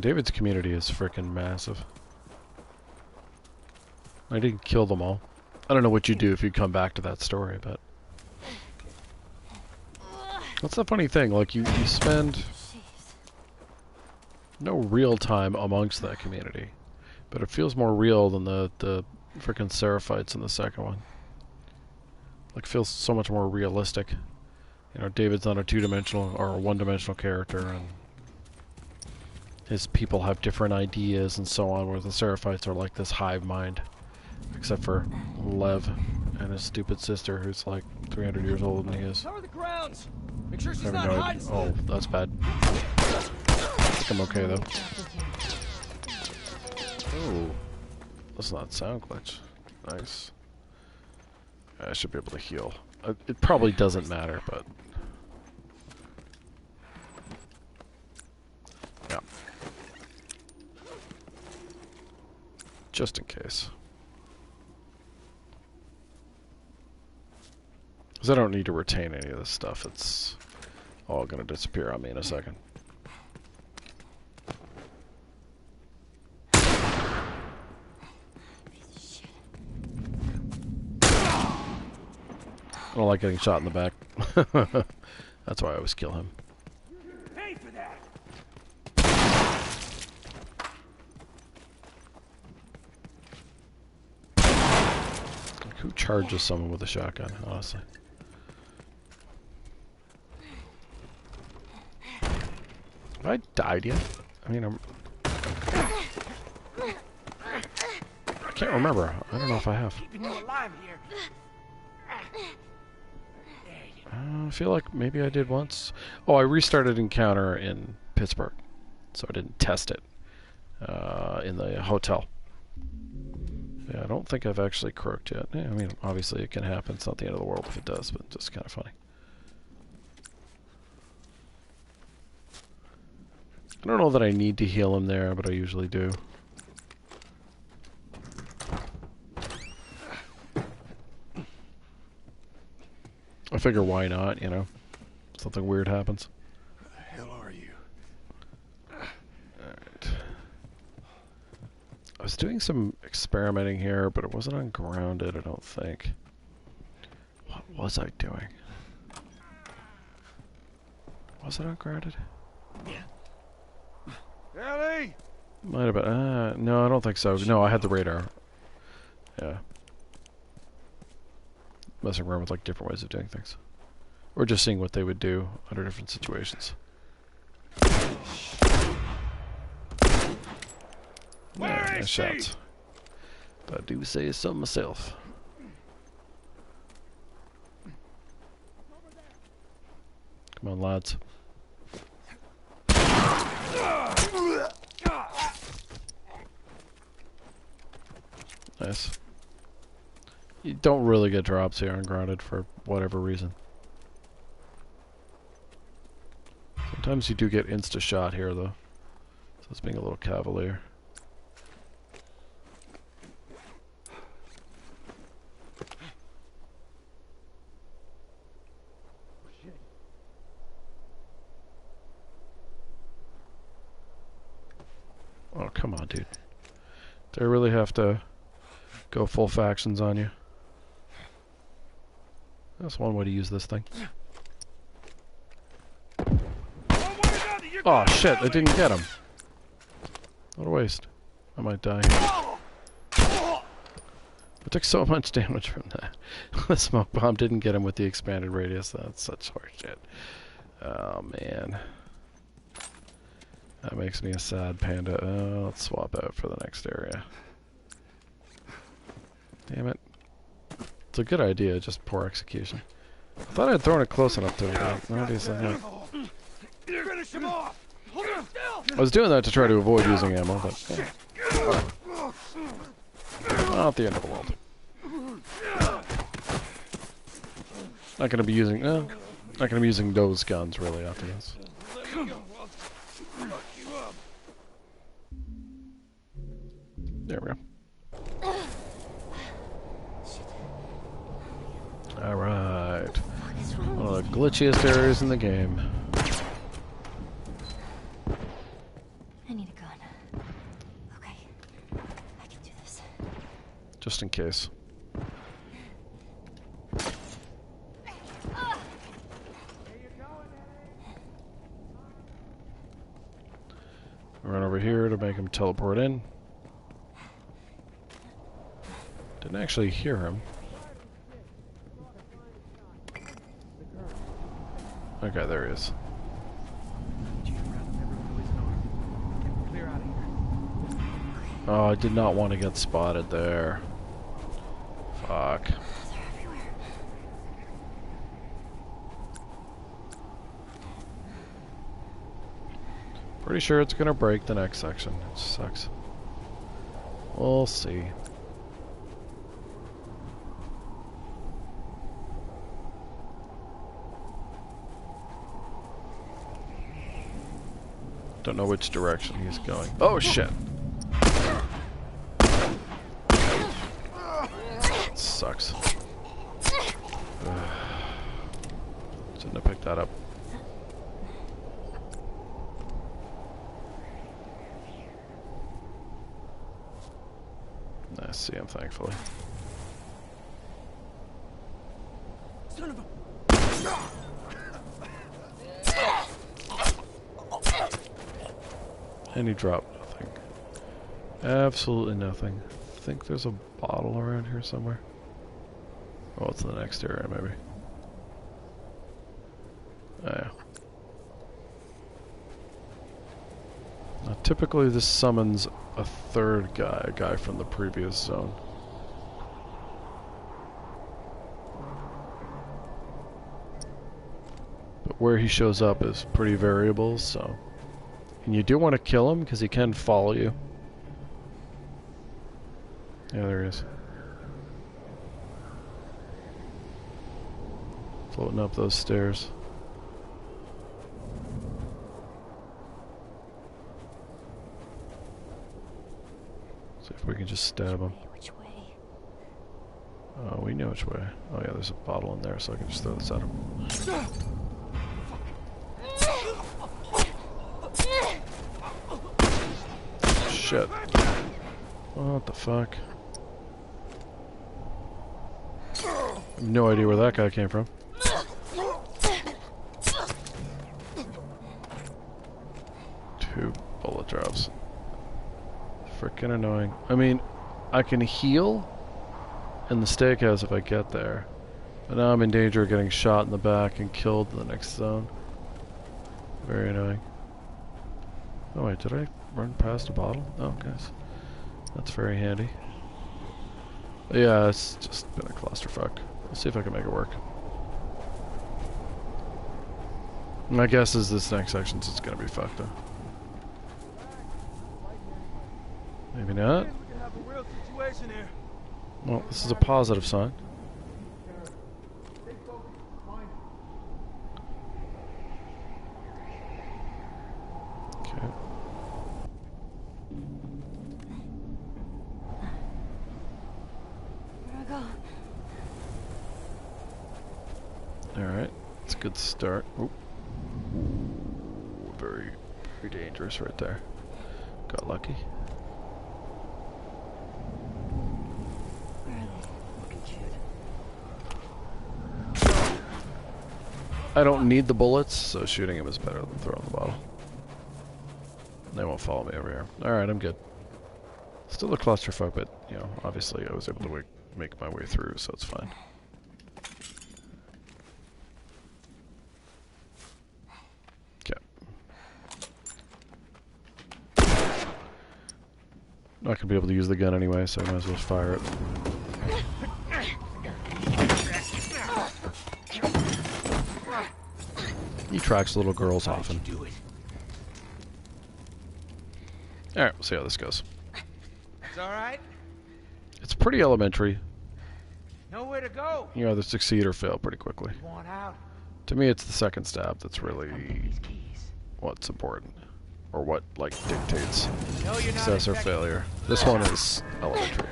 David's community is frickin' massive. I didn't kill them all. I don't know what you'd do if you come back to that story, but... That's the funny thing, like, you spend no real time amongst that community. But it feels more real than the frickin' Seraphites in the second one. Like, feels so much more realistic. You know, David's not a two-dimensional or a one-dimensional character, and his people have different ideas and so on, where the Seraphites are like this hive mind. Except for Lev and his stupid sister, who's like 300 years older than he is. Cover the grounds. Make sure she's I not have no hiding. idea. Oh, that's bad. I think I'm okay though. Oh, that's not sound glitch. Nice. I should be able to heal. It probably doesn't matter, but yeah, just in case. Because I don't need to retain any of this stuff. It's all going to disappear on me in a second. I don't like getting shot in the back. That's why I always kill him. Pay for that. Like, who charges someone with a shotgun, honestly? Have I died yet? I mean, I can't remember. I don't know if I have. Keeping you alive here. I feel like maybe I did once. Oh, I restarted Encounter in Pittsburgh, so I didn't test it in the hotel. Yeah, I don't think I've actually croaked yet. Yeah, I mean, obviously it can happen. It's not the end of the world if it does, but just kind of funny. I don't know that I need to heal him there, but I usually do. I figure why not, you know? Something weird happens. Where the hell are you? Alright. I was doing some experimenting here, but it wasn't on Grounded, I don't think. What was I doing? Was it on Grounded? Ellie! Might have been. No, I don't think so. No, I had the radar. Yeah. Messing around with like different ways of doing things. Or just seeing what they would do under different situations. Yeah, nice shots. But I do say so myself. Come on, lads. Nice. You don't really get drops here on Grounded for whatever reason. Sometimes you do get insta-shot here, though. So it's being a little cavalier. Oh, come on, dude. Do I really have to go full factions on you? That's one way to use this thing. Oh shit, I didn't get him. What a waste. I might die here. I took so much damage from that. The smoke bomb didn't get him with the expanded radius. That's such horseshit. Oh man. That makes me a sad panda. Let's swap out for the next area. Damn it. It's a good idea, just poor execution. I thought I had thrown it close enough to it. Finish him off. Hold him still. I was doing that to try to avoid using ammo, but yeah. Not the end of the world. Not gonna be using not gonna be using those guns really after this. There we go. Alright. One of the glitchiest areas in the game. I need a gun. Okay. I can do this. Just in case. Run over here to make him teleport in. Didn't actually hear him. Okay, there he is. Oh, I did not want to get spotted there. Fuck. Pretty sure it's gonna break the next section. It sucks. We'll see. Don't know which direction he's going. Oh shit! Sucks. Shouldn't have picked that up. I see him, thankfully. Son of a... And he dropped nothing. Absolutely nothing. I think there's a bottle around here somewhere. Oh, it's the next area, maybe. Oh, yeah. Now, typically this summons a third guy, a guy from the previous zone. But where he shows up is pretty variable, so... And you do want to kill him, because he can follow you. Yeah, there he is. Floating up those stairs. See if we can just stab him. Which way? Oh, we know which way. Oh yeah, there's a bottle in there, so I can just throw this at him. Shit. What the fuck? I have no idea where that guy came from. Two bullet drops. Frickin' annoying. I mean, I can heal in the steakhouse if I get there. But now I'm in danger of getting shot in the back and killed in the next zone. Very annoying. Oh wait, did I run past a bottle? Oh, guys. That's very handy. But yeah, it's just been a clusterfuck. We'll see if I can make it work. My guess is this next section's it's gonna be fucked up. Maybe not. Well, this is a positive sign. Okay. Where'd I go? Alright, it's a good start. Ooh. Ooh, very dangerous right there. Got lucky. I don't need the bullets, so shooting him is better than throwing the bottle. They won't follow me over here. Alright, I'm good. Still a clusterfuck, but, you know, obviously I was able to make my way through, so it's fine. Okay. Not gonna be able to use the gun anyway, so I might as well fire it. He tracks little girls often. Alright, we'll see how this goes. It's alright? It's pretty elementary. Nowhere to go. You either succeed or fail pretty quickly. Want out? To me, it's the second stab that's really what's important. Or what, like, dictates success or failure. This one is elementary.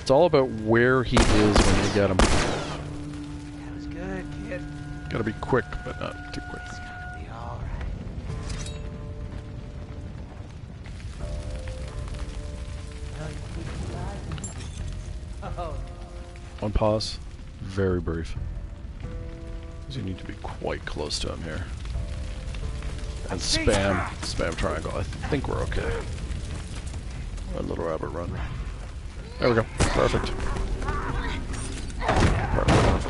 It's all about where he is when you get him. That was good, kid. Gotta be quick, but not too quick. It's gonna be alright. Oh. On pause. Very brief. Because you need to be quite close to him here. And spam triangle. I think we're okay. Run, little rabbit, run. There we go. Perfect.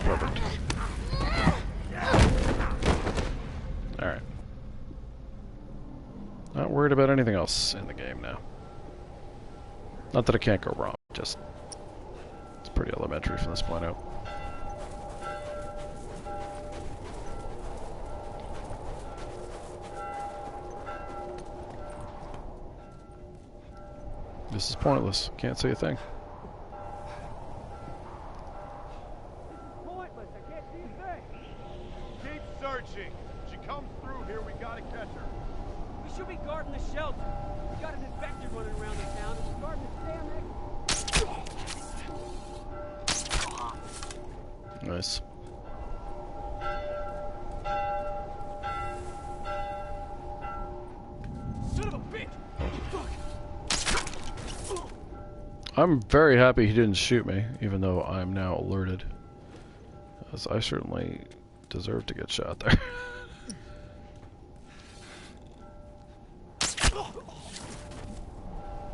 Perfect. Alright. Not worried about anything else in the game now. Not that it can't go wrong, just it's pretty elementary from this point out. This is pointless. Can't say a thing. Pointless. I can't see a thing. Keep searching. She comes through here. We gotta catch her. We should be guarding the shelter. We got an infected running around the town, and we're guarding this damn Nice. Son of a bitch! Fuck! I'm very happy he didn't shoot me, even though I'm now alerted. As I certainly deserve to get shot there.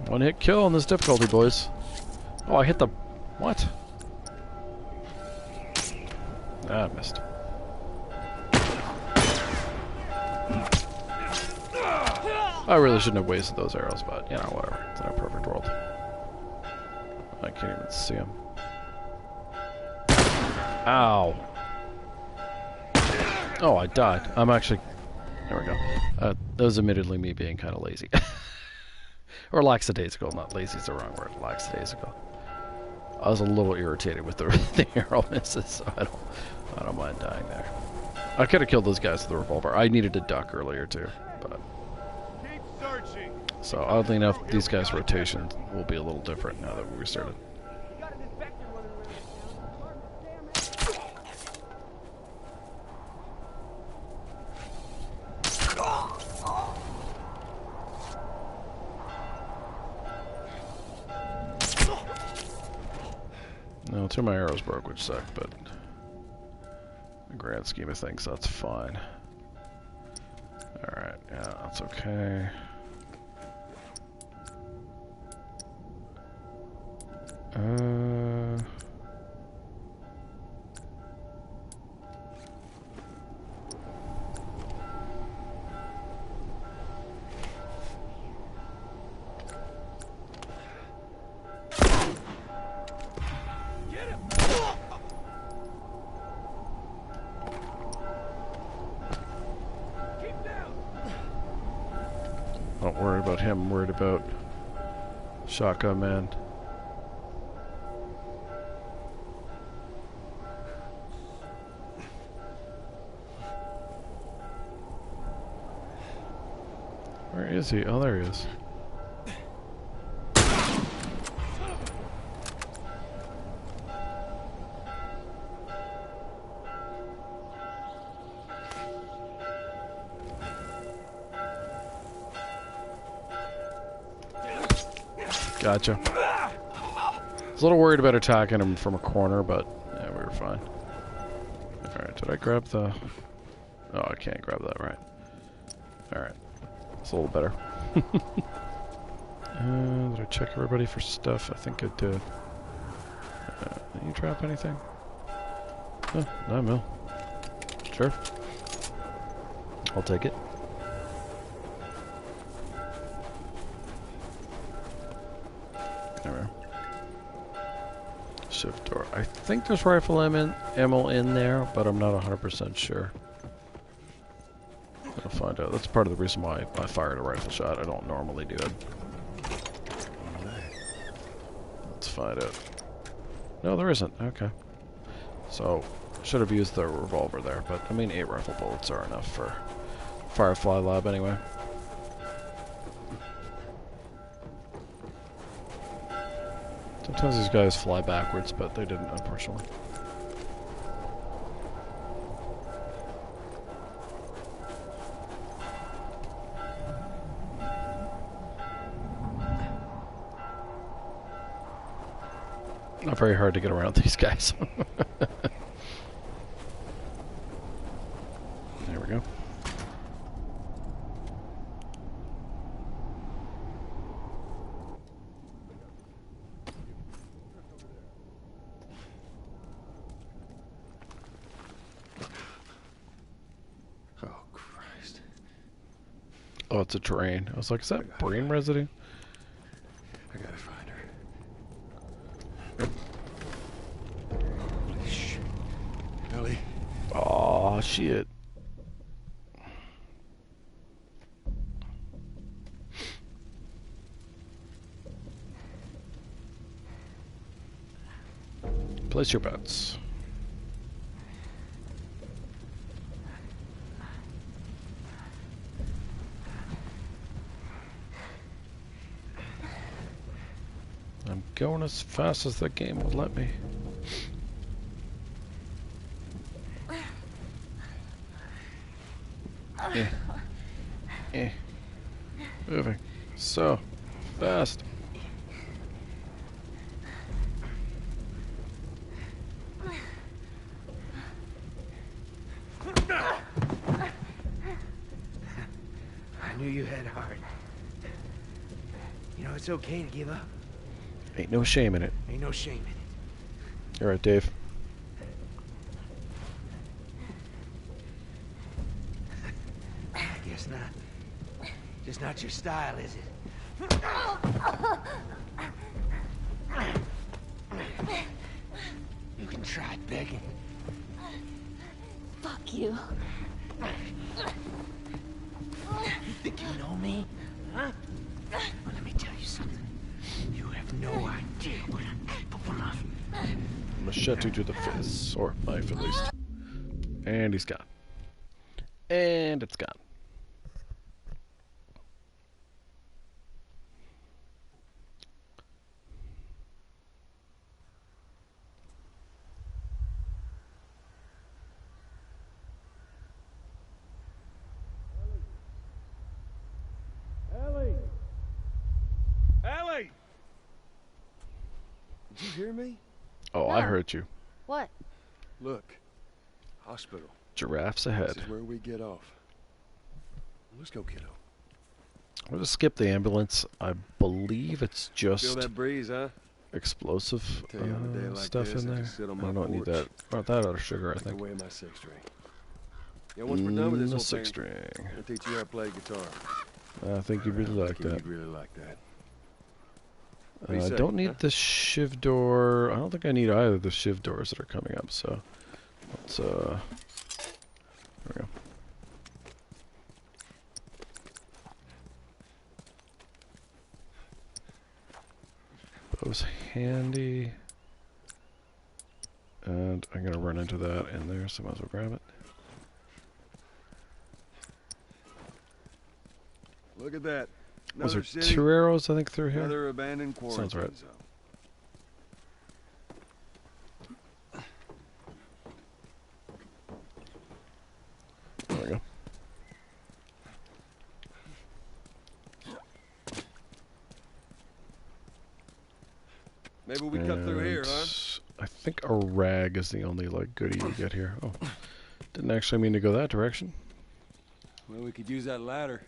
One hit kill on this difficulty, boys. Oh, I hit the... What? Ah, I missed. I really shouldn't have wasted those arrows, but, you know, whatever. It's not a perfect world. I can't even see him. Ow. Oh, I died. I'm actually... There we go. That was admittedly me being kind of lazy. Or lackadaisical. Not lazy is the wrong word. Lackadaisical. I was a little irritated with the arrow misses, so I don't mind dying there. I could have killed those guys with the revolver. I needed to duck earlier too, but... Keep searching. So oddly enough, these guys' rotation will be a little different now that we restarted. No, two of my arrows broke, which sucked, but in the grand scheme of things, that's fine. Alright, yeah, that's okay. Don't worry about him, I'm worried about Shotgun Man. Where is he? Oh, there he is. Gotcha. I was a little worried about attacking him from a corner, but yeah, we were fine. Alright, did I grab the... Oh, I can't grab that, right. Alright. It's a little better. Did I check everybody for stuff? I think I did. Did you drop anything? Oh, 9 mil. Sure. I'll take it. Shift door. I think there's rifle ammo in there, but I'm not 100% sure. I'll find out. That's part of the reason why I fired a rifle shot. I don't normally do it. Let's find out. No, there isn't. Okay. So, should have used the revolver there, but I mean 8 rifle bullets are enough for Firefly Lab anyway. Sometimes these guys fly backwards, but they didn't, unfortunately. Not very hard to get around these guys. There we go. Oh, it's a drain. I was like, is that brain residue? I gotta find her. Shh. Ellie. Aw, shit. Place your bets. I'm going as fast as the game will let me. Moving so fast. I knew you had heart. You know, it's okay to give up. Ain't no shame in it. Ain't no shame in it. You're right, Dave. Just not your style, is it? You can try begging. Fuck you. You think you know me? Huh? Well, let me tell you something. You have no idea what I'm capable of. Machete to the face, or knife at least. And he's gone. And it's gone. Ellie! Ellie! Did you hear me? Oh, I heard you. What? Look. Hospital. Giraffes ahead. This is where we get off. Let's go, kiddo. We'll just skip the ambulance. I believe it's just Feel that breeze, huh? explosive Tell you, on a day like stuff this, in I there. just sit on I my don't need porch. that. Not that out of sugar, I Take think. away my six string. Yeah, once we're done with this The whole six thing, string. I'll teach you how to play guitar. I think you'd really like that. You'd really like that. I don't need the shiv door. I don't think I need either of the shiv doors that are coming up, so let's there we go. Bow's handy. And I'm gonna run into that in there, so I might as well grab it. Look at that. Was there Another city, 2 arrows, I think, through here? Another abandoned quarantine Sounds right. zone. There we go. Maybe we cut through here, huh? I think a rag is the only like goodie you get here. Oh, didn't actually mean to go that direction. Well, we could use that ladder.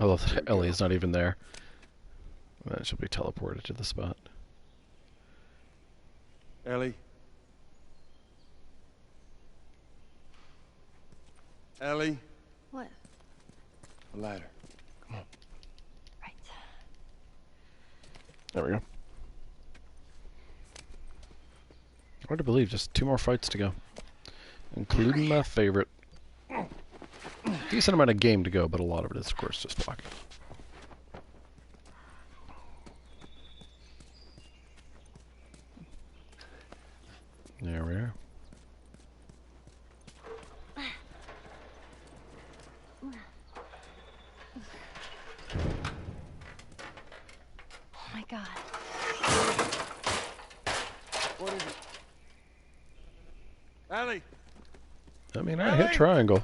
Although Ellie's not even there. Then she'll be teleported to the spot. Ellie? Ellie? What? A ladder. Come on. Right. There we go. Hard to believe, just 2 more fights to go. Including my favorite. Decent amount of game to go, but a lot of it is, of course, just blocking. There we are. Oh my god. What is it? Ellie! I mean, I hit triangle.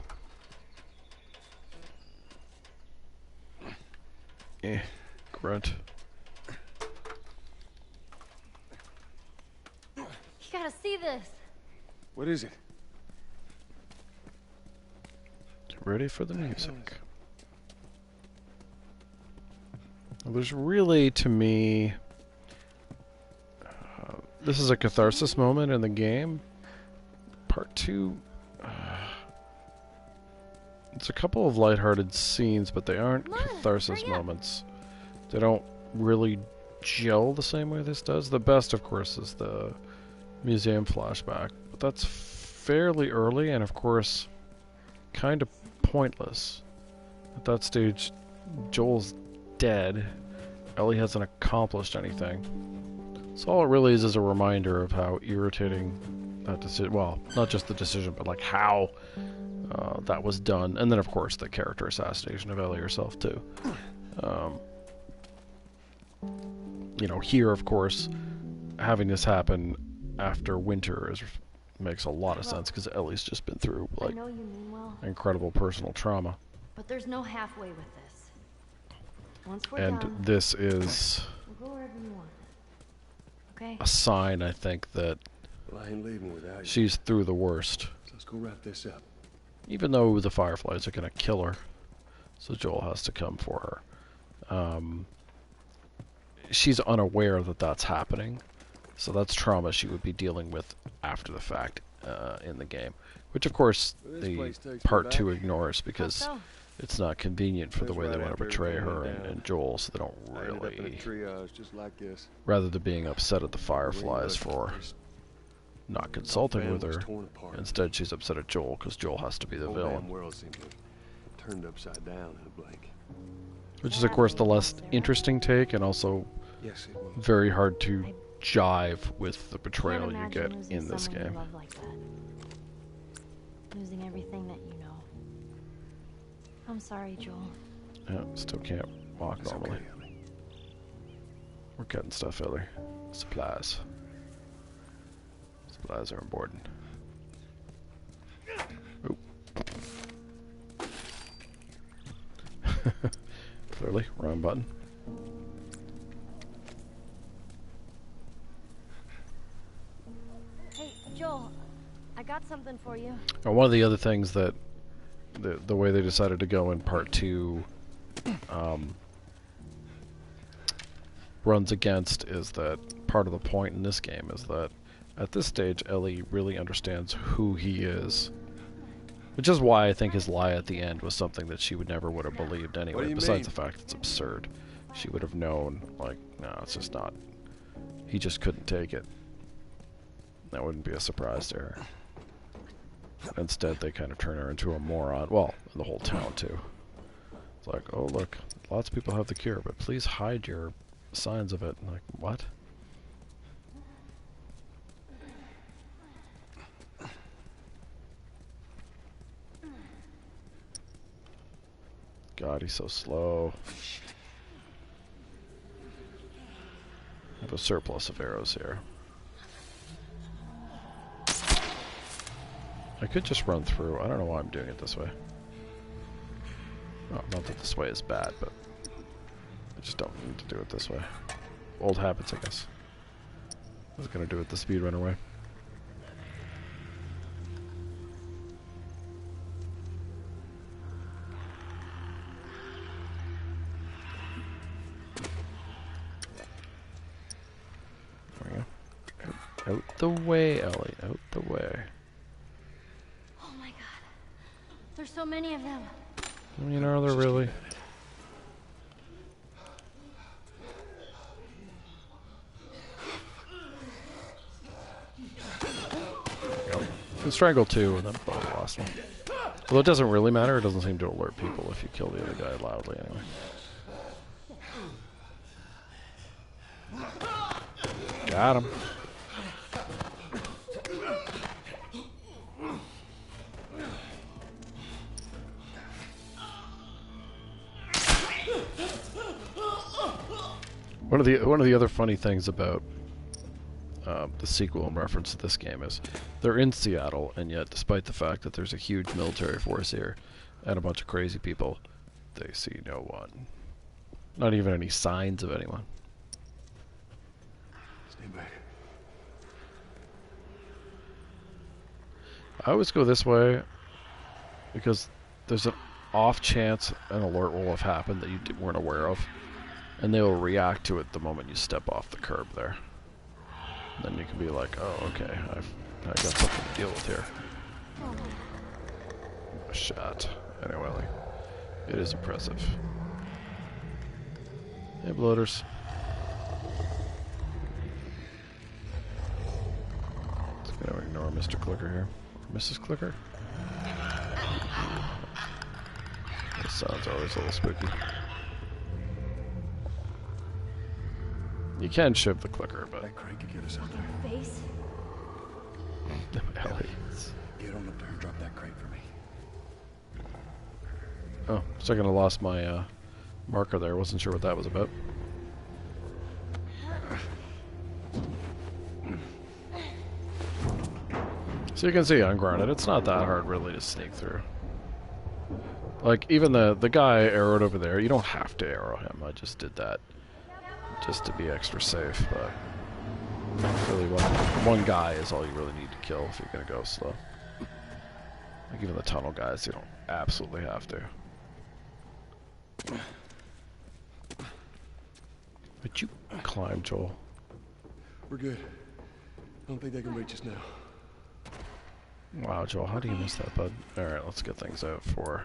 Grunt. You gotta see this. What is it? Get ready for the music. Well, there's really, to me, this is a catharsis moment in the game. Part 2, it's a couple of lighthearted scenes, but they aren't catharsis moments. They don't really gel the same way this does. The best, of course, is the museum flashback, but that's fairly early and, of course, kind of pointless. At that stage, Joel's dead. Ellie hasn't accomplished anything. So all it really is a reminder of how irritating that decision, well, not just the decision, but like how that was done. And then, of course, the character assassination of Ellie herself, too. You know, here, of course, having this happen after winter makes a lot of sense, because Ellie's just been through, like, I know you mean well, incredible personal trauma. but there's no halfway with this. Once we're And done, this is we'll go wherever you want. Okay? a sign, I think, that Well, I ain't leaving without you. she's through the worst. So let's go wrap this up. Even though the Fireflies are going to kill her, so Joel has to come for her. She's unaware that that's happening, so that's trauma she would be dealing with after the fact in the game, which of course the part 2 ignores because it's not convenient for the way they want to portray her and Joel, so they don't really. Just like this. Rather than being upset at the Fireflies for not consulting with her, instead she's upset at Joel because Joel has to be the villain. World seemed to turned upside down in a blink. Which is, of course, the less interesting take, and also very hard to jive with the portrayal you get in this game. Losing everything that you know. I'm sorry, Joel. Yeah, still can't walk normally. Okay, We're cutting stuff, Ellie. Supplies. Supplies are important. Oop. Clearly, wrong button. Hey, Joel, I got something for you. And one of the other things that the way they decided to go in part 2 runs against is that part of the point in this game is that at this stage Ellie really understands who he is, which is why I think his lie at the end was something that she would never would have believed anyway, besides the fact it's absurd. She would have known, like, no, it's just not, he just couldn't take it. That wouldn't be a surprise to her. Instead, they kind of turn her into a moron. Well, the whole town, too. It's like, oh, look, lots of people have the cure, but please hide your signs of it. I'm like, what? God, he's so slow. I have a surplus of arrows here. I could just run through. I don't know why I'm doing it this way. Well, not that this way is bad, but I just don't need to do it this way. Old habits, I guess. I was gonna do it the speedrunner way. There we go. Out the way, Ellie. Out the way. Oh my god. There's so many of them. You know, they're really... And strangle 2, and then probably the last one. Although it doesn't really matter, it doesn't seem to alert people if you kill the other guy loudly anyway. Got him. One of the other funny things about the sequel in reference to this game is they're in Seattle, and yet despite the fact that there's a huge military force here and a bunch of crazy people, they see no one. Not even any signs of anyone. Stay back. I always go this way because there's an off chance an alert will have happened that you weren't aware of, and they will react to it the moment you step off the curb there. And then you can be like, oh, okay, I got something to deal with here. A shot. Anyway, it is impressive. Hey, bloaters. Just gonna ignore Mr. Clicker here. Or Mrs. Clicker? This sounds always a little spooky. You can shiv the clicker, but... That crate could get us out there. Face? Ellie. Get on up there and drop that crate for me. Oh, for a second I lost my marker there. Wasn't sure what that was about. So you can see ungrounded. It's not that hard really to sneak through. Like, even the guy arrowed over there, you don't have to arrow him. I just did that just to be extra safe, but really one guy is all you really need to kill if you're going to go slow. Like even the tunnel guys, you don't absolutely have to. But you climb, Joel. We're good. I don't think they can reach us now. Wow, Joel, how do you miss that, bud? Alright, let's get things out for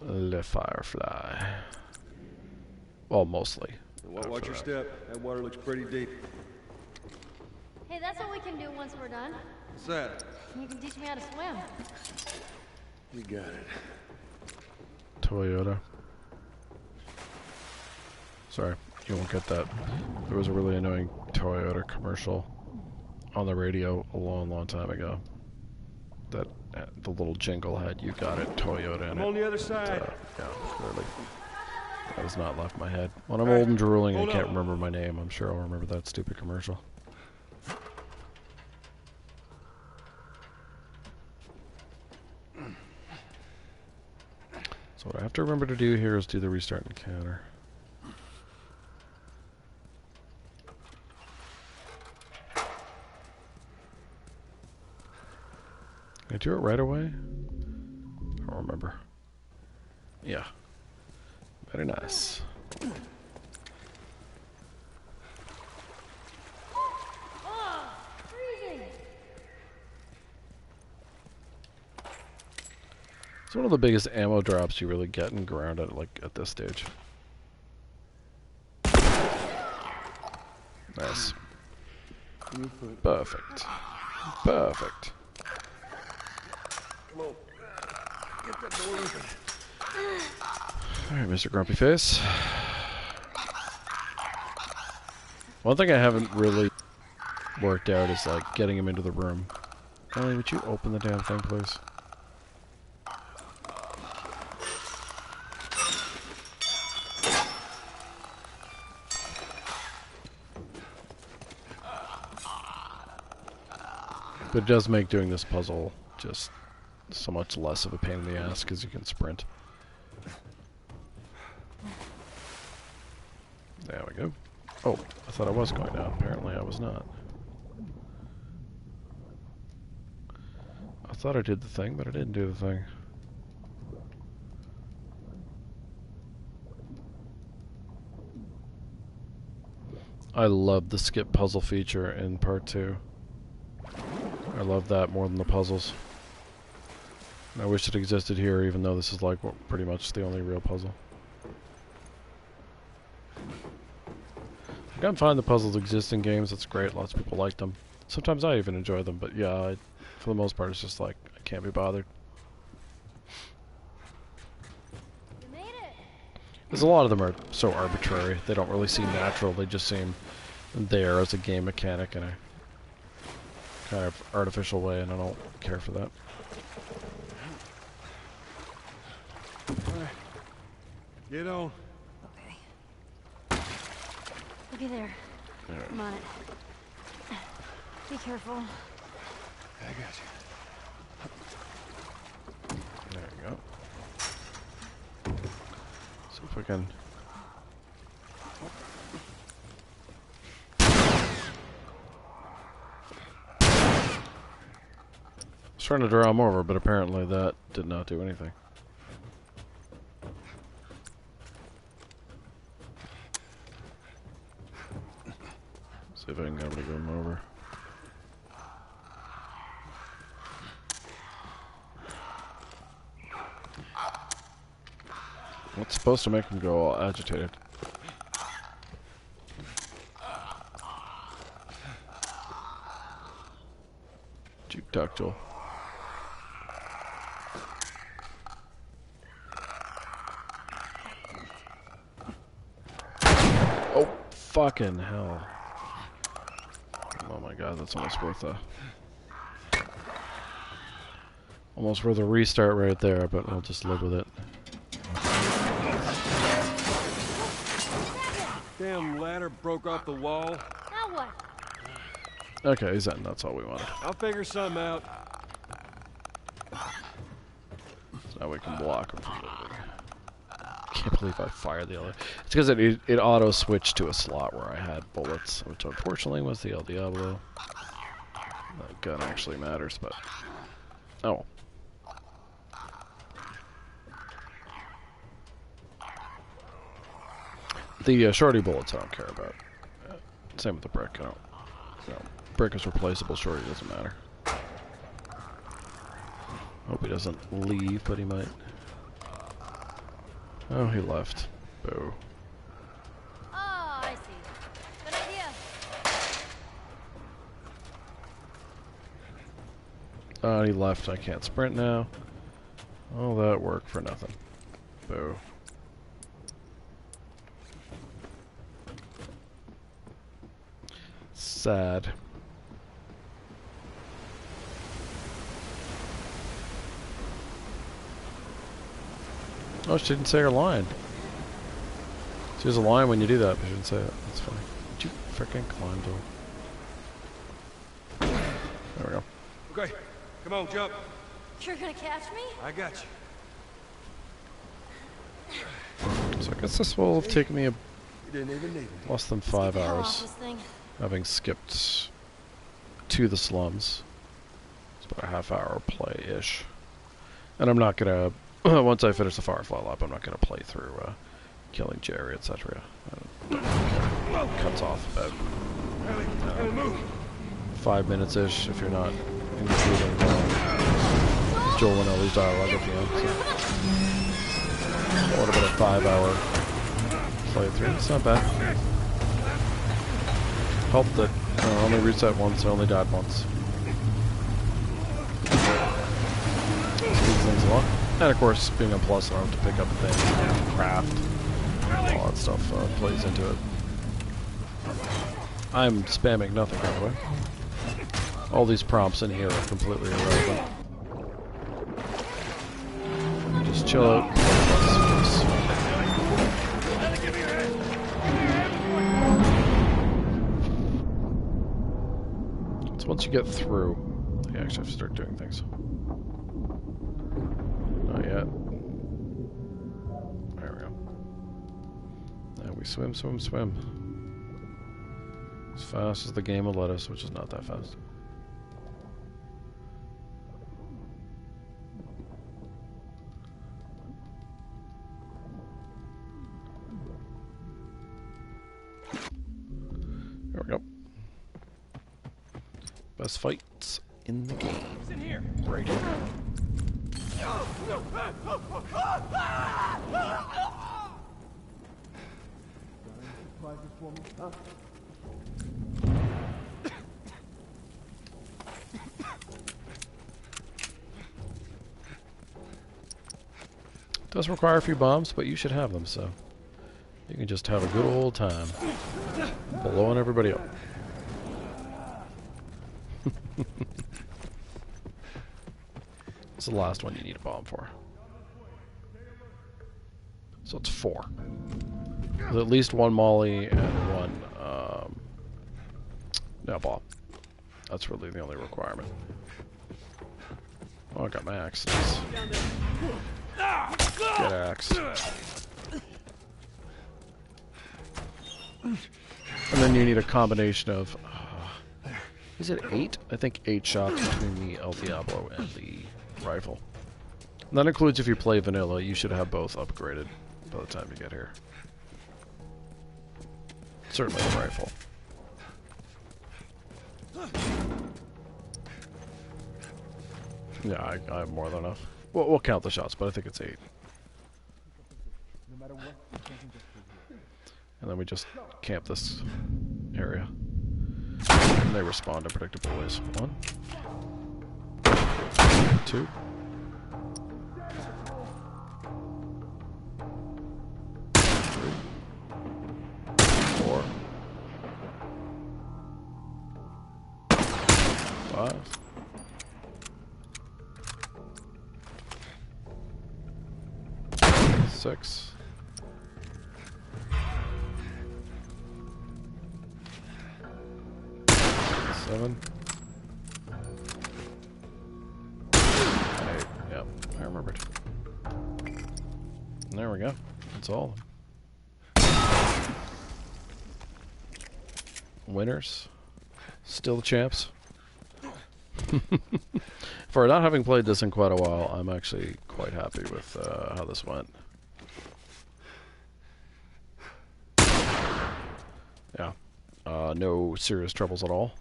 Le Firefly. Well, mostly. Watch your step. That water looks pretty deep. Hey, that's what we can do once we're done. What's that? You can teach me how to swim. You got it. Toyota. Sorry, you won't get that. There was a really annoying Toyota commercial on the radio a long, long time ago. That the little jingle had "You got it, Toyota" in it. I'm on the other side. Yeah, clearly. That has not left my head. When I'm old and drooling and can't remember my name, I'm sure I'll remember that stupid commercial. So what I have to remember to do here is do the restart encounter. Can I do it right away? I don't remember. Yeah. Very nice. It's one of the biggest ammo drops you really get in ground at this stage. Nice. Perfect. Perfect. Come on. Get that door open. Alright, Mr. Grumpy Face. One thing I haven't really worked out is like getting him into the room. Ellie, would you open the damn thing, please? But it does make doing this puzzle just so much less of a pain in the ass because you can sprint. There we go. Oh, I thought I was going down. Apparently I was not. I thought I did the thing, but I didn't do the thing. I love the skip puzzle feature in part 2. I love that more than the puzzles. I wish it existed here, even though this is like pretty much the only real puzzle. I'm fine the puzzles exist in games, that's great, lots of people like them. Sometimes I even enjoy them, but yeah, for the most part it's just like, I can't be bothered. You made it. Because a lot of them are so arbitrary, they don't really seem natural, they just seem there as a game mechanic in a kind of artificial way, and I don't care for that. Get on. Okay. Looky there. Right. Come on. Be careful. I got you. There we go. See if I can... I was trying to draw him over, but apparently that did not do anything. See if I can get able to get him over. What's supposed to make him go all agitated? Juke duck, Joel. Oh, fucking hell. Oh my god, that's almost worth a restart right there, but I'll just live with it. Damn ladder broke off the wall. Now what? Okay, he's in. That's all we wanted. I'll figure something out. So now we can block him from moving. Can't believe I fired the other. It's because it auto switched to a slot where I had bullets, which unfortunately was the El Diablo. That gun actually matters, but oh. The shorty bullets I don't care about. Same with the brick. I don't. You know, brick is replaceable. Shorty doesn't matter. Hope he doesn't leave, but he might. Oh, he left. Boo. Oh, I see. Good idea. Oh, he left. I can't sprint now. All that work for nothing. Boo. Sad. Oh, she didn't say her line. She has a line when you do that, but she didn't say it. That's funny. Did you freaking climb to? There we go. Okay, come on, jump. You're gonna catch me? I got you. So I guess this will take me You didn't even need it. less than Let's 5 get the hell off hours, this thing. having skipped to the slums. It's about a half-hour play-ish. And I'm not gonna, once I finish the Firefly lap, I'm not gonna play through killing Jerry, etc. Cuts off at 5 minutes-ish if you're not including Joel and Ellie's dialogue at the end. So. What about a 5-hour playthrough? It's not bad. Helped that I only reset once, I only died once. Speeds things along. And of course, being a plus, I don't have to pick up things, craft, all that stuff plays into it. I'm spamming nothing, by the way. All these prompts in here are completely irrelevant. Just chill out. So once you get through, you actually have to start doing things. Not yet. There we go. And we swim, swim, swim. As fast as the game will let us, which is not that fast. There we go. Best fights in the game. Who's in here? Right here. Does require a few bombs, but you should have them, so you can just have a good old time blowing everybody up. It's the last one you need a bomb for. So it's 4. With at least 1 molly and 1 no bomb. That's really the only requirement. Oh, I got my axe. Nice. Get axed. And then you need a combination of is it 8? I think 8 shots between the El Diablo and the rifle. And that includes if you play vanilla, you should have both upgraded by the time you get here. Certainly the rifle. Yeah, I have more than enough. We'll count the shots, but I think it's 8. And then we just camp this area. And they respond in predictable ways. 1, 2. 3, 4, 5. 6. 7. 8. Yep, I remembered. And there we go. That's all of them. Winners. Still the champs. For not having played this in quite a while, I'm actually quite happy with how this went. Yeah. No serious troubles at all.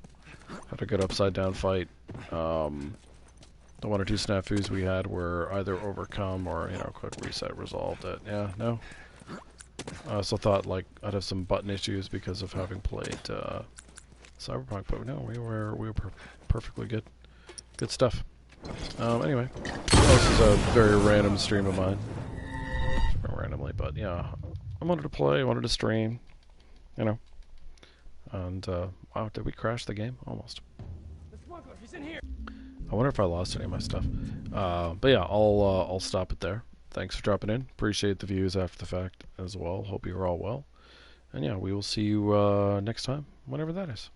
Had a good upside down fight. the one or two snafus we had were either overcome or, you know, quick reset resolved. Yeah, no. I also thought like I'd have some button issues because of having played Cyberpunk, but no, we were perfectly good. Good stuff. Anyway, this is a very random stream of mine. Randomly, but yeah, I wanted to play, I wanted to stream, you know. And wow, did we crash the game? Almost. The smuggler, he's in here. I wonder if I lost any of my stuff. But yeah, I'll stop it there. Thanks for dropping in. Appreciate the views after the fact as well. Hope you're all well. And yeah, we will see you next time, whenever that is.